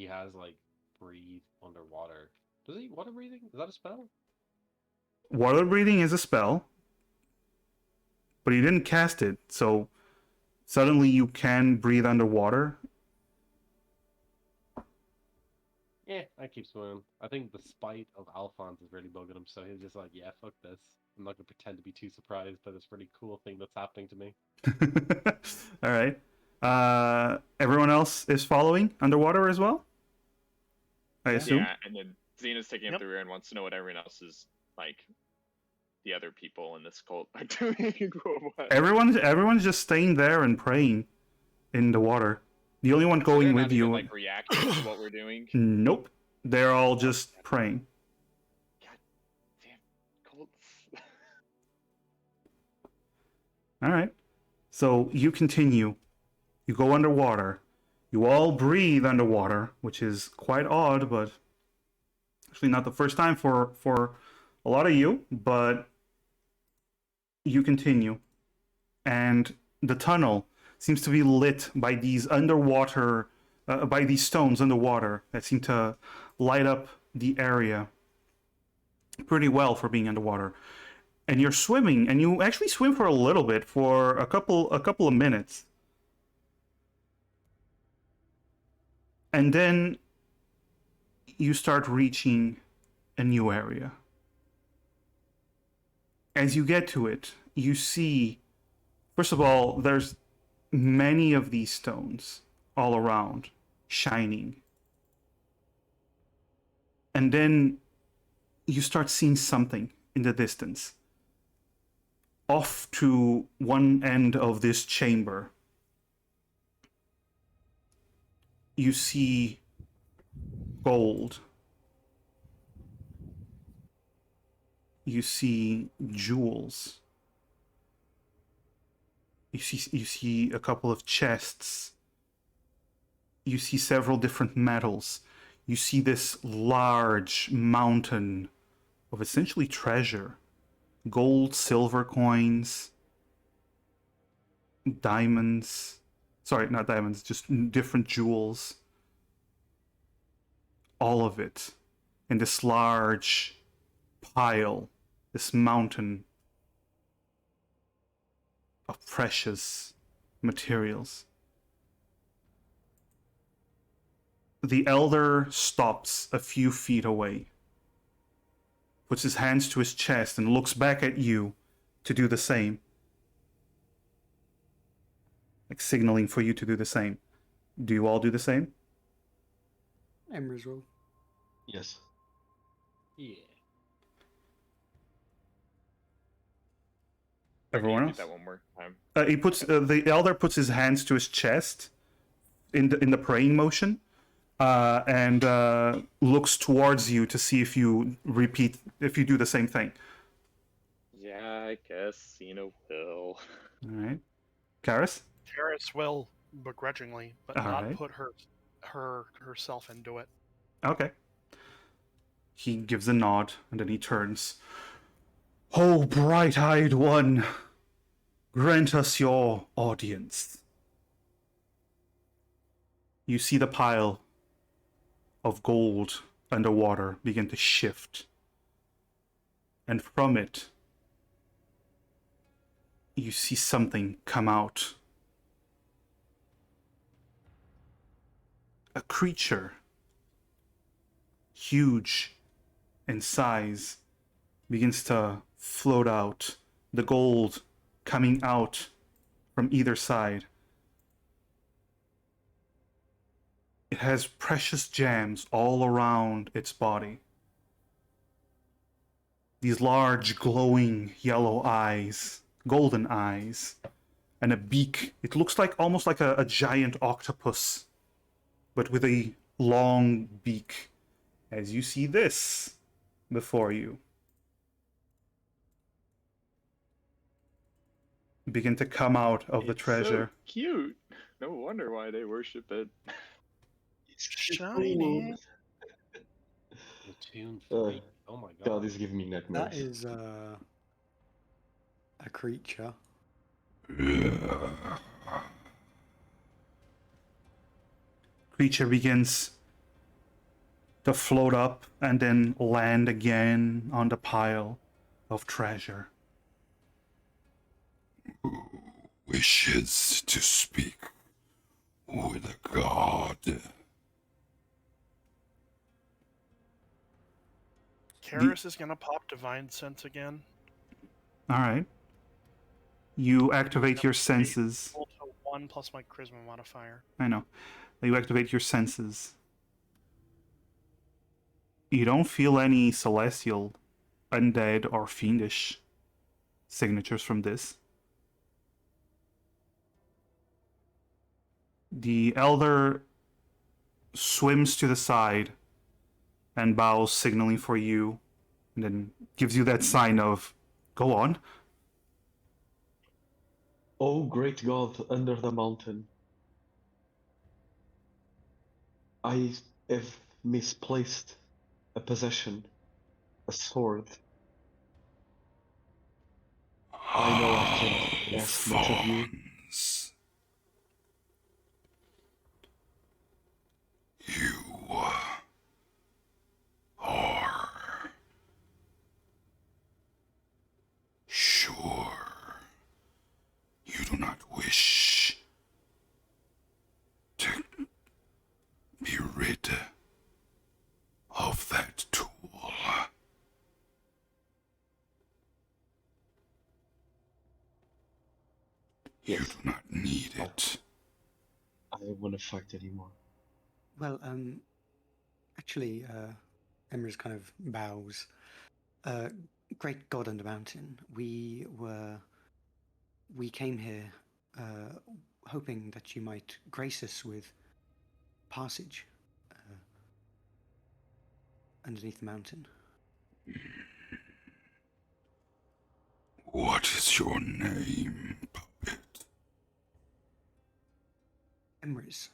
has like breathe underwater. Does he water breathing? Is that a spell? Water breathing is a spell, but he didn't cast it, so suddenly you can breathe underwater. Yeah, I keep swimming. I think the spite of Alphonse is really bugging him, so he's just like, yeah, fuck this. I'm not gonna pretend to be too surprised by this really cool thing that's happening to me. All right. Everyone else is following underwater as well? I assume? Yeah, and then Xena's taking up Yep. the rear and wants to know what everyone else is like. The other people in this cult are doing. What? Everyone's just staying there and praying in the water. The only one So going they're with not you. even, like reacting to what we're doing. Nope. They're all just praying. God damn cults. All right. So you continue. You go underwater. You all breathe underwater, which is quite odd, but actually not the first time for a lot of you, but you continue. And the tunnel seems to be lit by these underwater by these stones underwater that seem to light up the area pretty well for being underwater. And you're swimming, and you actually swim for a little bit, for a couple of minutes. And then you start reaching a new area. As you get to it, you see, first of all, there's many of these stones all around, shining. And then you start seeing something in the distance. Off to one end of this chamber, you see gold. You see jewels. You see a couple of chests. You see several different metals. You see this large mountain of essentially treasure. Gold, silver coins, diamonds. Sorry, not diamonds, just different jewels. All of it in this large pile, this mountain of precious materials. The elder stops a few feet away, puts his hands to his chest, and looks back at you to do the same. Like signaling for you to do the same. Do you all do the same? Emra's roll. Yes. Yeah. Everyone Repeat else? that one more time. He puts the elder puts his hands to his chest in the praying motion, and looks towards you to see if you do the same thing. Yeah, I guess Xena will. All right, Karis. Karis will begrudgingly, but All not right. put her herself into it. Okay. He gives a nod, and then he turns. Oh, bright-eyed one, grant us your audience. You see the pile of gold underwater begin to shift. And from it, you see something come out. A creature, huge in size, begins to float out, the gold coming out from either side. It has precious gems all around its body. These large, glowing yellow eyes, golden eyes, and a beak. It looks like almost like a giant octopus, but with a long beak. As you see this before you, begin to come out of the It's treasure. so cute. No wonder why they worship it. It's Shiny. Platoon Uh, 3. Oh my god. God, it's giving me nightmares. That is a creature. Creature begins to float up and then land again on the pile of treasure. Wishes to speak with a god. Karis is gonna pop Divine Sense again. All right. You activate your Yep. senses. Roll to 1 plus my charisma modifier. I know. You activate your senses. You don't feel any celestial, undead, or fiendish signatures from this. The elder swims to the side and bows, signaling for you, and then gives you that sign of, go on. Oh, great God, under the mountain. I have misplaced a possession, a sword. I know I can't ask much of you. Alphonse, you are sure you do not wish to be rid of that tool. You Yes. do not need it. I don't want to fight anymore. Well, actually, Emrys kind of bows. Great God under mountain, we came here hoping that you might grace us with passage underneath the mountain. What is your name, puppet? Emrys,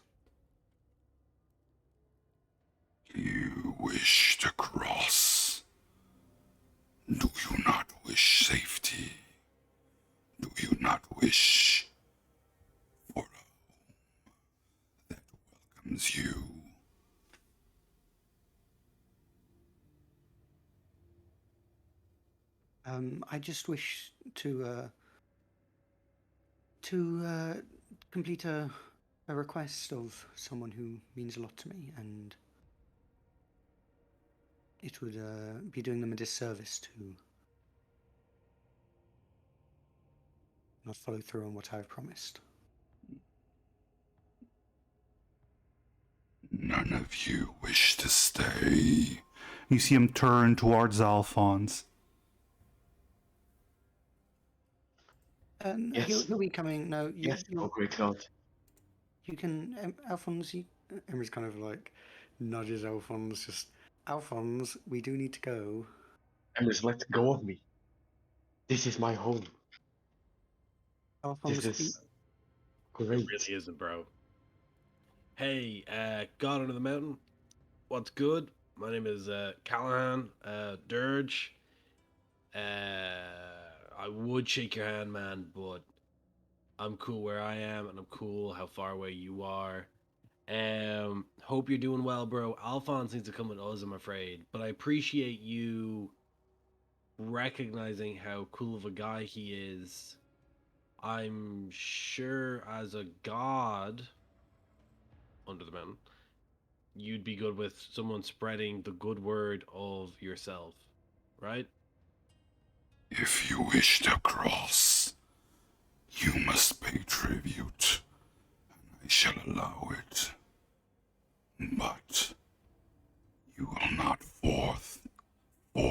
You wish to cross. Do you not wish safety? Do you not wish for a home that welcomes you? I just wish to complete a request of someone who means a lot to me, and it would be doing them a disservice to not follow through on what I've promised. None of you wish to stay. You see him turn towards Alphonse. And Yes. he'll be coming. No, you, Yes, oh great God. you can, Alphonse. Emrys kind of like nudges Alphonse. Just Alphonse, we do need to go. Emrys, let go of me. This is my home. Alphonse, This is It great. really isn't, bro. Hey, God under the mountain. What's good? My name is Callahan, Dirge. I would shake your hand, man, but I'm cool where I am, and I'm cool how far away you are. Hope you're doing well, bro. Alphonse needs to come with us, I'm afraid, but I appreciate you recognizing how cool of a guy he is. I'm sure as a god under the mountain, you'd be good with someone spreading the good word of yourself, right? If you wish to cross, you must pay tribute. I shall allow it. But you will not force a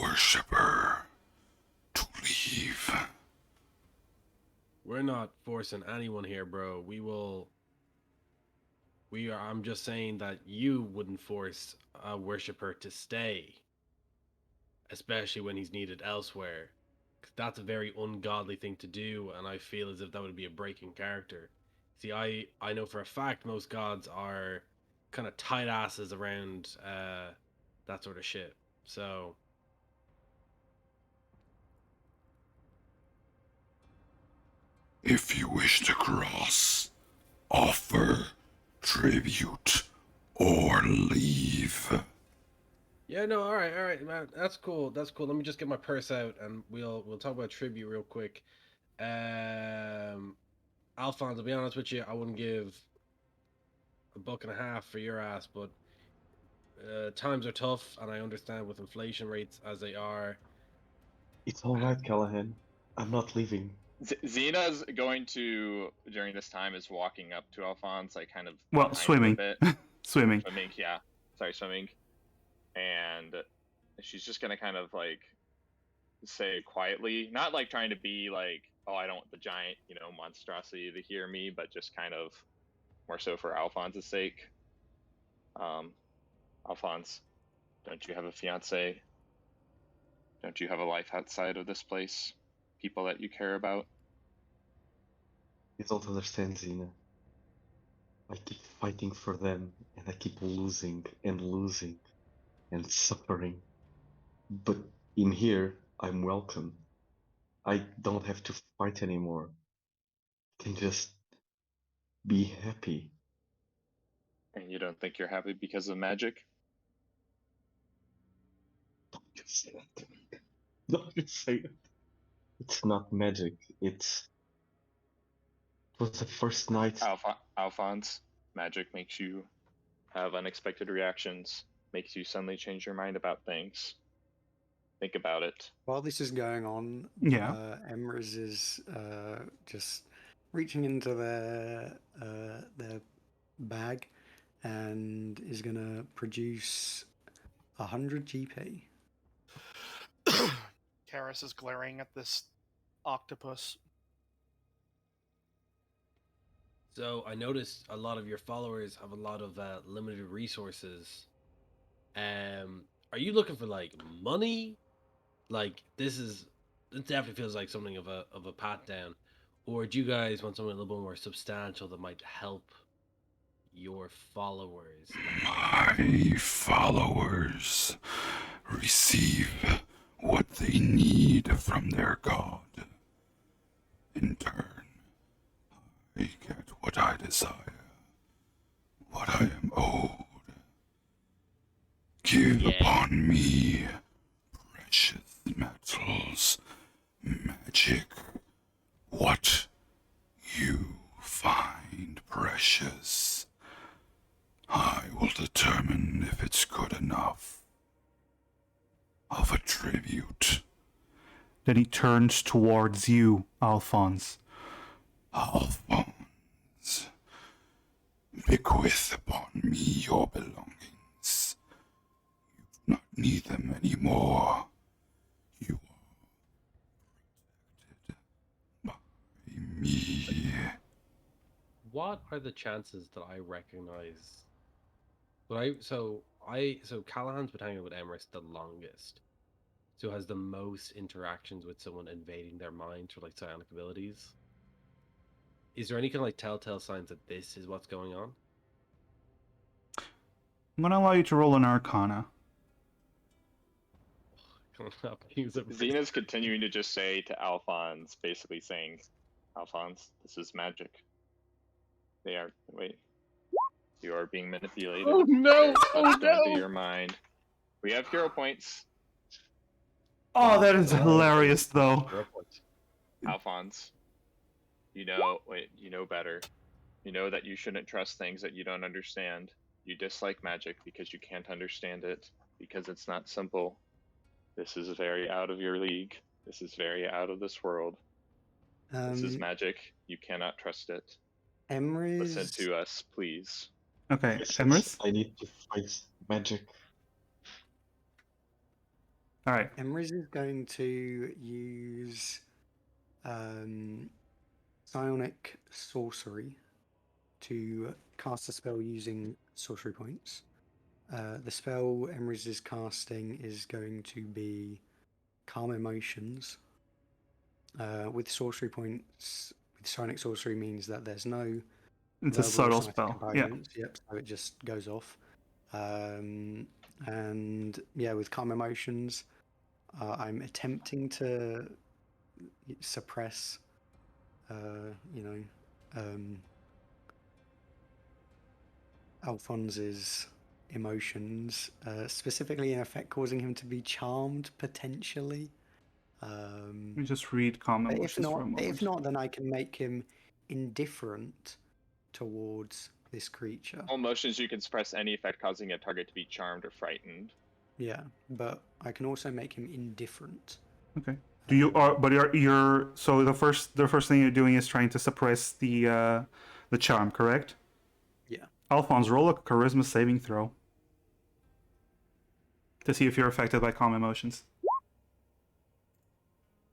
worshipper to leave. We're not forcing anyone here, bro. We are. I'm just saying that you wouldn't force a worshiper to stay, especially when he's needed elsewhere. 'Cause that's a very ungodly thing to do, and I feel as if that would be a breaking character. See, I know for a fact most gods are kind of tight asses around that sort of shit. So If you wish to cross, offer tribute or leave. yeah, no, all right, man. That's cool. That's cool. Let me just get my purse out, and we'll talk about tribute real quick. Um, Alphonse, I'll be honest with you, I wouldn't give $1.50 for your ass, but times are tough, and I understand with inflation rates as they are. It's all right, Callahan. I'm not leaving. Xena's going to during this time is walking up to Alphonse, like kind of Well, behind him a swimming. bit. Swimming. Swimming, yeah. Sorry, swimming. And she's just gonna kind of like say quietly, not like trying to be like, oh, I don't want the giant, monstrosity to hear me, but just kind of more so for Alphonse's sake. Um, Alphonse, don't you have a fiance? Don't you have a life outside of this place? People that you care about? You don't understand, Xena. I keep fighting for them, and I keep losing and losing and suffering. But in here, I'm welcome. I don't have to fight anymore. I can just be happy. And you don't think you're happy because of magic? Don't you say that to me. Don't you say it. It's not magic. It was the first night. Alphonse, magic makes you have unexpected reactions, makes you suddenly change your mind about things. Think about it. While this is going on, Yeah. Emrys is just reaching into their bag and is gonna produce 100 GP. Karis is glaring at this octopus. So I noticed a lot of your followers have a lot of limited resources. Are you looking for like money? Like this definitely feels like something of a pat down, or do you guys want something a little bit more substantial that might help your followers? My followers receive what they need from their god. In turn, I get what I desire, what I am owed. Give Yeah. upon me precious metals, magic, what you find precious. I will determine if it's good enough of a tribute. Then he turns towards you, Alphonse. Alphonse, bequeath upon me your belongings. You do not need them anymore. You are protected by me. What are the chances that I recognize? So Callahan's been hanging with Emrys the longest, so has the most interactions with someone invading their mind through like psionic abilities. Is there any kind of like telltale signs that this is what's going on? I'm gonna allow you to roll an Arcana. Coming up, use it. Xena's continuing to just say to Alphonse, basically saying, Alphonse, this is magic. They are, wait. You are being manipulated. Oh no! Touched into your mind. We have hero points. Oh, that is hilarious, though. Alphonse, you know better. You know that you shouldn't trust things that you don't understand. You dislike magic because you can't understand it, because it's not simple. This is very out of your league. This is very out of this world. This is magic. You cannot trust it. Listen Emrys, to us, please. Okay, Listen, Emrys? I need to fight magic. Alright. Emrys is going to use psionic sorcery to cast a spell using sorcery points. The spell Emrys is casting is going to be Calm Emotions. With sorcery points, with psionic sorcery means that there's no It's a verbal or subtle somatic spell. Yeah. components. Yep, so it just goes off. And yeah, with Calm Emotions, I'm attempting to suppress, Alphonse's emotions, specifically in effect causing him to be charmed potentially. Let me just read Calm But Emotions for a moment. if not, then I can make him indifferent towards this creature. All motions you can suppress any effect causing a target to be charmed or frightened. Yeah, but I can also make him indifferent. Okay. Do you are but you're so the first thing you're doing is trying to suppress the charm, correct? Yeah. Alphonse, roll a charisma saving throw to see if you're affected by calm emotions.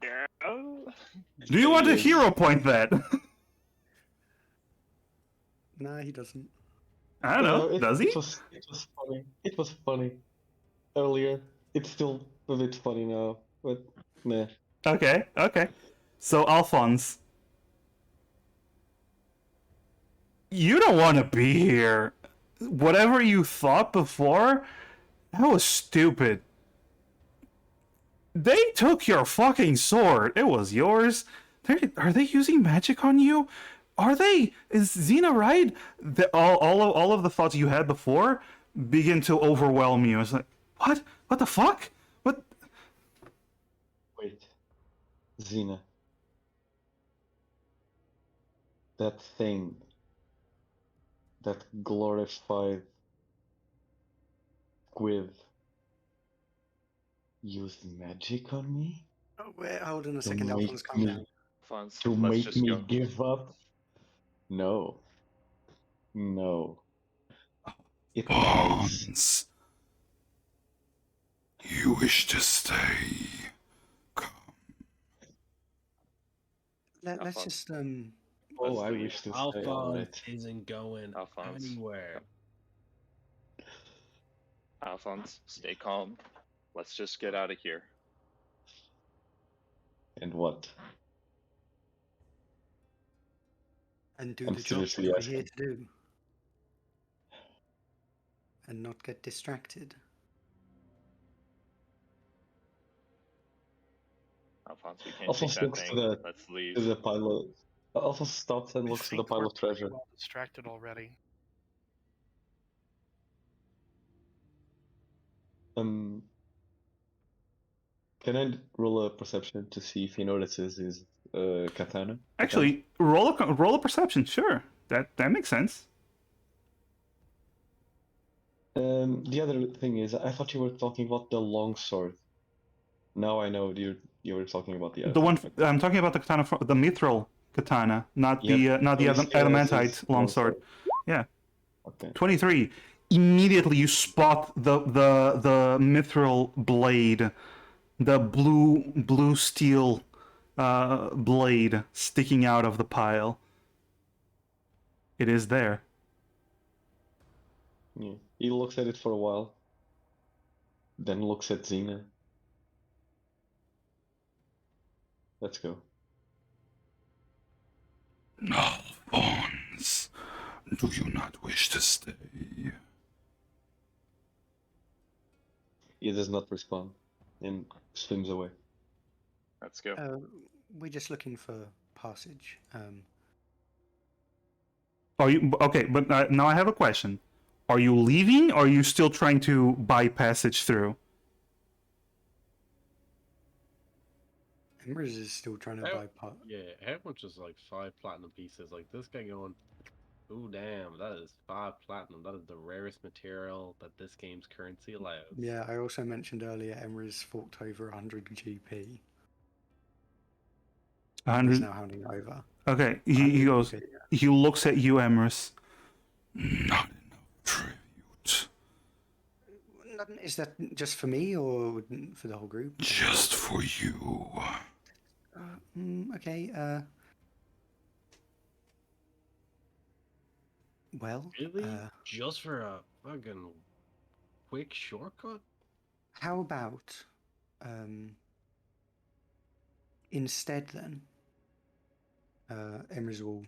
Yeah. Do you want to hero point that? Nah, he doesn't. I don't know. Does he? It was funny. It was funny earlier. It's still a bit funny now, but meh. Okay. So Alphonse, you don't want to be here. Whatever you thought before, that was stupid. They took your fucking sword. It was yours. Are they using magic on you? Are they? Is Xena right? All of the thoughts you had before begin to overwhelm you. It's like, what? What the fuck? What? Wait, Xena. That thing. That glorified squid used magic on me? Oh, wait, hold on a To second, make Alphonse, calm me- down. Alphonse, To let's make just me go. give up? No. No. It dies. Bonds. You wish to stay. Come. Let's Alphonse. just Oh, Let's I leave. wish to stay. Alphonse Alright. isn't going Alphonse. anywhere. Alphonse, stay calm. Let's just get out of here. And what? and do I'm the job that seriously we're here asking. to do, and not get distracted. Alphonse, we can't Alphonse take that looks thing. to Let's leave. the pilot. Alphonse stops and I looks to the think pile we're of treasure. pretty well distracted already. Can I roll a perception to see if he notices his katana? Actually, roll a perception. Sure, that makes sense. The other thing is, I thought you were talking about the long sword. Now I know you were talking about the other. The one thing. I'm talking about the katana, the mithril katana, not Yep, the so he still has adamantite his longsword. Yeah. Okay. 23. Immediately you spot the mithril blade, the blue steel blade sticking out of the pile. It is there. Yeah. He looks at it for a while, then looks at Xena. Let's go. Alphonse. Alphonse, do you not wish to stay? He does not respond and swims away. Let's go. We're just looking for passage. Are you okay? But now I have a question. Are you leaving, or are you still trying to buy passage through? Emrys is still trying to buy part. Yeah, how much is like 5 platinum pieces? Like this guy going, ooh damn, that is 5 platinum. That is the rarest material that this game's currency allows. Yeah, I also mentioned earlier Emrys forked over 100 GP. He's 100. now handing over. Okay, he goes. GP, yeah. He looks at you, Emrys. Not enough tribute. Is that just for me or for the whole group? Just for you. Okay. Well. Really? Just for a fucking quick shortcut? How about instead then? Emrys will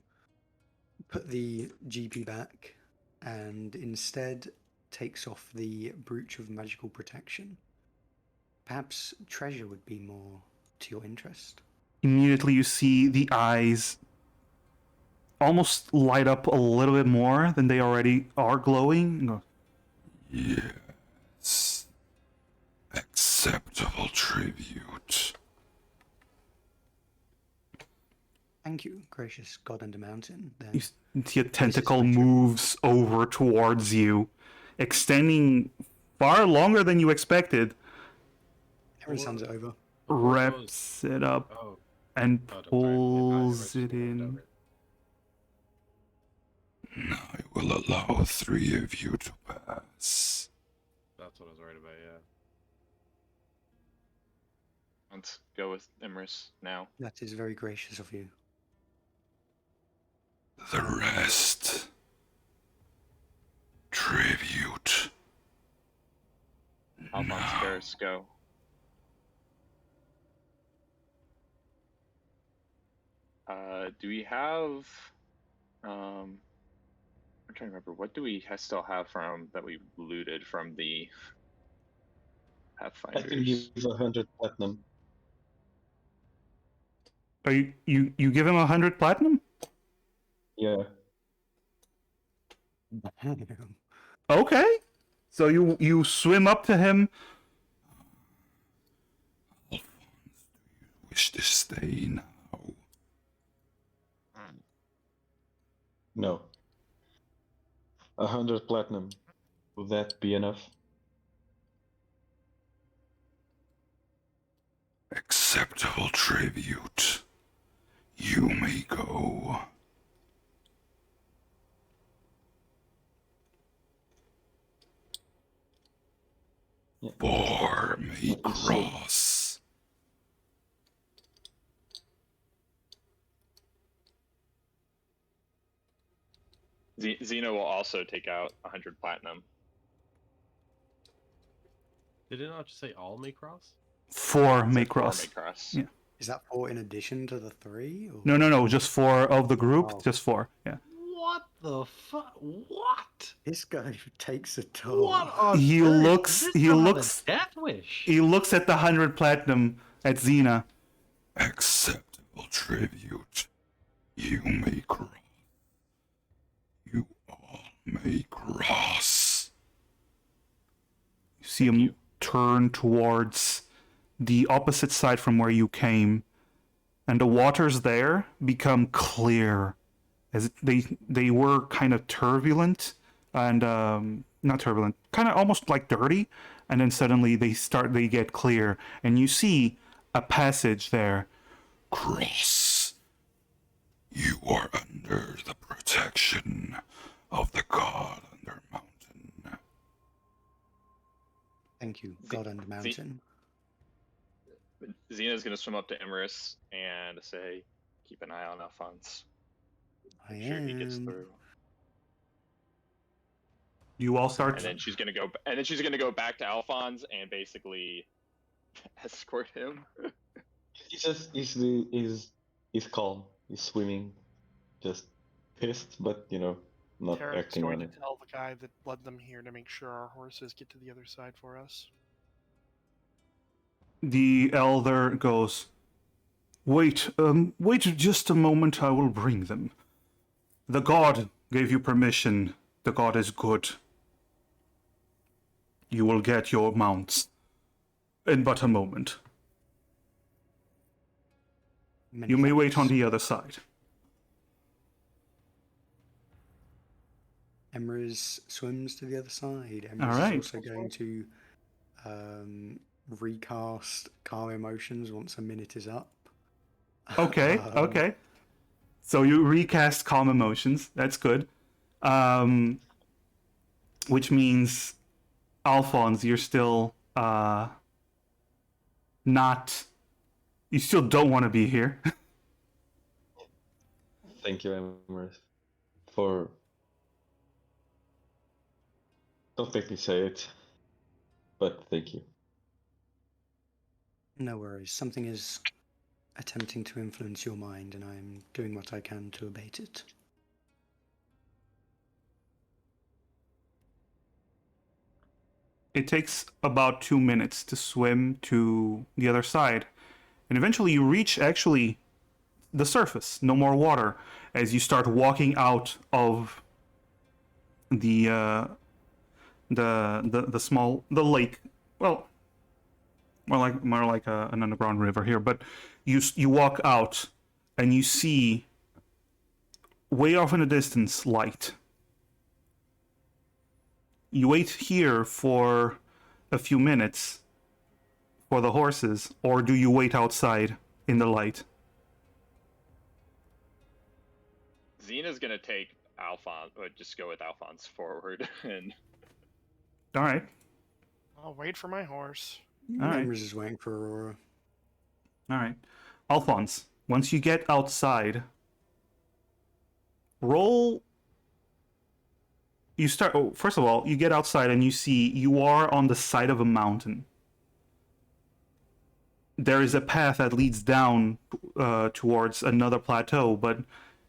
put the GP back and instead takes off the brooch of magical protection. Perhaps treasure would be more to your interest. Immediately, you see the eyes almost light up a little bit more than they already are glowing. You go, Yes. Acceptable tribute. Thank you, gracious god under mountain. Then you see a tentacle moves over towards you, extending far longer than you expected. Emrys hands it over. Wraps it up Oh, and oh, pulls it in. I will allow 3 of you to pass. That's what I was worried about, yeah. Let's go with Emrys now. That is very gracious of you. The rest. Tribute. Alphonse, Now. Karis, go. Do we have? I'm trying to remember. What do we still have from that we looted from the I can Pathfinders? give 100 platinum. Are you give him 100 platinum? Yeah. Okay. So you swim up to him. Alphonse, do you wish to stay now? No. 100 platinum. Would that be enough? Acceptable tribute. You may go. Yeah. 4 may cross. Xena will also take out 100 platinum. Did it not just say all may cross? 4 may Except four cross. may cross. Yeah. Is that 4 in addition to the 3? Or... No. Just 4 of the group. Oh. Just 4. Yeah. What the fuck? What? This guy takes a toll. What on He earth? looks- Does this he not have a looks- death wish. He looks at the 100 platinum at Xena. Acceptable tribute. You may cross. You all may cross. You see him turn towards the opposite side from where you came, and the waters there become clear, as they were kind of turbulent and not turbulent, kind of almost like dirty, and then suddenly they get clear, and you see a passage there. Cross. You are under the protection of the god under mountain. Thank you, god under mountain. Xena's gonna swim up to Emrys and say, "Keep an eye on Alphonse. I Make sure he gets am. through." You all start. And then she's gonna go. And then she's gonna go back to Alphonse and basically escort him. He's calm. He's swimming. Just pissed, but not Tarek's acting going on to it. tell the guy that led them here to make sure our horses get to the other side for us. The elder goes, wait just a moment, I will bring them. The god gave you permission. The god is good. You will get your mounts in but a moment. Many You may wait on thanks. the other side. Emrys swims to the other side. All Emrys is right. also going to recast calm emotions once a minute is up. Okay, okay. So you recast calm emotions. That's good. Which means, Alphonse, you're still not. You still don't want to be here. Thank you, Emrys, for. Don't make me say it, but thank you. No worries. Something is attempting to influence your mind, and I'm doing what I can to abate it. It takes about 2 minutes to swim to the other side, and eventually you reach actually the surface. No more water as you start walking out of the lake. Well, more like an underground river here, but you walk out and you see way off in the distance light. You wait here for a few minutes for the horses, or do you wait outside in the light? Xena's gonna take Alphonse, or just go with Alphonse forward, and All right. I'll wait for my horse. All right. Emrys is waiting for Aurora. All right. Alphonse, once you get outside, roll. You start. Oh, first of all, you get outside and you see you are on the side of a mountain. There is a path that leads down towards another plateau, but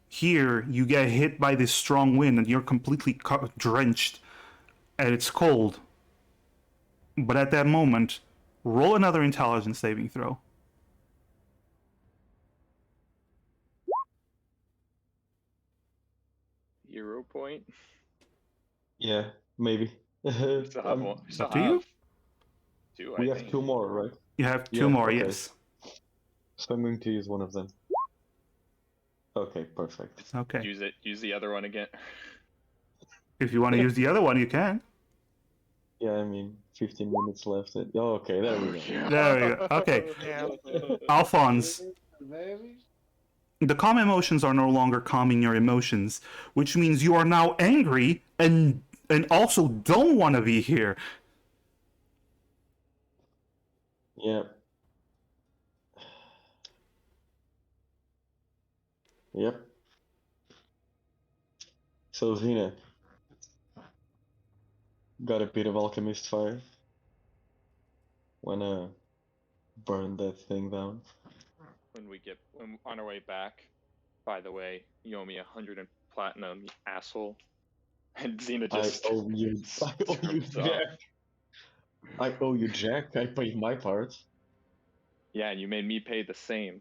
here you get hit by this strong wind and you're completely drenched, and it's cold. But at that moment, roll another intelligence saving throw. Hero point. Yeah, maybe. We still have one. Up to you. Two, We I have think. 2 more, right? You have 2 Yeah, more, okay. yes. So I'm going to use one of them. Okay, perfect. Okay. Use it. Use the other one again. If you want to use the other one, you can. Yeah, I mean, 15 minutes left. Oh, okay, there we go. There we go. Okay. Yeah. Alphonse, the calm emotions are no longer calming your emotions, which means you are now angry and also don't want to be here. Yeah. Yep. So, Xena, got a bit of alchemist fire. Wanna burn that thing down? When on our way back, by the way, you owe me 100 in platinum, you asshole. And Xena just I owe you storms off. Jack. I owe you Jack. I paid my part. Yeah, and you made me pay the same.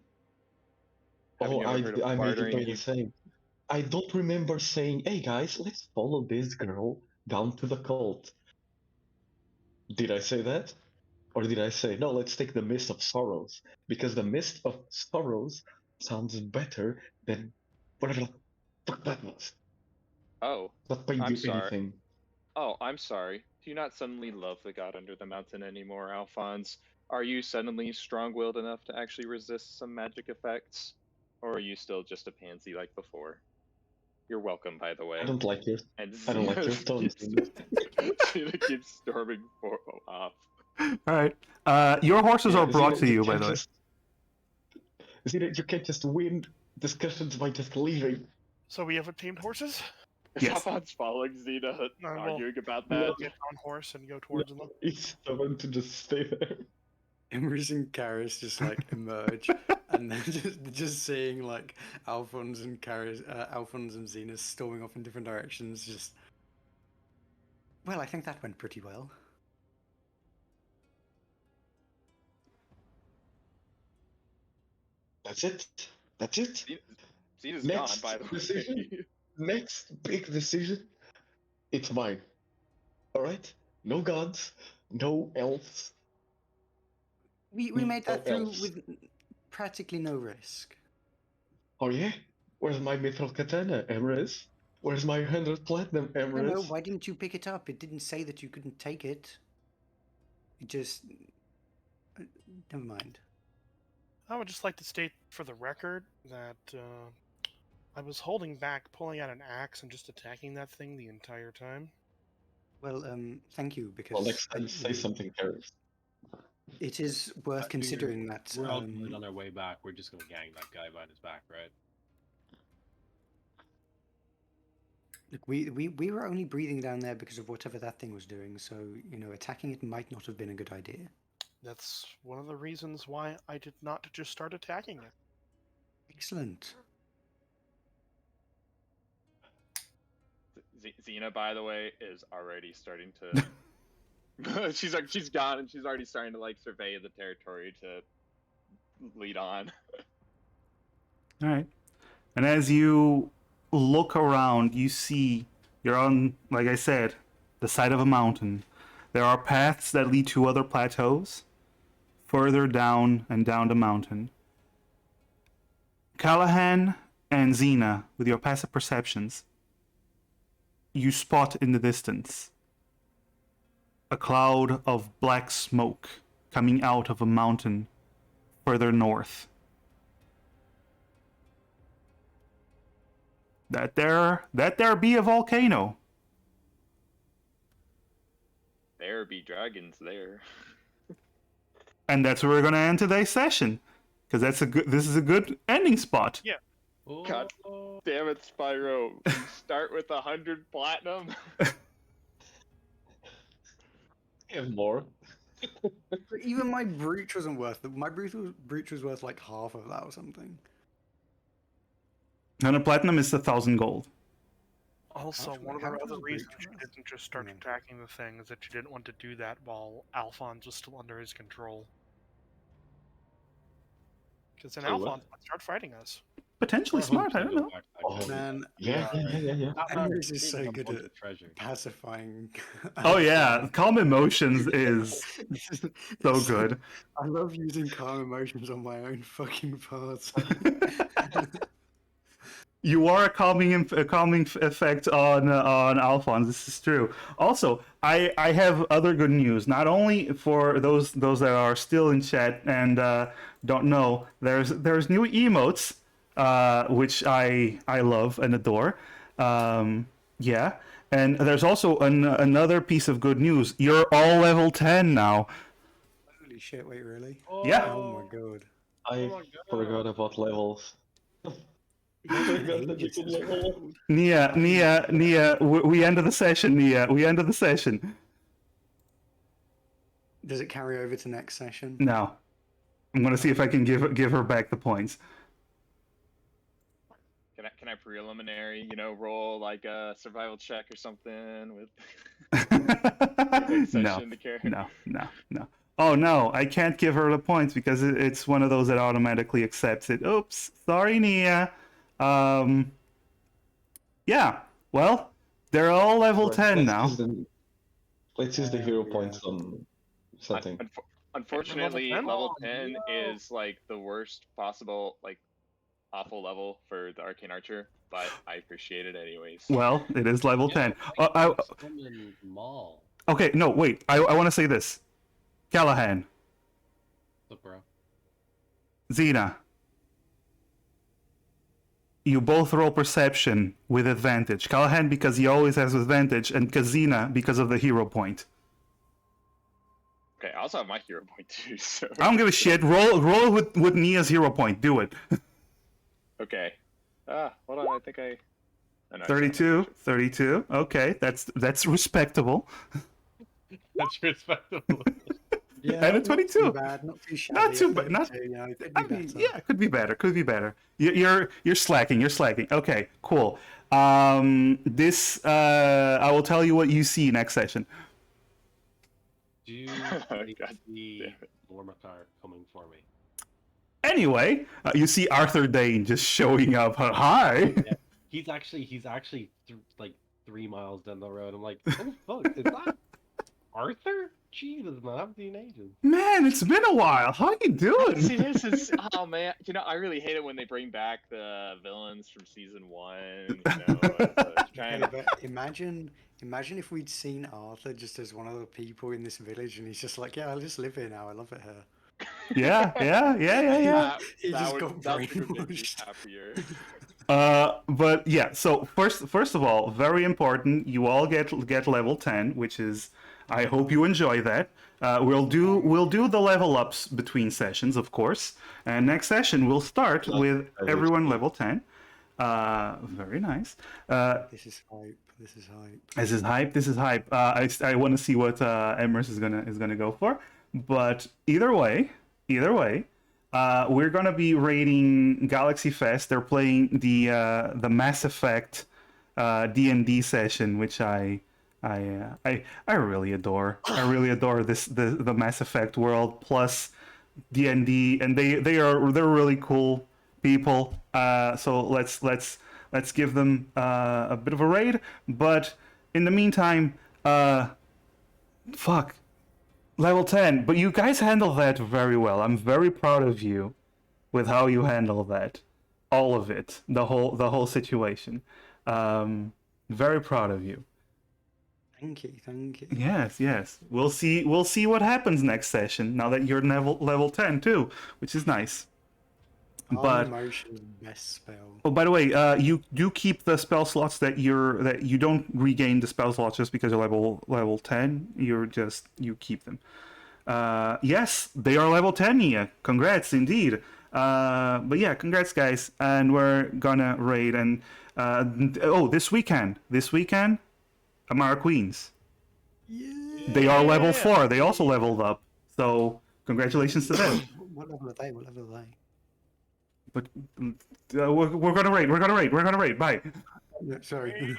Oh, Haven't you ever heard of I made you bartering? pay the same. I don't remember saying, hey guys, let's follow this girl down to the cult. Did I say that? Or did I say, no, let's take the Mist of Sorrows? Because the Mist of Sorrows sounds better than whatever the fuck that was. Oh, Not paying I'm you sorry. anything. Oh, I'm sorry. Do you not suddenly love the god under the mountain anymore, Alphonse? Are you suddenly strong-willed enough to actually resist some magic effects? Or are you still just a pansy like before? You're welcome, by the way. I don't like your And I don't like your Xena tone. Xena keeps storming off. All right. Your horses are brought to you, by the way. Xena, you can't just win discussions by just leaving. So we have obtained horses? Is Yes. Alphonse following Xena, No, well, arguing about no. that? Get on horse and go towards them. He's stubborn to just stay there. Emrys and Karis just like emerge, and then just seeing like Alphonse and Alphonse and Xena storming off in different directions. Just well, I think that went pretty well. That's it. That's it. Xena's gone, by the way. Decision. Next big decision. It's mine. All right. No gods. No elves. We made that through with practically no risk. Oh yeah. Where's my mithril katana, Emrys? Where's my 100 platinum, Emrys? No, why didn't you pick it up? It didn't say that you couldn't take it. It just never mind. I would just like to state for the record that I was holding back pulling out an axe and just attacking that thing the entire time. Well, thank you, because Well, next time say something, Karis. it is worth considering that. We're all good on our way back. We're just gonna gang that guy behind his back, right? Look, we were only breathing down there because of whatever that thing was doing, so, attacking it might not have been a good idea. That's one of the reasons why I did not just start attacking it. Excellent. Xena, by the way, is already starting to. she's gone, and she's already starting to like survey the territory to lead on. All right. And as you look around, you see you're on, like I said, the side of a mountain. There are paths that lead to other plateaus, further down and down the mountain. Callahan and Xena, with your passive perceptions, you spot in the distance a cloud of black smoke coming out of a mountain further north. That there be a volcano. There be dragons there. And that's where we're gonna end today's session, because this is a good ending spot. Yeah. God damn it, Spyro! Start with 100 platinum. Have more. Even my brooch wasn't worth it. My brooch was worth like half of that or something. And a platinum is 1,000 gold. Also, Actually, one of how the much other was the reasons breach you worth? didn't just start Yeah. attacking the thing is that you didn't want to do that while Alphonse was still under his control. Because then Say what? Alphonse might start fighting us. Potentially smart, I don't know. Oh, Man, yeah. Emrys is so Freedom good of at treasure. pacifying. Oh yeah, calm emotions is so good. I love using calm emotions on my own fucking part. You are a calming effect on Alphonse. This is true. Also, I have other good news. Not only for those that are still in chat and don't know, there's new emotes, which I love and adore. Yeah, and there's also another piece of good news. You're all level 10 now. Holy shit! Wait, really? Yeah. Oh my god. I forgot about levels. Nia, we ended the session, Nia. We ended the session. Does it carry over to next session? No. I'm gonna see if I can give her back the points. Can I preliminary, roll like a survival check or something with No, session to carry? no. Oh no, I can't give her the points because it's one of those that automatically accepts it. Oops, sorry, Nia. Yeah. Well, they're all level 10 now. Let's use the hero points on something. Unfortunately, Level 10? level 10 is like the worst possible, like, awful level for the Arcane Archer, but I appreciate it anyways. Well, it is level 10. Mall. Okay, no, wait. I want to say this. Callahan, Look, bro. Xena, you both roll perception with advantage. Callahan because he always has advantage, and Xena because of the hero point. Okay, I also have my hero point too, so... I don't give a shit. Roll with Nia's hero point. Do it. Okay. Hold on, I think I... Oh, no, 32. Okay, that's respectable. That's respectable. Yeah, And a not too 22. bad, not too shabby. Not too at bad. Not. 32, you know, it could I be mean, better. yeah, could be better. Could be better. You're slacking. You're slacking. Okay, cool. This I will tell you what you see next session. Do you God see Lormacar coming for me? Anyway, you see Arthur Dane just showing up. Hi. Yeah. He's actually like 3 miles down the road. I'm like, oh fuck, is that Arthur? Jesus, man, I haven't seen ages. Man, it's been a while. How you doing? See, this is oh man, I really hate it when they bring back the villains from season 1. You know, it's kind Okay, of but imagine if we'd seen Arthur just as one of the people in this village, and he's just like, "Yeah, I'll just live here now. I love it here." Yeah. He that just would got that would make me brainwashed. happier. But yeah. So first of all, very important. You all get level 10, which is. I hope you enjoy that. We'll do the level ups between sessions, of course. And next session we'll start with everyone level 10. Very nice. This is hype. This is hype. This is hype. This is hype. I want to see what Emrys is gonna go for. But either way, we're gonna be raiding Galaxy Fest. They're playing the Mass Effect D&D session, which I really adore. I really adore the Mass Effect world plus D&D, and they're really cool people. So let's give them a bit of a raid. But in the meantime, fuck, level 10. But you guys handle that very well. I'm very proud of you with how you handle that, all of it, the whole situation. Very proud of you. Thank you. Yes. We'll see what happens next session. Now that you're level 10 too, which is nice. But Emotion's best spell. oh, by the way, you do keep the spell slots that you don't regain the spell slots just because you're level 10. You keep them. Yes, they are level 10 here. Congrats indeed. But yeah, congrats guys. And we're gonna raid and this weekend, Amara Queens. Yeah. They are level 4. They also leveled up. So congratulations to them. What level are they? But we're gonna raid. Bye. Yeah, sorry.